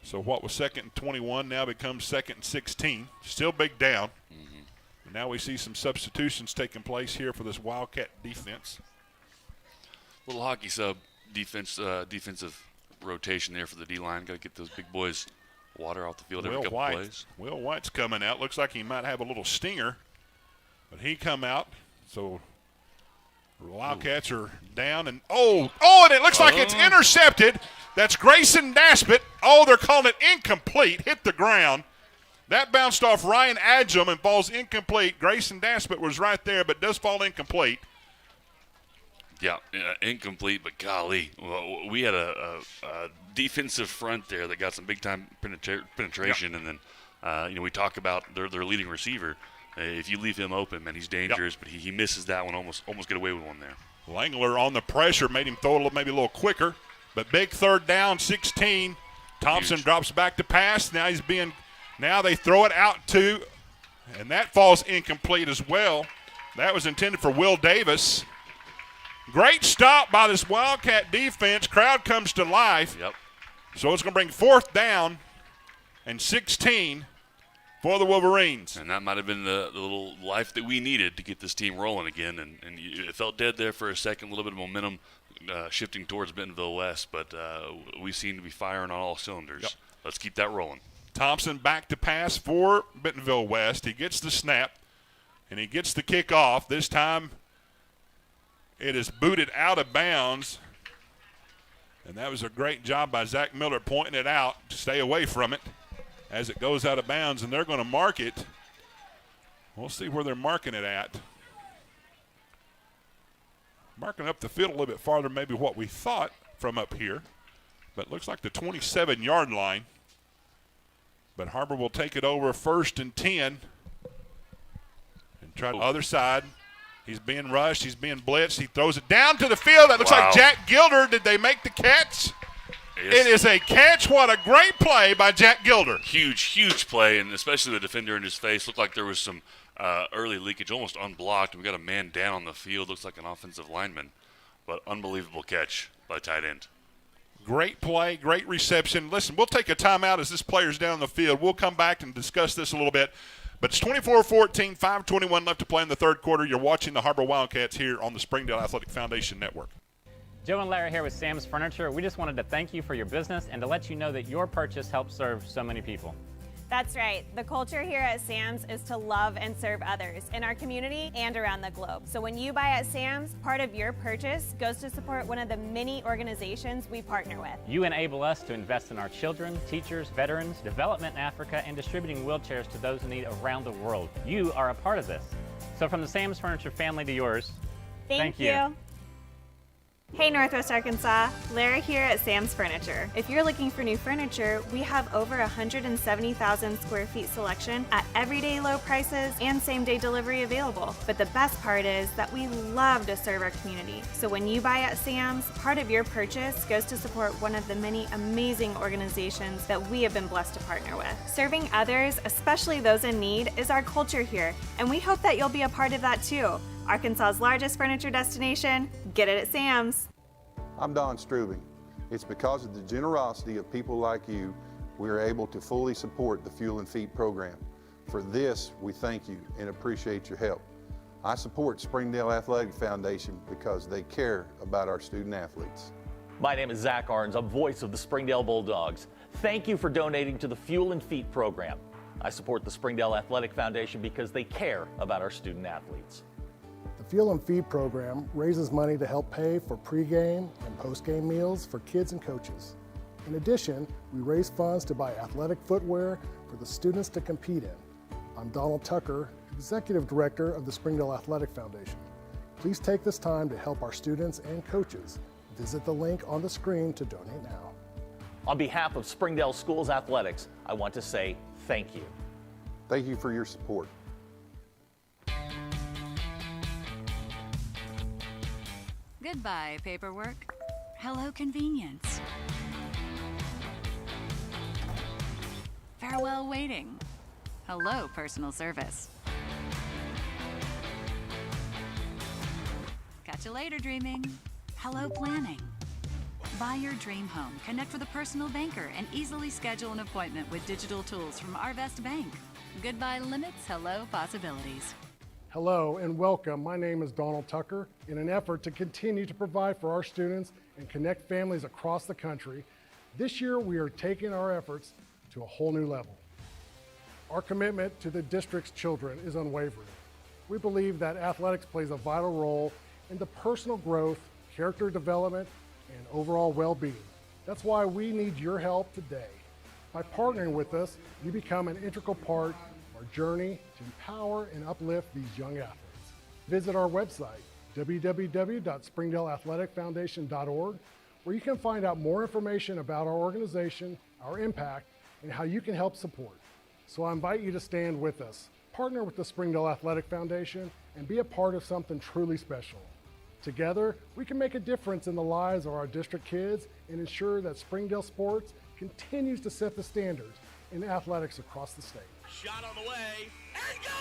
So what was 2nd and 21 now becomes 2nd and 16. Still big down. And now we see some substitutions taking place here for this Wildcat defense. Little hockey sub defensive rotation there for the D-line. Got to get those big boys water off the field every couple plays. Will White's coming out. Looks like he might have a little stinger. But he come out, so the Wildcats are down. And and it looks like it's intercepted. That's Grayson Daspit. Oh, they're calling it incomplete. Hit the ground. That bounced off Ryan Adjum and falls incomplete. Grayson Daspit was right there, but does fall incomplete. Yeah, incomplete, but golly. Well, we had a defensive front there that got some big-time penetration. Yep. And then, we talk about their leading receiver. If you leave him open, man, he's dangerous, but he misses that one, almost get away with one there. Langler on the pressure made him throw maybe a little quicker. But big third down, 16. Thompson drops back to pass. Now they throw it out to, and that falls incomplete as well. That was intended for Will Davis. Great stop by this Wildcat defense. Crowd comes to life. Yep. So it's going to bring 4th down and 16 for the Wolverines. And that might have been the little life that we needed to get this team rolling again. And it felt dead there for a second, a little bit of momentum shifting towards Bentonville West. But we seem to be firing on all cylinders. Yep. Let's keep that rolling. Thompson back to pass for Bentonville West. He gets the snap, and he gets the kickoff. This time it is booted out of bounds. And that was a great job by Zach Miller pointing it out to stay away from it as it goes out of bounds, and they're going to mark it. We'll see where they're marking it at. Marking up the field a little bit farther maybe what we thought from up here, but it looks like the 27-yard line. But Har-Ber will take it over 1st and 10 and try the other side. He's being rushed. He's being blitzed. He throws it down to the field. That looks like Jack Gilder. Did they make the catch? Yes. It is a catch. What a great play by Jack Gilder. Huge play, and especially the defender in his face. Looked like there was some early leakage, almost unblocked. We got a man down on the field. Looks like an offensive lineman, but unbelievable catch by tight end. Great play, great reception. Listen, we'll take a timeout as this player's down the field. We'll come back and discuss this a little bit. But it's 24-14, 5:21 left to play in the third quarter. You're watching the Har-Ber Wildcats here on the Springdale Athletic Foundation Network. Joe and Larry here with Sam's Furniture. We just wanted to thank you for your business and to let you know that your purchase helps serve so many people. That's right. The culture here at Sam's is to love and serve others in our community and around the globe. So when you buy at Sam's, part of your purchase goes to support one of the many organizations we partner with. You enable us to invest in our children, teachers, veterans, development in Africa, and distributing wheelchairs to those in need around the world. You are a part of this. So from the Sam's Furniture family to yours, thank you. Hey Northwest Arkansas, Lara here at Sam's Furniture. If you're looking for new furniture, we have over 170,000 square feet selection at everyday low prices and same-day delivery available. But the best part is that we love to serve our community. So when you buy at Sam's, part of your purchase goes to support one of the many amazing organizations that we have been blessed to partner with. Serving others, especially those in need, is our culture here, and we hope that you'll be a part of that too. Arkansas's largest furniture destination, get it at Sam's. I'm Don Strubing. It's because of the generosity of people like you, we are able to fully support the Fuel and Feed program. For this, we thank you and appreciate your help. I support Springdale Athletic Foundation because they care about our student athletes. My name is Zach Arns. I'm voice of the Springdale Bulldogs. Thank you for donating to the Fuel and Feed program. I support the Springdale Athletic Foundation because they care about our student athletes. The Fuel and Feed program raises money to help pay for pregame and postgame meals for kids and coaches. In addition, we raise funds to buy athletic footwear for the students to compete in. I'm Donald Tucker, Executive Director of the Springdale Athletic Foundation. Please take this time to help our students and coaches. Visit the link on the screen to donate now. On behalf of Springdale Schools Athletics, I want to say thank you. Thank you for your support. Goodbye, paperwork. Hello, convenience. Farewell, waiting. Hello, personal service. Catch you later, dreaming. Hello, planning. Buy your dream home, connect with a personal banker, and easily schedule an appointment with digital tools from Arvest Bank. Goodbye limits, hello possibilities. Hello and welcome. My name is Donald Tucker. In an effort to continue to provide for our students and connect families across the country, this year we are taking our efforts to a whole new level. Our commitment to the district's children is unwavering. We believe that athletics plays a vital role in the personal growth, character development, and overall well-being. That's why we need your help today. By partnering with us, you become an integral part our journey to empower and uplift these young athletes. Visit our website, www.springdaleathleticfoundation.org, where you can find out more information about our organization, our impact, and how you can help support. So I invite you to stand with us, partner with the Springdale Athletic Foundation, and be a part of something truly special. Together, we can make a difference in the lives of our district kids and ensure that Springdale sports continues to set the standards in athletics across the state. Shot on the way, and good!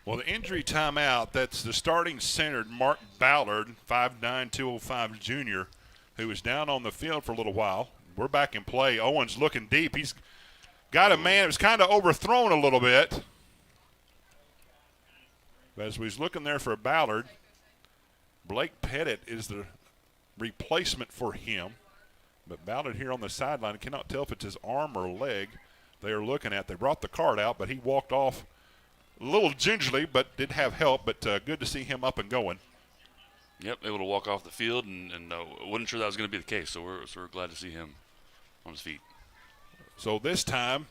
Well, the injury timeout, that's the starting center, Mark Ballard, 5'9", 205 junior, who was down on the field for a little while. We're back in play. Owens looking deep. He's got a man that was kind of overthrown a little bit. But as we was looking there for Ballard, Blake Pettit is the replacement for him. But Ballard here on the sideline, cannot tell if it's his arm or leg they are looking at. They brought the card out, but he walked off a little gingerly, but did have help. But good to see him up and going. Yep, able to walk off the field, and wasn't sure that was going to be the case, so we're glad to see him on his feet. So this time,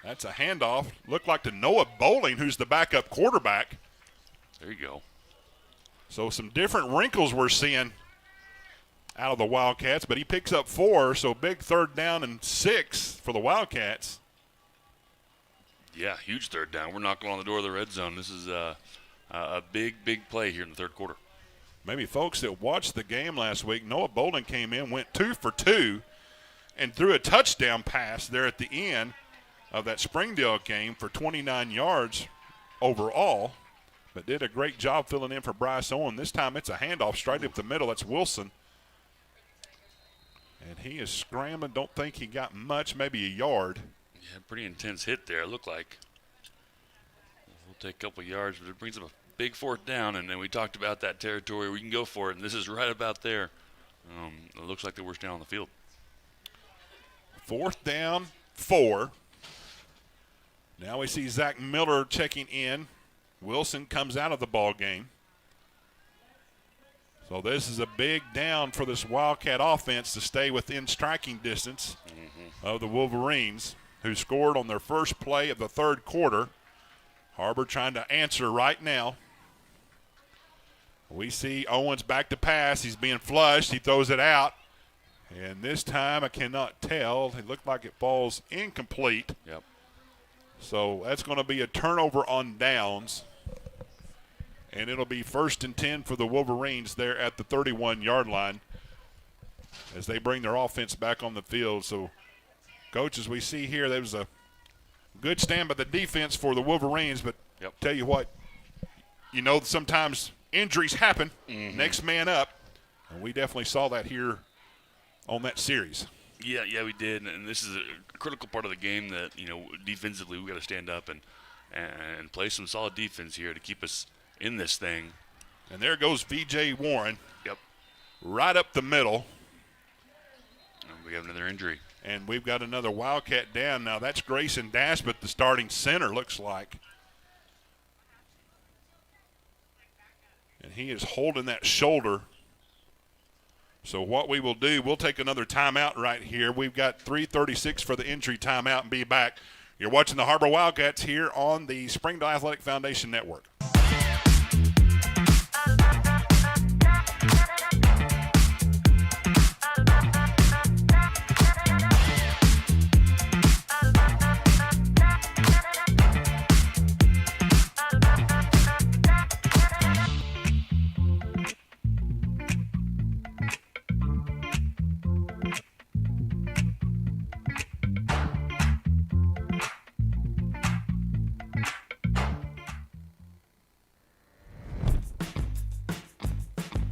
that's a handoff. Looked like to Noah Bowling, who's the backup quarterback. There you go. So some different wrinkles we're seeing out of the Wildcats, but he picks up 4, so big 3rd down and 6 for the Wildcats. Yeah, huge 3rd down. We're knocking on the door of the red zone. This is a big play here in the 3rd quarter. Maybe folks that watched the game last week, Noah Bolden came in, went 2 for 2, and threw a touchdown pass there at the end of that Springdale game for 29 yards overall, but did a great job filling in for Bryce Owen. This time it's a handoff straight up the middle. That's Wilson. And he is scrambling. Don't think he got much, maybe a yard. Yeah, pretty intense hit there, it looked like. We'll take a couple yards, but it brings up a big 4th down, and then we talked about that territory where you can go for it, and this is right about there. It looks like the worst down on the field. 4th down, 4. Now we see Zach Miller checking in. Wilson comes out of the ball game. So this is a big down for this Wildcat offense to stay within striking distance of the Wolverines, who scored on their first play of the 3rd quarter. Har-Ber trying to answer right now. We see Owens back to pass. He's being flushed. He throws it out. And this time I cannot tell. It looked like it falls incomplete. Yep. So that's going to be a turnover on downs. And it'll be 1st and 10 for the Wolverines there at the 31-yard line as they bring their offense back on the field. So, Coach, as we see here, there was a good stand by the defense for the Wolverines, but tell you what, you know sometimes injuries happen. Next man up, and we definitely saw that here on that series. Yeah, we did, and this is a critical part of the game that, defensively we got to stand up and play some solid defense here to keep us in this thing. And there goes V.J. Warren. Yep. Right up the middle. And we have another injury. And we've got another Wildcat down. Now that's Grayson Daspit, the starting center, looks like. And he is holding that shoulder. So what we will do, we'll take another timeout right here. We've got 3:36 for the injury timeout and be back. You're watching the Har-Ber Wildcats here on the Springdale Athletic Foundation Network.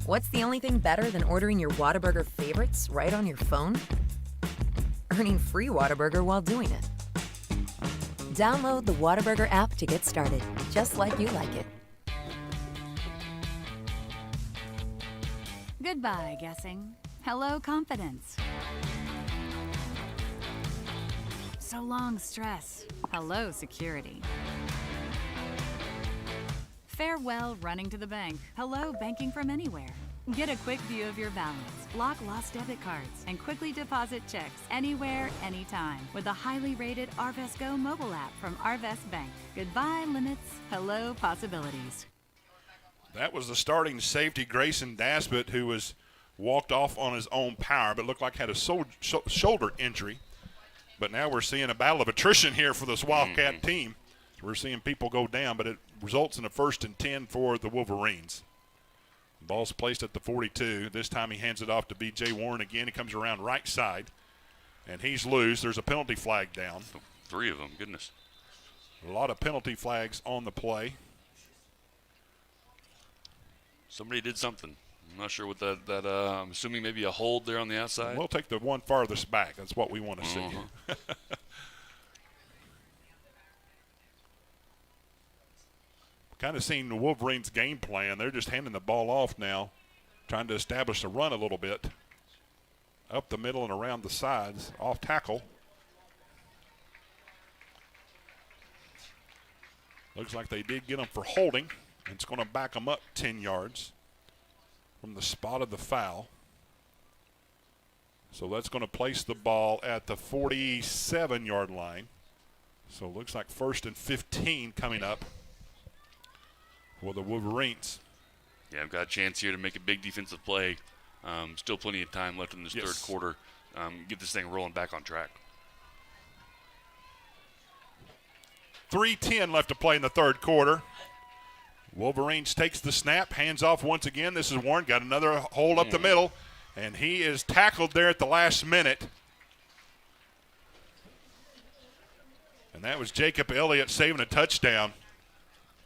What's the only thing better than ordering your Whataburger favorites right on your phone? Earning free Whataburger while doing it. Download the Whataburger app to get started, just like you like it. Goodbye, guessing. Hello, confidence. So long, stress. Hello, security. Farewell, running to the bank. Hello, banking from anywhere. Get a quick view of your balance, block lost debit cards, and quickly deposit checks anywhere, anytime with the highly rated Arvest Go mobile app from Arvest Bank. Goodbye, limits. Hello, possibilities. That was the starting safety, Grayson Daspit, who was walked off on his own power, but looked like had a shoulder injury. but now we're seeing a battle of attrition here for this Wildcat team. We're seeing people go down, but it results in a 1st and 10 for the Wolverines. Ball's placed at the 42. This time he hands it off to B.J. Warren again. He comes around right side, and he's loose. There's a penalty flag down. 3 of them, goodness. A lot of penalty flags on the play. Somebody did something. I'm not sure what that I'm assuming maybe a hold there on the outside. We'll take the one farthest back. That's what we want to see. Kind of seeing the Wolverines' game plan. They're just handing the ball off now, trying to establish a run a little bit. Up the middle and around the sides, off tackle. Looks like they did get them for holding. It's going to back them up 10 yards from the spot of the foul. So that's going to place the ball at the 47-yard line. So it looks like 1st and 15 coming up for the Wolverines. Yeah, I've got a chance here to make a big defensive play. Still plenty of time left in this third quarter. Get this thing rolling back on track. 3:10 left to play in the third quarter. Wolverines takes the snap, hands off once again. This is Warren, got another hold up the middle, and he is tackled there at the last minute. And that was Jacob Elliott saving a touchdown.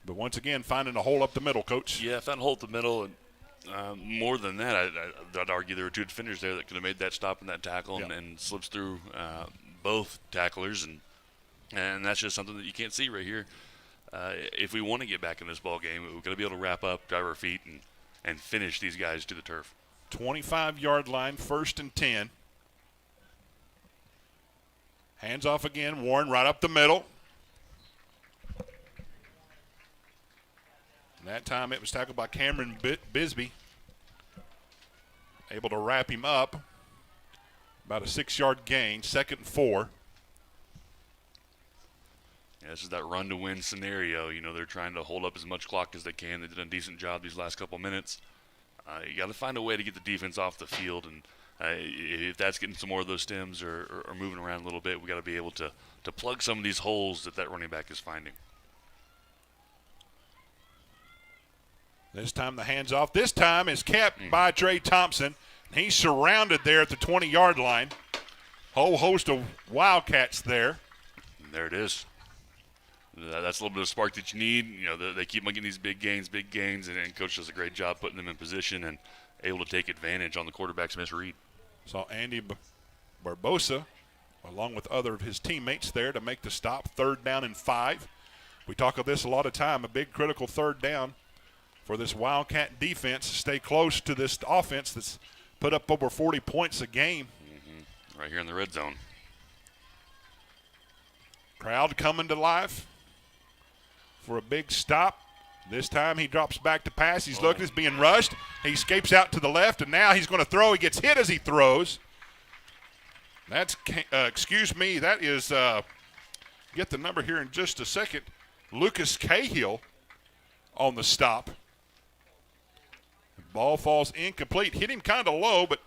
But once again, finding a hole up the middle, Coach. Yeah, found a hole up the middle. And more than that, I'd argue there were 2 defenders there that could have made that stop and that tackle and slips through both tacklers. And that's just something that you can't see right here. If we want to get back in this ball game, we've got to be able to wrap up, drive our feet, and finish these guys to the turf. 25-yard line, 1st and 10. Hands off again. Warren right up the middle. And that time it was tackled by Cameron Bisbee. Able to wrap him up. About a 6-yard gain, 2nd and 4. Yeah, this is that run-to-win scenario. You know, they're trying to hold up as much clock as they can. They did a decent job these last couple minutes. You got to find a way to get the defense off the field, and if that's getting some more of those stems or moving around a little bit, we got to be able to plug some of these holes that running back is finding. This time the hands off. This time is kept by Trey Thompson. He's surrounded there at the 20-yard line. Whole host of Wildcats there. And there it is. That's a little bit of spark that you need. You know, they keep making these big gains, and Coach does a great job putting them in position and able to take advantage on the quarterback's misread. Saw Andy Barbosa, along with other of his teammates there to make the stop. 3rd down and 5. We talk of this a lot of time, a big critical 3rd down for this Wildcat defense. Stay close to this offense that's put up over 40 points a game. Right here in the red zone. Crowd coming to life for a big stop. This time he drops back to pass. He's looking, he's being rushed. He escapes out to the left, and now he's going to throw. He gets hit as he throws. That's, that is, get the number here in just a second, Lucas Cahill on the stop. Ball falls incomplete. Hit him kind of low, but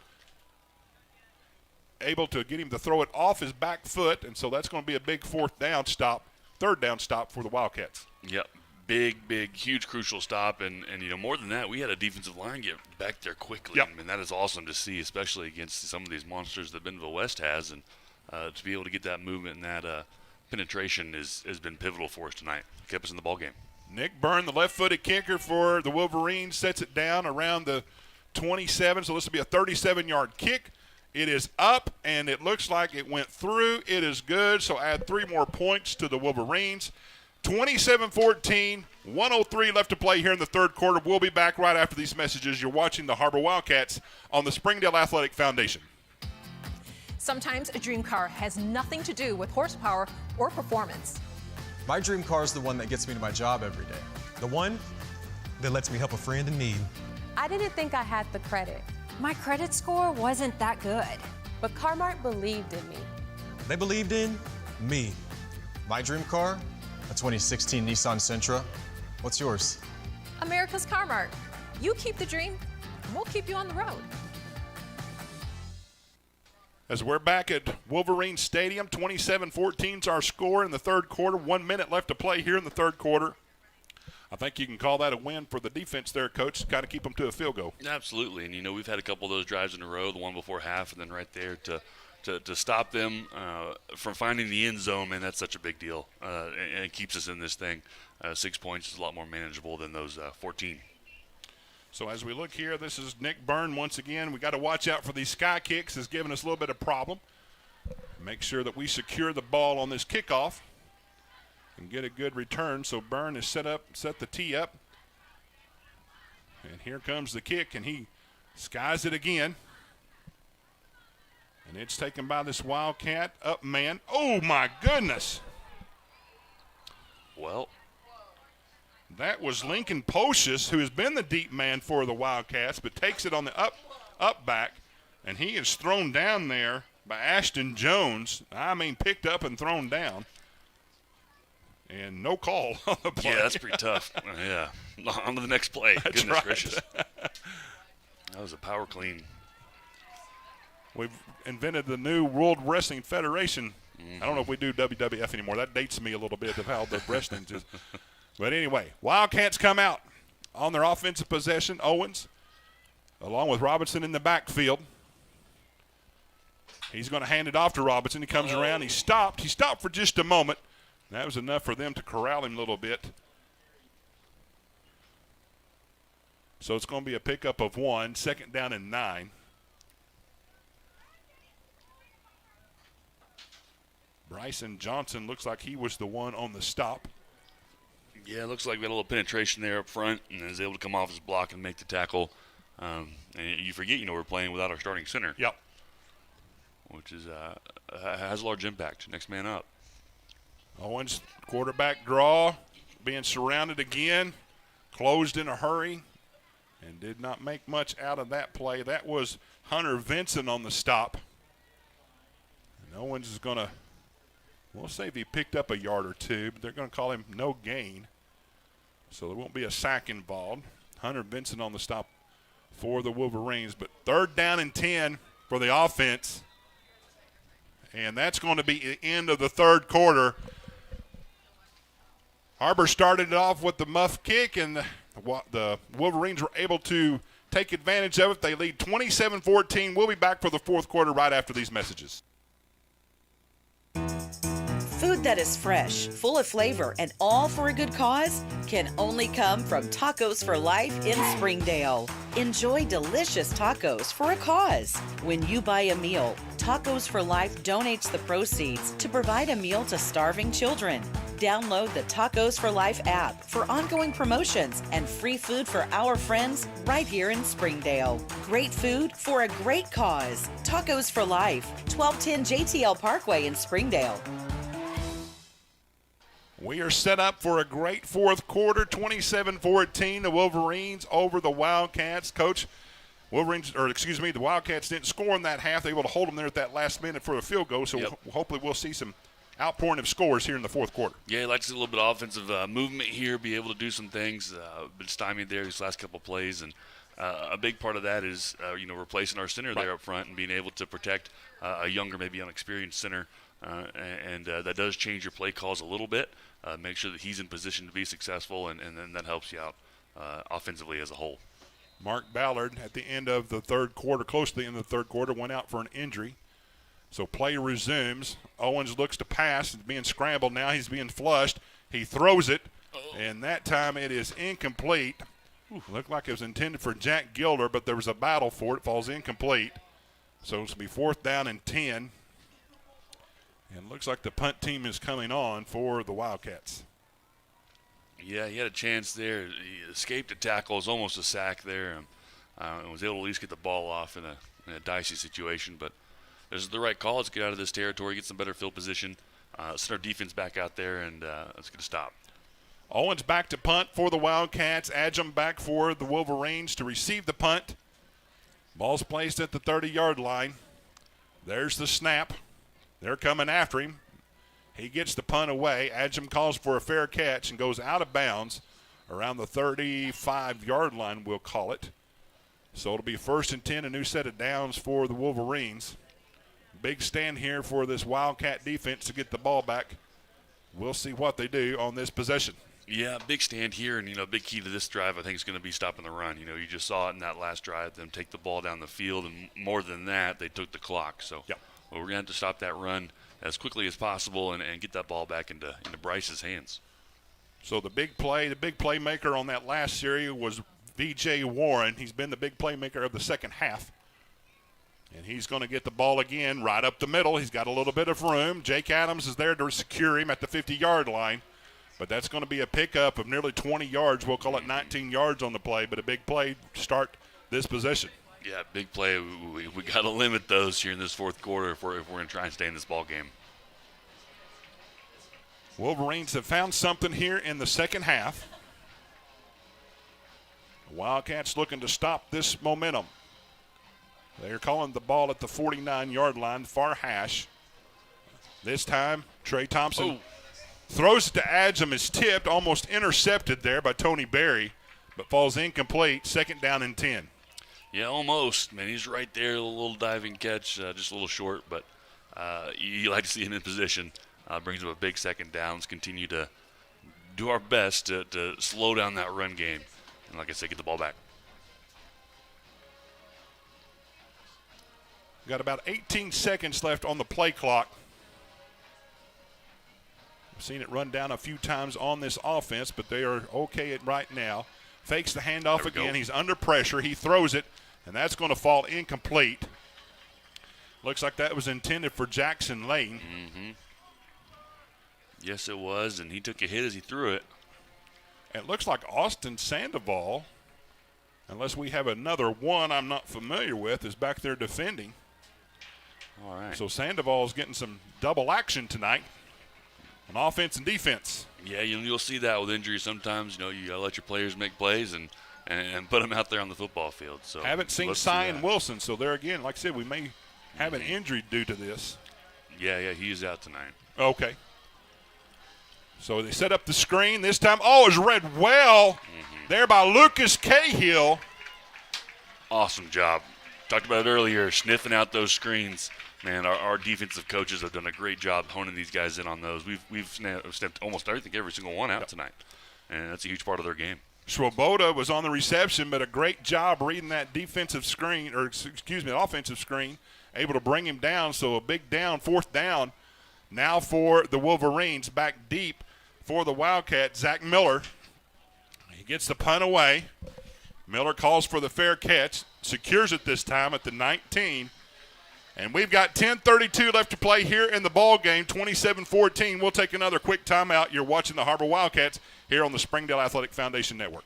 able to get him to throw it off his back foot, and so that's going to be a big 3rd down stop for the Wildcats. Yep, big, huge, crucial stop, and you know, more than that, we had a defensive line get back there quickly. Yep. I mean, that is awesome to see, especially against some of these monsters that Bentonville West has, and to be able to get that movement and that penetration has been pivotal for us tonight. Kept us in the ball game. Nick Byrne, the left-footed kicker for the Wolverines, sets it down around the 27, so this will be a 37-yard kick. It is up, and it looks like it went through. It is good, so add 3 more points to the Wolverines. 27-14, 1:03 left to play here in the third quarter. We'll be back right after these messages. You're watching the Har-Ber Wildcats on the Springdale Athletic Foundation. Sometimes a dream car has nothing to do with horsepower or performance. My dream car is the one that gets me to my job every day. The one that lets me help a friend in need. I didn't think I had the credit. My credit score wasn't that good, but Car-Mart believed in me. They believed in me. My dream car, a 2016 Nissan Sentra. What's yours? America's Car-Mart. You keep the dream, and we'll keep you on the road. As we're back at Wolverine Stadium, 27-14 is our score in the third quarter. 1 minute left to play here in the third quarter. I think you can call that a win for the defense there, Coach. Got to keep them to a field goal. Absolutely, and we've had a couple of those drives in a row, the one before half and then right there to stop them from finding the end zone, man, that's such a big deal. And it keeps us in this thing. 6 points is a lot more manageable than those 14. So as we look here, this is Nick Byrne once again. We got to watch out for these sky kicks. It's giving us a little bit of problem. Make sure that we secure the ball on this kickoff and get a good return. So Byrne is set the tee up. And here comes the kick, and he skies it again. And it's taken by this Wildcat up man. Oh, my goodness. Well, that was Lincoln Pocius, who has been the deep man for the Wildcats, but takes it on the up back, and he is thrown down there by Ashton Jones. I mean, picked up and thrown down. And no call on the play. Yeah, that's pretty tough. Yeah. On to the next play. That's Goodness right. gracious. That was a power clean. We've invented the new World Wrestling Federation. I don't know if we do WWF anymore. That dates me a little bit of how the wrestling is. But anyway, Wildcats come out on their offensive possession. Owens, along with Robinson in the backfield. He's going to hand it off to Robinson. He comes around. He stopped. He stopped for just a moment. That was enough for them to corral him a little bit. So it's going to be a pickup of 1, 2nd down and 9. Bryson Johnson looks like he was the one on the stop. Yeah, it looks like we had a little penetration there up front and is able to come off his block and make the tackle. And you forget, we're playing without our starting center. Yep. Which is has a large impact. Next man up. Owens, quarterback draw, being surrounded again, closed in a hurry, and did not make much out of that play. That was Hunter Vincent on the stop. And Owens is going to, we'll say if he picked up a yard or two, but they're going to call him no gain. So there won't be a sack involved. Hunter Vincent on the stop for the Wolverines. But 3rd down and 10 for the offense. And that's going to be the end of the third quarter. Har-Ber started it off with the muff kick, and the Wolverines were able to take advantage of it. They lead 27-14. We'll be back for the fourth quarter right after these messages. Food that is fresh, full of flavor, and all for a good cause can only come from Tacos for Life in Springdale. Enjoy delicious tacos for a cause. When you buy a meal, Tacos for Life donates the proceeds to provide a meal to starving children. Download the Tacos for Life app for ongoing promotions and free food for our friends right here in Springdale. Great food for a great cause. Tacos for Life, 1210 JTL Parkway in Springdale. We are set up for a great fourth quarter, 27-14. The Wolverines over the Wildcats. Coach, the Wildcats didn't score in that half. They were able to hold them there at that last minute for a field goal. So hopefully we'll see some outpouring of scores here in the fourth quarter. Yeah, I'd like to see a little bit of offensive movement here, be able to do some things. Been stymied there these last couple of plays, and a big part of that is replacing our center there up front and being able to protect a younger, maybe unexperienced center. And that does change your play calls a little bit. Make sure that he's in position to be successful, and then that helps you out offensively as a whole. Mark Ballard at the end of the third quarter, close to the end of the third quarter, went out for an injury. So play resumes. Owens looks to pass. It's being scrambled now. He's being flushed. He throws it, and that time it is incomplete. Looked like it was intended for Jack Gilder, but there was a battle for it. It falls incomplete. So it's going to be 4th down and 10. And it looks like the punt team is coming on for the Wildcats. Yeah, he had a chance there. He escaped a tackle. It was almost a sack there. And was able to at least get the ball off in a dicey situation. But this is the right call. Let's get out of this territory, get some better field position, send our defense back out there, and let's get a stop. Owens back to punt for the Wildcats. Adjum back for the Wolverines to receive the punt. Ball's placed at the 30-yard line. There's the snap. They're coming after him. He gets the punt away. Adjum calls for a fair catch and goes out of bounds around the 35-yard line, we'll call it. So it'll be 1st and 10, a new set of downs for the Wolverines. Big stand here for this Wildcat defense to get the ball back. We'll see what they do on this possession. Yeah, big stand here, and, big key to this drive I think is going to be stopping the run. You just saw it in that last drive, them take the ball down the field, and more than that, they took the clock. So we're going to have to stop that run as quickly as possible and get that ball back into Bryce's hands. So the big playmaker on that last series was V.J. Warren. He's been the big playmaker of the second half. And he's going to get the ball again right up the middle. He's got a little bit of room. Jake Adams is there to secure him at the 50-yard line. But that's going to be a pickup of nearly 20 yards. We'll call it 19 yards on the play, but a big play to start this possession. Yeah, big play. We got to limit those here in this fourth quarter if we're going to try and stay in this ball game. Wolverines have found something here in the second half. The Wildcats looking to stop this momentum. They're calling the ball at the 49-yard line, far hash. This time, Trey Thompson throws it to Adjum, is tipped, almost intercepted there by Tony Berry, but falls incomplete, second down and 10. Yeah, almost. Man, he's right there, a little diving catch, just a little short, but you like to see him in position. Brings up a big second down. Let's continue to do our best to slow down that run game. And like I said, get the ball back. Got about 18 seconds left on the play clock. I've seen it run down a few times on this offense, but they are okay right now. Fakes the handoff again. He's under pressure. He throws it, and that's going to fall incomplete. Looks like that was intended for Jackson Lane. Mm-hmm. Yes, it was, and he took a hit as he threw it. It looks like Austin Sandoval, unless we have another one I'm not familiar with, is back there defending. All right. So Sandoval's getting some double action tonight on offense and defense. Yeah, you'll see that with injuries sometimes. You got to let your players make plays and put them out there on the football field. So haven't seen Cyan Wilson, so there again, like I said, we may have an injury due to this. Yeah, he's out tonight. Okay. So they set up the screen this time. Oh, it's read well there by Lucas Cahill. Awesome job. Talked about it earlier, sniffing out those screens. Man, our defensive coaches have done a great job honing these guys in on those. We've sniffed almost every single one out tonight, and that's a huge part of their game. Swoboda was on the reception, but a great job reading that defensive screen, or excuse me, offensive screen, able to bring him down. So a big down, fourth down now for the Wolverines. Back deep for the Wildcats, Zach Miller. He gets the punt away. Miller calls for the fair catch, secures it this time at the 19. And we've got 10:32 left to play here in the ball game, 27-14. We'll take another quick timeout. You're watching the Har-Ber Wildcats here on the Springdale Athletic Foundation Network.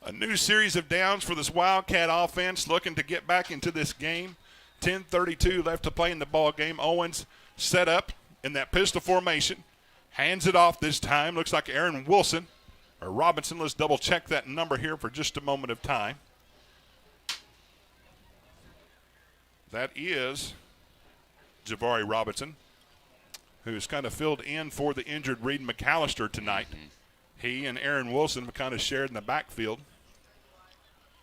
A new series of downs for this Wildcat offense, looking to get back into this game. 10:32 left to play in the ball game. Owens set up in that pistol formation. Hands it off this time. Looks like Aaron Wilson or Robinson. Let's double check that number here for just a moment of time. That is Javari Robinson, who's kind of filled in for the injured Reed McAllister tonight. He and Aaron Wilson have kind of shared in the backfield.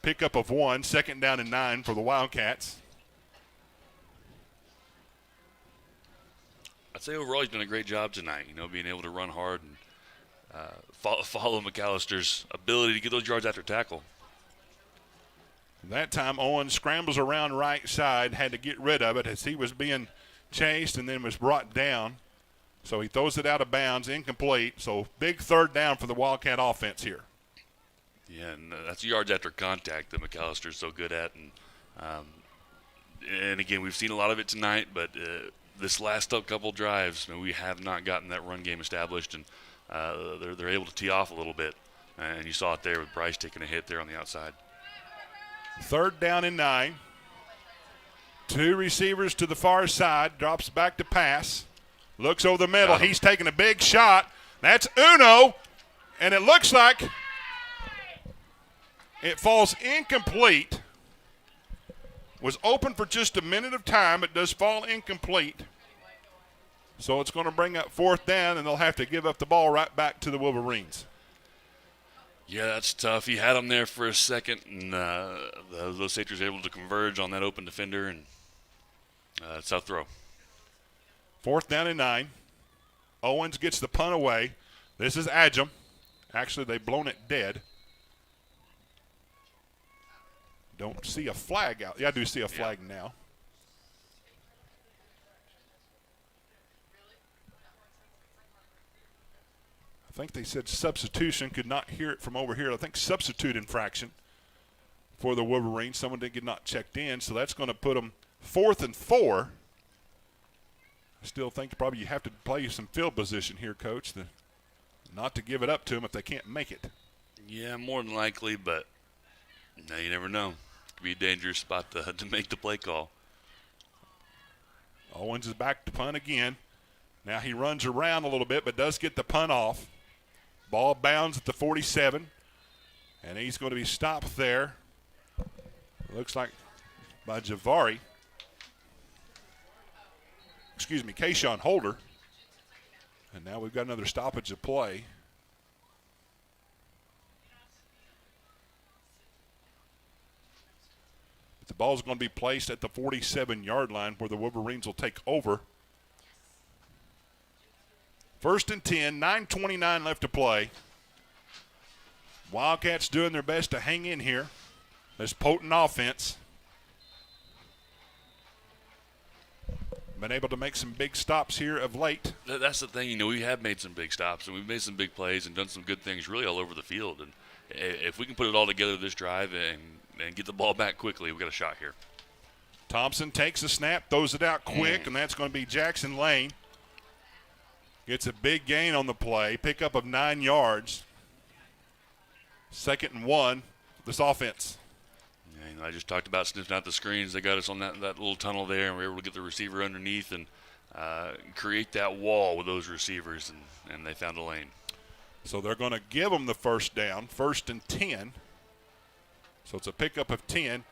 Pickup of 1, second down and 9 for the Wildcats. I'd say overall he's done a great job tonight, being able to run hard and follow McAllister's ability to get those yards after tackle. That time Owens scrambles around right side, had to get rid of it as he was being chased and then was brought down. So he throws it out of bounds, incomplete. So big third down for the Wildcat offense here. Yeah, and that's yards after contact that McAllister's so good at. And again, we've seen a lot of it tonight, but this last couple drives, we have not gotten that run game established, and they're able to tee off a little bit. And you saw it there with Bryce taking a hit there on the outside. Third down and 9. Two receivers to the far side. Drops back to pass. Looks over the middle. He's taking a big shot. That's Uno. And it looks like it falls incomplete. Was open for just a minute of time, but does fall incomplete. So it's going to bring up 4th down, and they'll have to give up the ball right back to the Wolverines. Yeah, that's tough. He had him there for a second, and those safeties were able to converge on that open defender, and tough throw. 4th down and 9. Owens gets the punt away. This is Adjum. Actually, they've blown it dead. Don't see a flag out. Yeah, I do see a flag now. I think they said substitution. Could not hear it from over here. I think substitute infraction for the Wolverines. Someone did get not checked in, so that's going to put them 4th and 4. I still think probably you have to play some field position here, Coach, not to give it up to them if they can't make it. Yeah, more than likely, but now you never know. It could be a dangerous spot to make the play call. Owens is back to punt again. Now he runs around a little bit, but does get the punt off. Ball bounds at the 47, and he's going to be stopped there. Looks like by Kayshawn Holder. And now we've got another stoppage of play. But the ball's going to be placed at the 47-yard line where the Wolverines will take over. 1st and 10, 9:29 left to play. Wildcats doing their best to hang in here. This potent offense. Been able to make some big stops here of late. That's the thing, we have made some big stops, and we've made some big plays and done some good things really all over the field. And if we can put it all together this drive and get the ball back quickly, we've got a shot here. Thompson takes the snap, throws it out quick, and that's going to be Jackson Lane. Gets a big gain on the play, pickup of 9 yards. 2nd and 1, this offense. Yeah, I just talked about sniffing out the screens. They got us on that little tunnel there, and we were able to get the receiver underneath and create that wall with those receivers, and they found a lane. So they're going to give them the 1st down, 1st and 10. So it's a pickup of 10.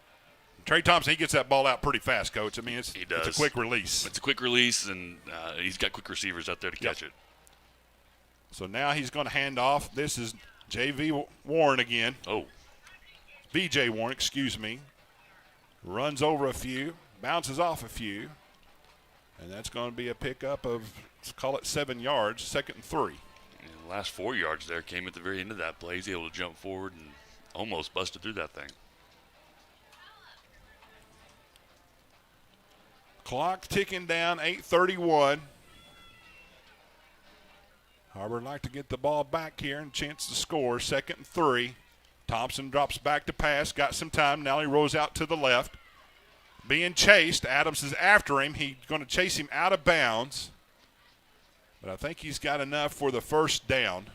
Trey Thompson, he gets that ball out pretty fast, Coach. I mean, it's a quick release. It's a quick release, and he's got quick receivers out there to catch it. So now he's going to hand off. This is J.V. Warren again. V.J. Warren, excuse me. Runs over a few, bounces off a few, and that's going to be a pickup of, let's call it 7 yards, 2nd and 3. And the last 4 yards there came at the very end of that play. He's able to jump forward and almost busted through that thing. Clock ticking down, 8:31. Har-Ber like to get the ball back here and chance to score. 2nd and 3. Thompson drops back to pass, got some time. Now he rolls out to the left. Being chased. Adams is after him. He's going to chase him out of bounds. But I think he's got enough for the 1st down.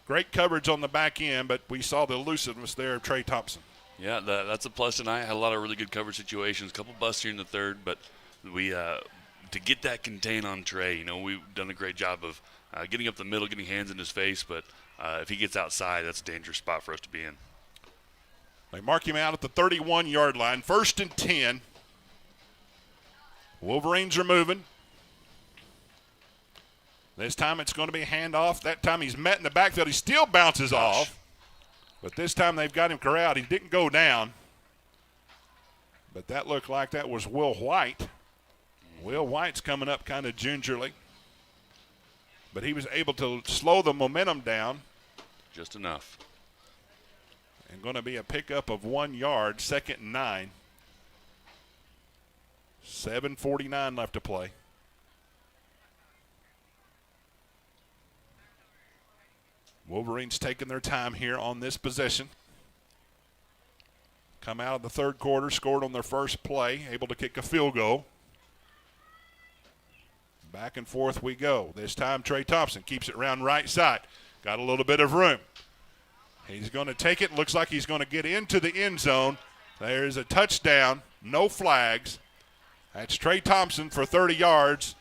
Great coverage on the back end, but we saw the elusiveness there of Trey Thompson. Yeah, that's a plus tonight. Had a lot of really good coverage situations. A couple busts here in the 3rd, but we to get that contain on Trey, we've done a great job of getting up the middle, getting hands in his face, but if he gets outside, that's a dangerous spot for us to be in. They mark him out at the 31-yard line. 1st and 10. Wolverines are moving. This time it's going to be a handoff. That time he's met in the backfield. He still bounces off. But this time they've got him corralled. He didn't go down. But that looked like that was Will White. Will White's coming up kind of gingerly. But he was able to slow the momentum down. Just enough. And going to be a pickup of 1 yard, 2nd and 9. 7:49 left to play. Wolverines taking their time here on this possession. Come out of the 3rd quarter, scored on their first play, able to kick a field goal. Back and forth we go. This time Trey Thompson keeps it around right side. Got a little bit of room. He's going to take it. Looks like he's going to get into the end zone. There's a touchdown, no flags. That's Trey Thompson for 30 yards,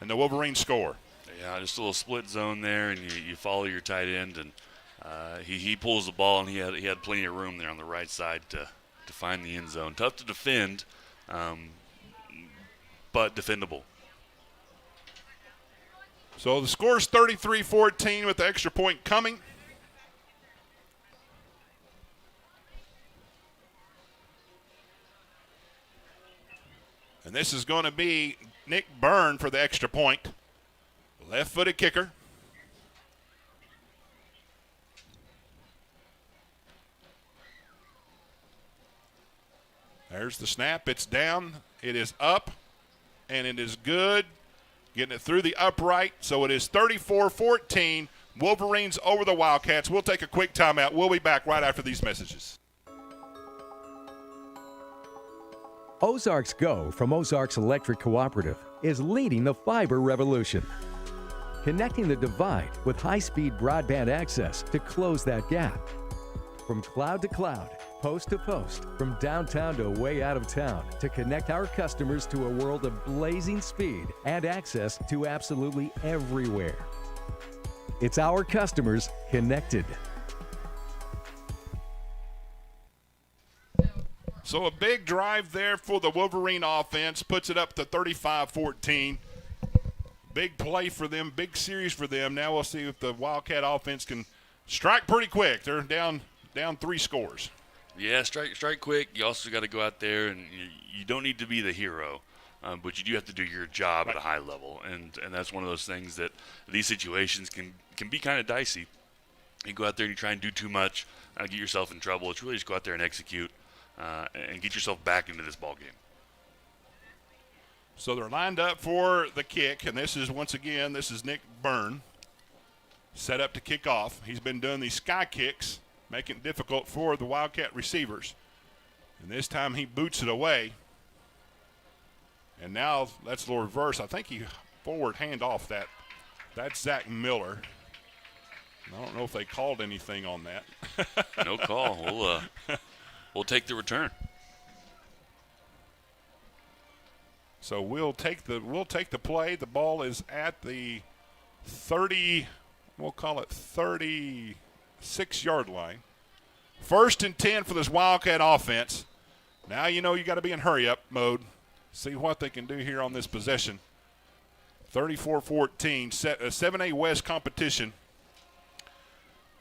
and the Wolverines score. Yeah, just a little split zone there, and you follow your tight end, and he pulls the ball, and he had plenty of room there on the right side to find the end zone. Tough to defend, but defendable. So the score's 33-14 with the extra point coming. And this is going to be Nick Byrne for the extra point. Left-footed kicker. There's the snap. It's down. It is up, and it is good. Getting it through the upright. So it is 34-14. Wolverines over the Wildcats. We'll take a quick timeout. We'll be back right after these messages. Ozarks Go from Ozark Electric Cooperative is leading the fiber revolution. Connecting the divide with high-speed broadband access to close that gap. From cloud to cloud, post to post, from downtown to way out of town, to connect our customers to a world of blazing speed and access to absolutely everywhere. It's our customers connected. So a big drive there for the Wolverine offense, puts it up to 35-14. Big play for them, big series for them. Now we'll see if the Wildcat offense can strike pretty quick. They're down 3 scores. Yeah, strike quick. You also got to go out there, and you don't need to be the hero, but you do have to do your job at a high level, and that's one of those things that these situations can be kind of dicey. You go out there and you try and do too much, get yourself in trouble. It's really just go out there and execute and get yourself back into this ball game. So they're lined up for the kick, and this is Nick Byrne, set up to kick off. He's been doing these sky kicks, making it difficult for the Wildcat receivers. And this time he boots it away. And now that's the reverse. I think he forward hand off that. That's Zach Miller. I don't know if they called anything on that. No call. We'll take the return. So we'll take the play. The ball is at the 30, we'll call it 36-yard line. 1st and 10 for this Wildcat offense. Now you got to be in hurry-up mode. See what they can do here on this possession. 34-14, 7A West competition.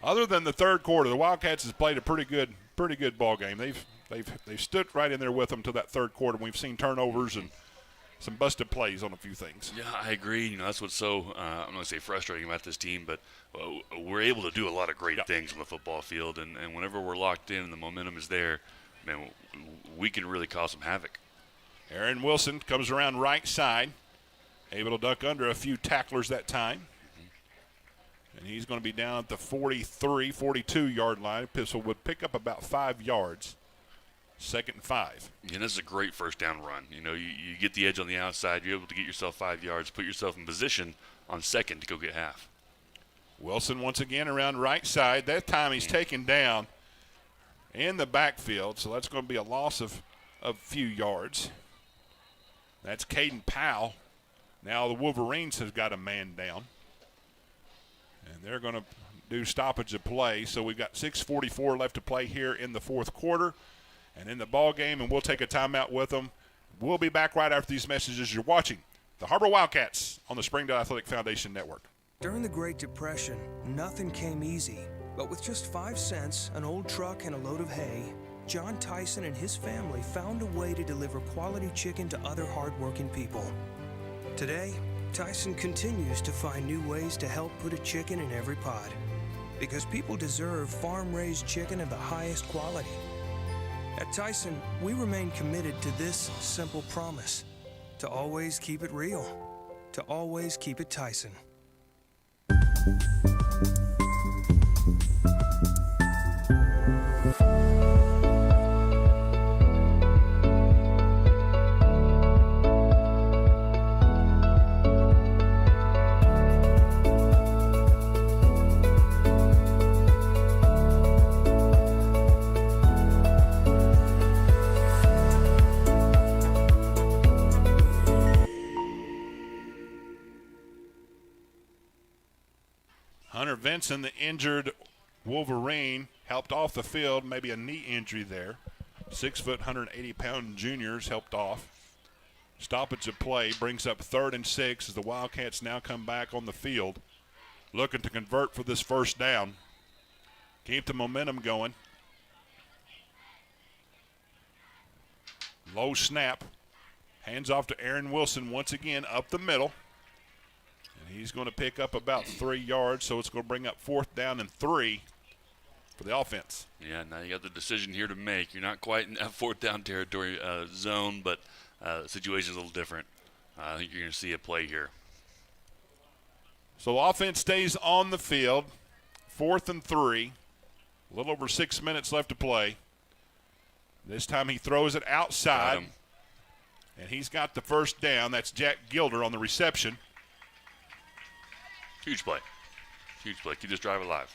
Other than the third quarter, the Wildcats has played a pretty good ball game. They've stood right in there with them to that third quarter. We've seen turnovers and some busted plays on a few things. Yeah, I agree. That's what's so I'm not going to say frustrating about this team, but we're able to do a lot of great things on the football field, and whenever we're locked in and the momentum is there, man, we can really cause some havoc. Aaron Wilson comes around right side, able to duck under a few tacklers that time. And he's going to be down at the 43, 42-yard line. Pistol would pick up about 5 yards. 2nd and 5. And this is a great first down run. You get the edge on the outside. You're able to get yourself 5 yards, put yourself in position on 2nd to go get half. Wilson once again around right side. That time he's taken down in the backfield, so that's going to be a loss of a few yards. That's Caden Powell. Now the Wolverines have got a man down. And they're going to do stoppage of play. So we've got 6:44 left to play here in the fourth quarter and in the ball game, and we'll take a timeout with them. We'll be back right after these messages. You're watching the Har-Ber Wildcats on the Springdale Athletic Foundation Network. During the Great Depression, nothing came easy. But with just 5 cents, an old truck, and a load of hay, John Tyson and his family found a way to deliver quality chicken to other hardworking people. Today, Tyson continues to find new ways to help put a chicken in every pot. Because people deserve farm-raised chicken of the highest quality. At Tyson, we remain committed to this simple promise: to always keep it real, to always keep it Tyson. Vinson, the injured Wolverine, helped off the field, maybe a knee injury there. 6 foot, 180-pound juniors helped off. Stoppage of play brings up 3rd and 6 as the Wildcats now come back on the field, looking to convert for this first down. Keep the momentum going. Low snap. Hands off to Aaron Wilson once again up the middle. And he's going to pick up about 3 yards, so it's going to bring up 4th down and 3 for the offense. Yeah, now you got the decision here to make. You're not quite in that 4th down territory zone, but the situation's a little different. I think you're going to see a play here. So offense stays on the field. 4th and 3. A little over 6 minutes left to play. This time he throws it outside. And he's got the first down. That's Jack Gilder on the reception. Huge play. Huge play. Keep this drive alive.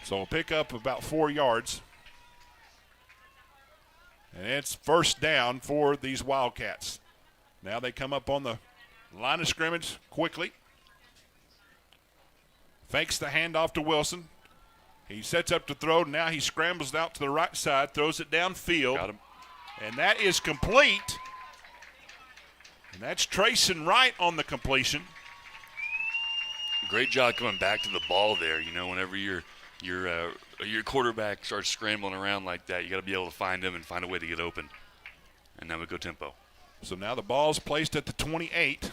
So we'll pick up about 4 yards. And it's first down for these Wildcats. Now they come up on the line of scrimmage quickly. Fakes the handoff to Wilson. He sets up to throw. Now he scrambles out to the right side, throws it downfield. Got him. And that is complete. And that's Trayson Wright on the completion. Great job coming back to the ball there. You know, whenever your quarterback starts scrambling around like that, you got to be able to find him and find a way to get open. And now we go tempo. So now the ball's placed at the 28.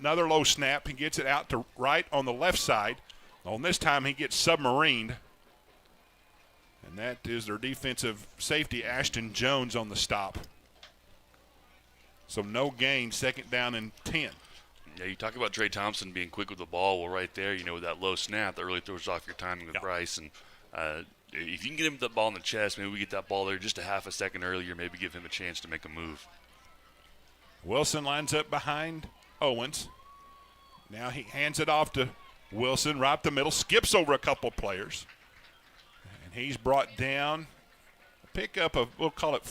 Another low snap. He gets it out to Wright on the left side. On this time, he gets submarined. And that is their defensive safety, Ashton Jones, on the stop. So no gain, 2nd down and 10. Yeah, you talk about Trey Thompson being quick with the ball. Well, right there, you know, with that low snap, that really throws off your timing with Bryce. And if you can get him the ball in the chest, maybe we get that ball there just a half a second earlier, maybe give him a chance to make a move. Wilson lines up behind Owens. Now he hands it off to Wilson, right up the middle, skips over a couple players. And he's brought down a pickup of, we'll call it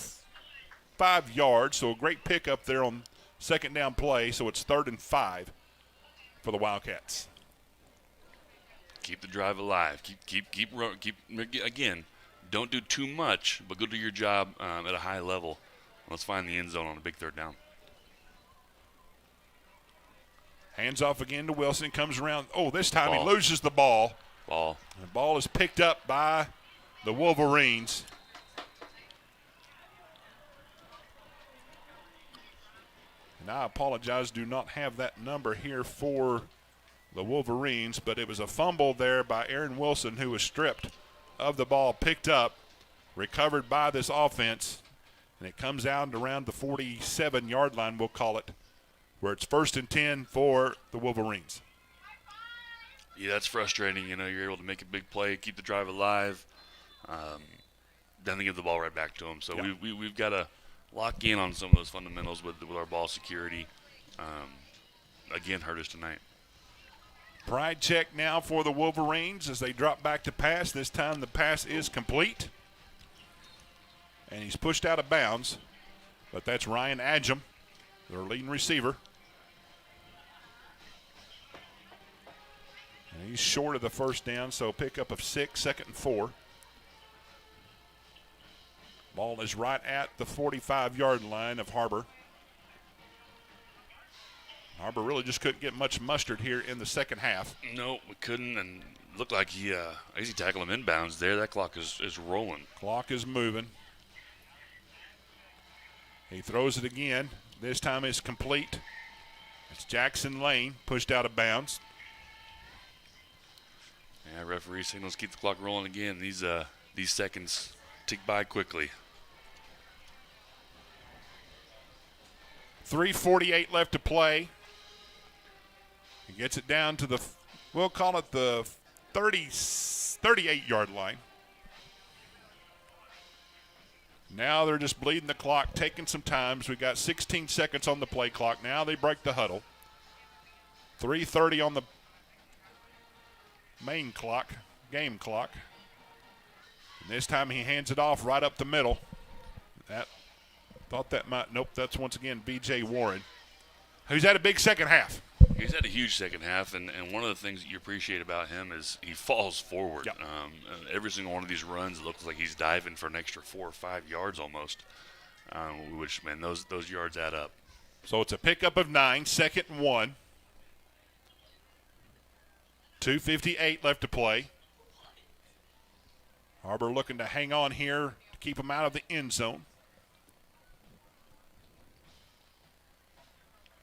5 yards. So a great pickup there on 2nd down play. So it's 3rd and 5 for the Wildcats. Keep the drive alive. Keep again, don't do too much, but go do your job at a high level. Let's find the end zone on a big 3rd down. Hands off again to Wilson. Comes around. Oh, this time he loses the ball. The ball is picked up by the Wolverines. And I apologize, do not have that number here for the Wolverines, but it was a fumble there by Aaron Wilson, who was stripped of the ball, picked up, recovered by this offense, and it comes out around the 47-yard line, we'll call it, where it's 1st and 10 for the Wolverines. Yeah, that's frustrating. You know, you're able to make a big play, keep the drive alive, then they give the ball right back to them. So we've got to lock in on some of those fundamentals with our ball security. Again, hurt us tonight. Pride check now for the Wolverines as they drop back to pass. This time the pass is complete. And he's pushed out of bounds. But that's Ryan Adjum, their leading receiver. And he's short of the first down, so pickup of 6, 2nd and 4. Ball is right at the 45-yard line of Har-Ber. Har-Ber really just couldn't get much mustard here in the second half. No, we couldn't, and looked like he easy tackle him inbounds there. That clock is rolling. Clock is moving. He throws it again. This time it's complete. It's Jackson Lane pushed out of bounds. Yeah, referee signals keep the clock rolling again. These seconds tick by quickly. 3:48 left to play. He gets it down to the, we'll call it the 38-yard line. Now they're just bleeding the clock, taking some times. We've got 16 seconds on the play clock. Now they break the huddle. 3:30 on the main clock, game clock. And this time he hands it off right up the middle. Thought that might, nope, that's once again B.J. Warren, who's had a big second half. He's had a huge second half, and one of the things that you appreciate about him is he falls forward. Yep. Every single one of these runs, it looks like he's diving for an extra 4 or 5 yards almost, which, man, those yards add up. So it's a pickup of 9, 2nd and 1. 2:58 left to play. Har-Ber looking to hang on here to keep them out of the end zone.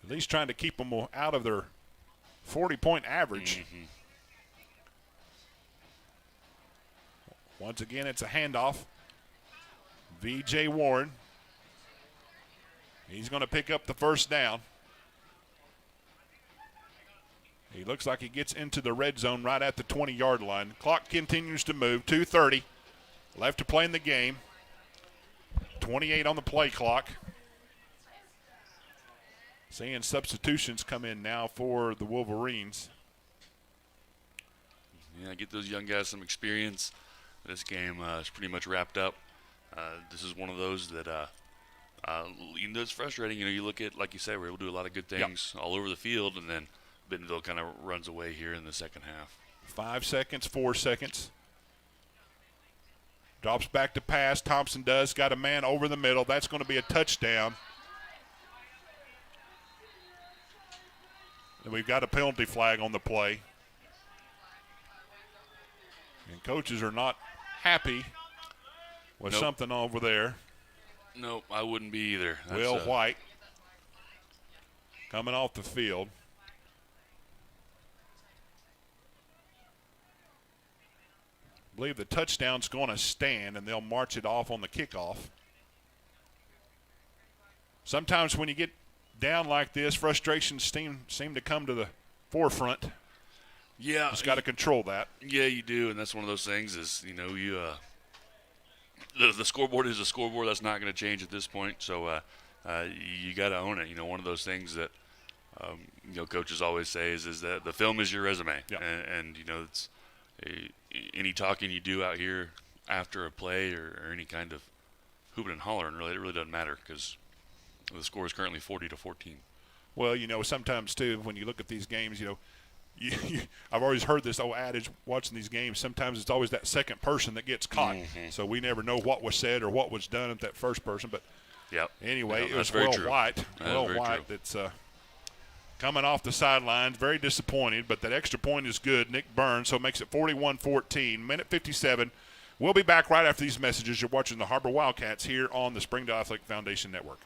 At least trying to keep them out of their 40-point average. Mm-hmm. Once again, it's a handoff. V.J. Warren. He's going to pick up the first down. He looks like he gets into the red zone right at the 20-yard line. Clock continues to move. 2:30 left to play in the game. 28 on the play clock. Seeing substitutions come in now for the Wolverines. Yeah, get those young guys some experience. This game is pretty much wrapped up. This is one of those that it's frustrating. You look at, like you said, we're able to do a lot of good things all over the field, and then Bentonville kind of runs away here in the second half. 5 seconds, 4 seconds. Drops back to pass. Thompson does. Got a man over the middle. That's going to be a touchdown. And we've got a penalty flag on the play. And coaches are not happy with something over there. Nope, I wouldn't be either. Will White coming off the field. I believe the touchdown's going to stand, and they'll march it off on the kickoff. Sometimes when you get down like this, frustrations seem to come to the forefront. Yeah. Just got to control that. Yeah, you do, and that's one of those things is, the scoreboard is a scoreboard. That's not going to change at this point, so you got to own it. One of those things that, coaches always say is that the film is your resume. Yeah. And it's any talking you do out here after a play or any kind of hooping and hollering, it really doesn't matter because the score is currently 40-14. Well, sometimes, too, when you look at these games, I've always heard this old adage watching these games, sometimes it's always that second person that gets caught. Mm-hmm. So we never know what was said or what was done at that first person. But anyway, it was Will White. Will White that's coming off the sidelines, very disappointed, but that extra point is good. Nick Burns, so it makes it 41-14. Minute 57. We'll be back right after these messages. You're watching the Har-Ber Wildcats here on the Springdale Athletic Foundation Network.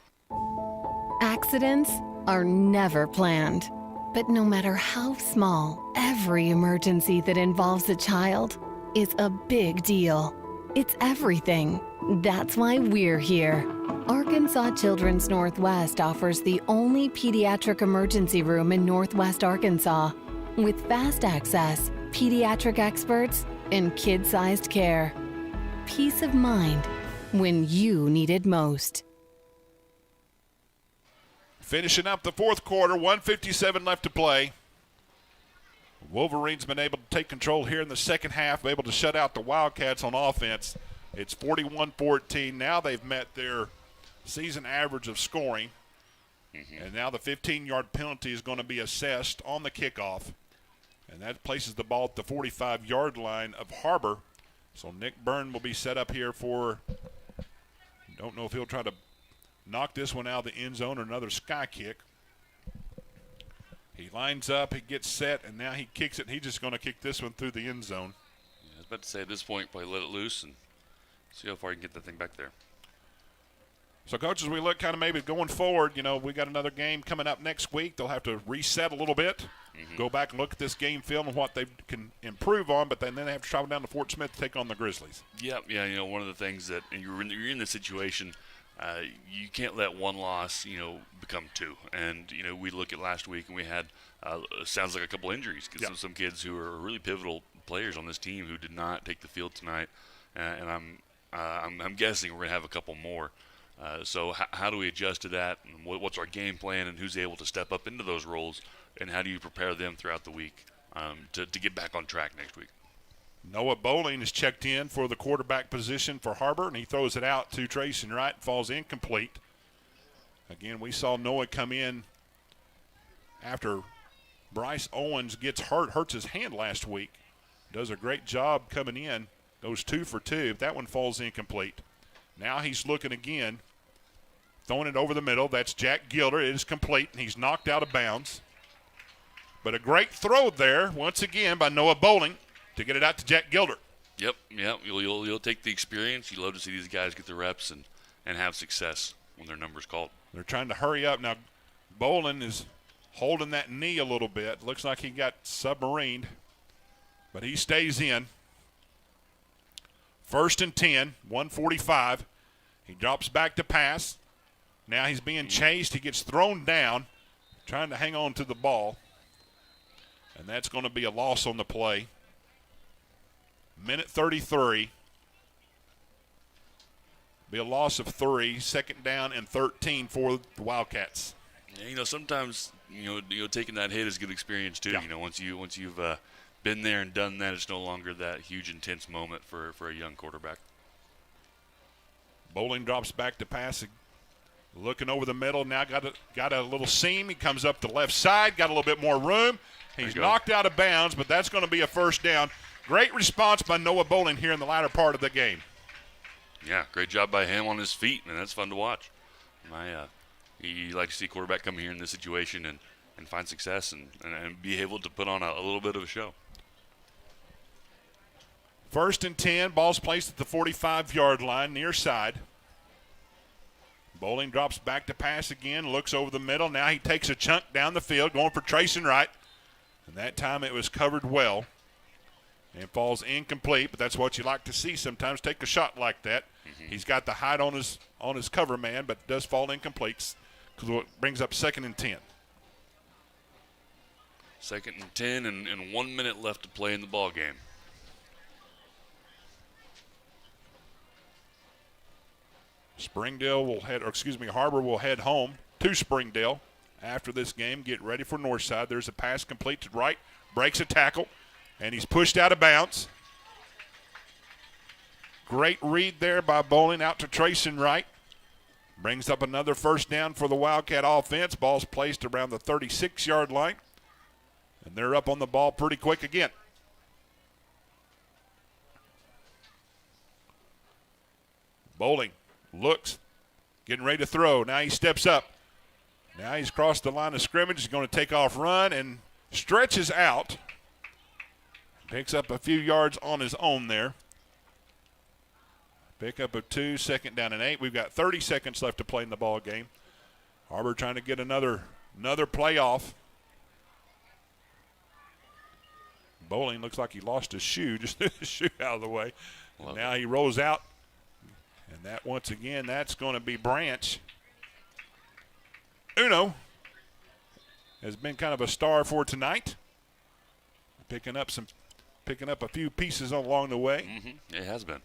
Accidents are never planned. But no matter how small, every emergency that involves a child is a big deal. It's everything. That's why we're here. Arkansas Children's Northwest offers the only pediatric emergency room in Northwest Arkansas with fast access, pediatric experts, and kid-sized care. Peace of mind when you need it most. Finishing up the fourth quarter, 1:57 left to play. Wolverines been able to take control here in the second half, able to shut out the Wildcats on offense. It's 41-14. Now they've met their season average of scoring. And now the 15-yard penalty is going to be assessed on the kickoff. And that places the ball at the 45-yard line of Har-Ber. So Nick Byrne will be set up here for, don't know if he'll try to knock this one out of the end zone or another sky kick. He lines up, he gets set, and now he kicks it. He's just going to kick this one through the end zone. Yeah, I was about to say at this point, probably let it loose and see how far you can get that thing back there. So, Coach, as we look kind of maybe going forward, we got another game coming up next week. They'll have to reset a little bit, go back and look at this game film and what they can improve on, but then they have to travel down to Fort Smith to take on the Grizzlies. Yeah, one of the things that you're in this situation, you can't let one loss, become two. And, we look at last week and we had, sounds like a couple injuries because some kids who are really pivotal players on this team who did not take the field tonight. And I'm guessing we're going to have a couple more. So how do we adjust to that? And what's our game plan and who's able to step up into those roles? And how do you prepare them throughout the week to get back on track next week? Noah Bowling is checked in for the quarterback position for Har-Ber, and he throws it out to Trayson Wright, falls incomplete. Again, we saw Noah come in after Bryce Owens gets hurts his hand last week. Does a great job coming in. Goes 2 for 2. That one falls incomplete. Now he's looking again. Throwing it over the middle. That's Jack Gilder. It is complete, and he's knocked out of bounds. But a great throw there, once again, by Noah Bowling to get it out to Jack Gilder. Yep. You'll take the experience. You love to see these guys get the reps and have success when their number's called. They're trying to hurry up. Now, Bowling is holding that knee a little bit. Looks like he got submarined, but he stays in. 1st and 10, 1:45. He drops back to pass. Now he's being chased. He gets thrown down, trying to hang on to the ball. And that's going to be a loss on the play. Minute 33. Be a loss of 3. 2nd down and 13 for the Wildcats. Yeah, sometimes taking that hit is good experience too. Yeah. Once you've been there and done that, it's no longer that huge intense moment for a young quarterback. Bowling drops back to pass. Looking over the middle, now got a little seam. He comes up the left side, got a little bit more room. He's knocked out of bounds, but that's going to be a 1st down. Great response by Noah Bowling here in the latter part of the game. Yeah, great job by him on his feet, and that's fun to watch. You like to see a quarterback come here in this situation and find success and be able to put on a little bit of a show. 1st and 10, ball's placed at the 45-yard line, near side. Bowling drops back to pass again, looks over the middle. Now he takes a chunk down the field, going for Trayson Wright. And that time it was covered well. And falls incomplete, but that's what you like to see sometimes. Take a shot like that. Mm-hmm. He's got the height on his cover man, but it does fall incomplete, because it brings up 2nd and 10. 2nd and 10, and 1 minute left to play in the ball game. Har-Ber will head home to Springdale after this game. Get ready for Northside. There's a pass complete to Wright, breaks a tackle, and he's pushed out of bounds. Great read there by Bowling out to Trayson Wright. Brings up another 1st down for the Wildcat offense. Ball's placed around the 36-yard line, and they're up on the ball pretty quick again. Bowling looks, getting ready to throw. Now he steps up. Now he's crossed the line of scrimmage. He's going to take off, run, and stretches out. Picks up a few yards on his own there. Pick up a 2, 2nd down and 8. We've got 30 seconds left to play in the ball game. Har-Ber trying to get another play off. Bowling looks like he lost his shoe, just threw his shoe out of the way. Now he rolls out. And that, once again, that's going to be Branch. Uno has been kind of a star for tonight. Picking up a few pieces along the way. Mm-hmm. It has been.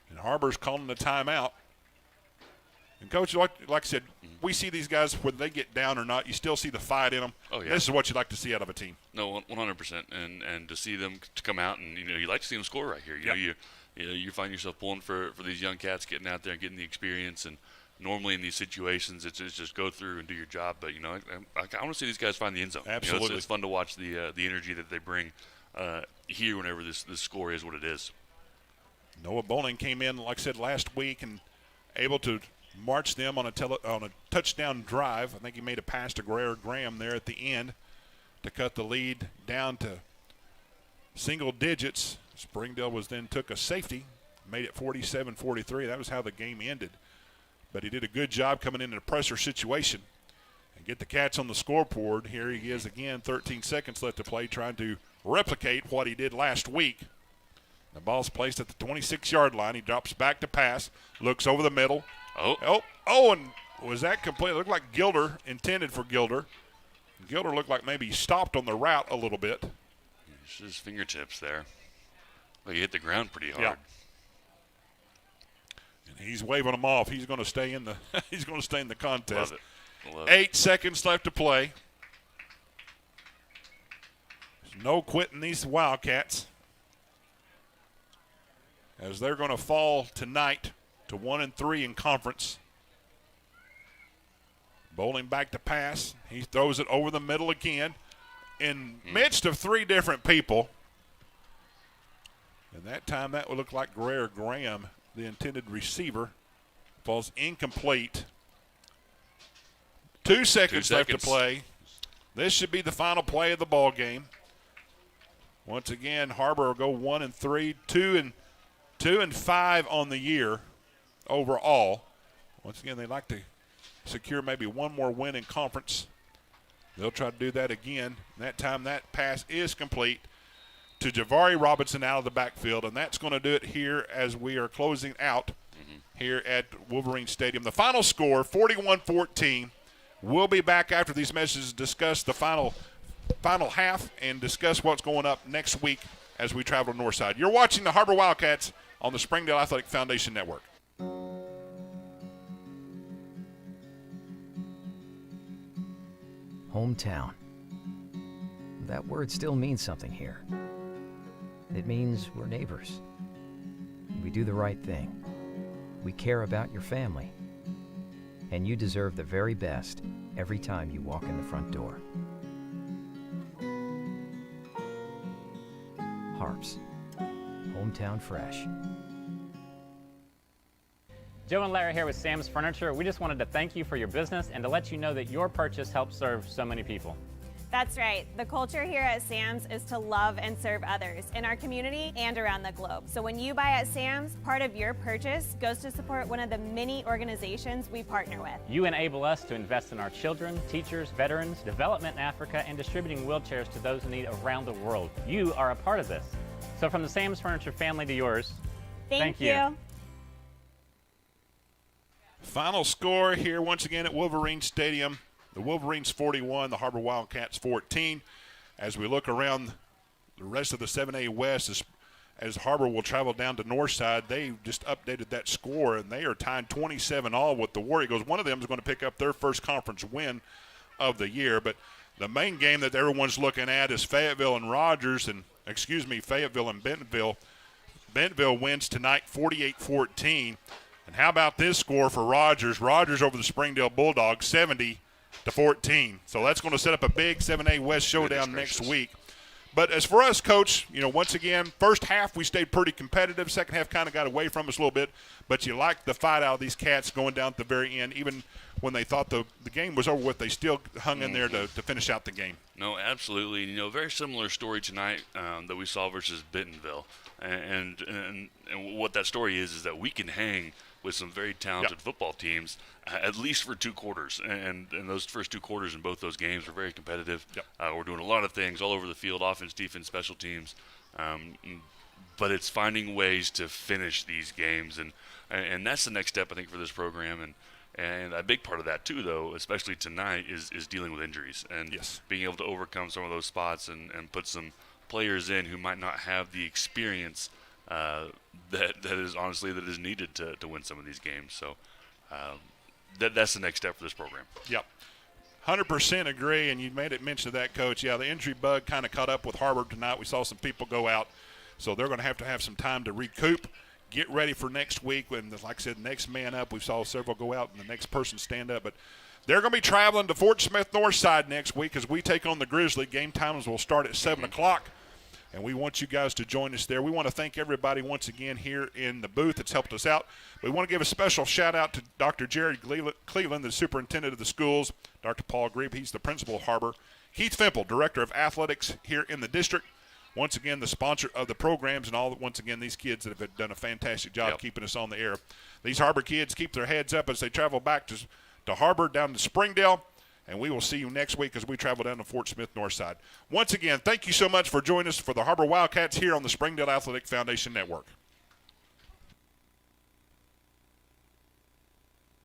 And Har-Ber's calling the timeout. And, Coach, like I said, we see these guys, whether they get down or not, you still see the fight in them. Oh, yeah. This is what you like to see out of a team. No, 100%. And to see them to come out and, you like to see them score right here. You find yourself pulling for these young cats, getting out there and getting the experience. And normally in these situations, it's just go through and do your job. But, I want to see these guys find the end zone. Absolutely. It's fun to watch the energy that they bring here whenever this score is what it is. Noah Bowling came in, like I said, last week and able to march them on a touchdown drive. I think he made a pass to Graham there at the end to cut the lead down to single digits. Springdale took a safety, made it 47-43. That was how the game ended. But he did a good job coming into a pressure situation and get the Cats on the scoreboard. Here he is again, 13 seconds left to play, trying to replicate what he did last week. The ball's placed at the 26-yard line. He drops back to pass, looks over the middle. And was that complete? It looked like Gilder intended for Gilder. Gilder looked like maybe he stopped on the route a little bit. Just his fingertips there. Well, he hit the ground pretty hard. Yeah. And he's waving them off. He's going to stay in the contest. Love it. 8 seconds left to play. There's no quitting these Wildcats, as they're going to fall tonight to 1-3 in conference. Bowling back to pass. He throws it over the middle again. in midst of three different people. And that time that would look like Guerrero Graham, the intended receiver, falls incomplete. 2 seconds left to play. This should be the final play of the ball game. Once again, Har-Ber will go 1-3, 2-5 on the year overall. Once again, they like to secure maybe one more win in conference. They'll try to do that again. And that time that pass is complete to Javari Robinson out of the backfield, and that's going to do it here as we are closing out here at Wolverine Stadium. The final score, 41-14. We'll be back after these messages to discuss the final half and discuss what's going up next week as we travel to Northside. You're watching the Har-Ber Wildcats on the Springdale Athletic Foundation Network. Hometown. That word still means something here. It means we're neighbors. We do the right thing. We care about your family. And you deserve the very best every time you walk in the front door. Harps. Hometown fresh. Joe and Larry here with Sam's Furniture. We just wanted to thank you for your business and to let you know that your purchase helps serve so many people. That's right. The culture here at Sam's is to love and serve others in our community and around the globe. So when you buy at Sam's, part of your purchase goes to support one of the many organizations we partner with. You enable us to invest in our children, teachers, veterans, development in Africa, and distributing wheelchairs to those in need around the world. You are a part of this. So from the Sam's Furniture family to yours, thank you. Final score here once again at Wolverine Stadium. The Wolverines 41, the Har-Ber Wildcats 14. As we look around the rest of the 7A West, as Har-Ber will travel down to Northside, they just updated that score, and they are tied 27-all with the War Eagles. One of them is going to pick up their first conference win of the year. But the main game that everyone's looking at is Fayetteville and Bentonville. Bentonville wins tonight 48-14. And how about this score for Rogers? Rogers over the Springdale Bulldogs, 70-14. So that's going to set up a big 7A West showdown next week. But as for us, Coach, once again, first half we stayed pretty competitive. Second half kind of got away from us a little bit. But you like the fight out of these cats going down at the very end. Even when they thought the game was over with, they still hung in there to finish out the game. No, absolutely. Very similar story tonight that we saw versus Bentonville. And what that story is that we can hang with some very talented football teams, at least for 2 quarters. And those first 2 quarters in both those games were very competitive. We're doing a lot of things all over the field, offense, defense, special teams. But it's finding ways to finish these games. And that's the next step, I think, for this program. And a big part of that, too, though, especially tonight, is dealing with injuries. And being able to overcome some of those spots and put some players in who might not have the experience that is needed to win some of these games. So that's the next step for this program. Yep. 100% agree, and you made it mention of that, Coach. Yeah, the injury bug kind of caught up with Har-Ber tonight. We saw some people go out, so they're going to have some time to recoup, get ready for next week. When, like I said, next man up, we saw several go out and the next person stand up. But they're going to be traveling to Fort Smith Northside next week as we take on the Grizzly. Game times will start at 7 o'clock. And we want you guys to join us there. We want to thank everybody once again here in the booth that's helped us out. We want to give a special shout-out to Dr. Jared Cleveland, the superintendent of the schools, Dr. Paul Grebe, he's the principal of Har-Ber, Keith Fimple, director of athletics here in the district, once again the sponsor of the programs, and once again these kids that have done a fantastic job keeping us on the air. These Har-Ber kids keep their heads up as they travel back to Har-Ber down to Springdale. And we will see you next week as we travel down to Fort Smith Northside. Once again, thank you so much for joining us for the Har-Ber Wildcats here on the Springdale Athletic Foundation Network.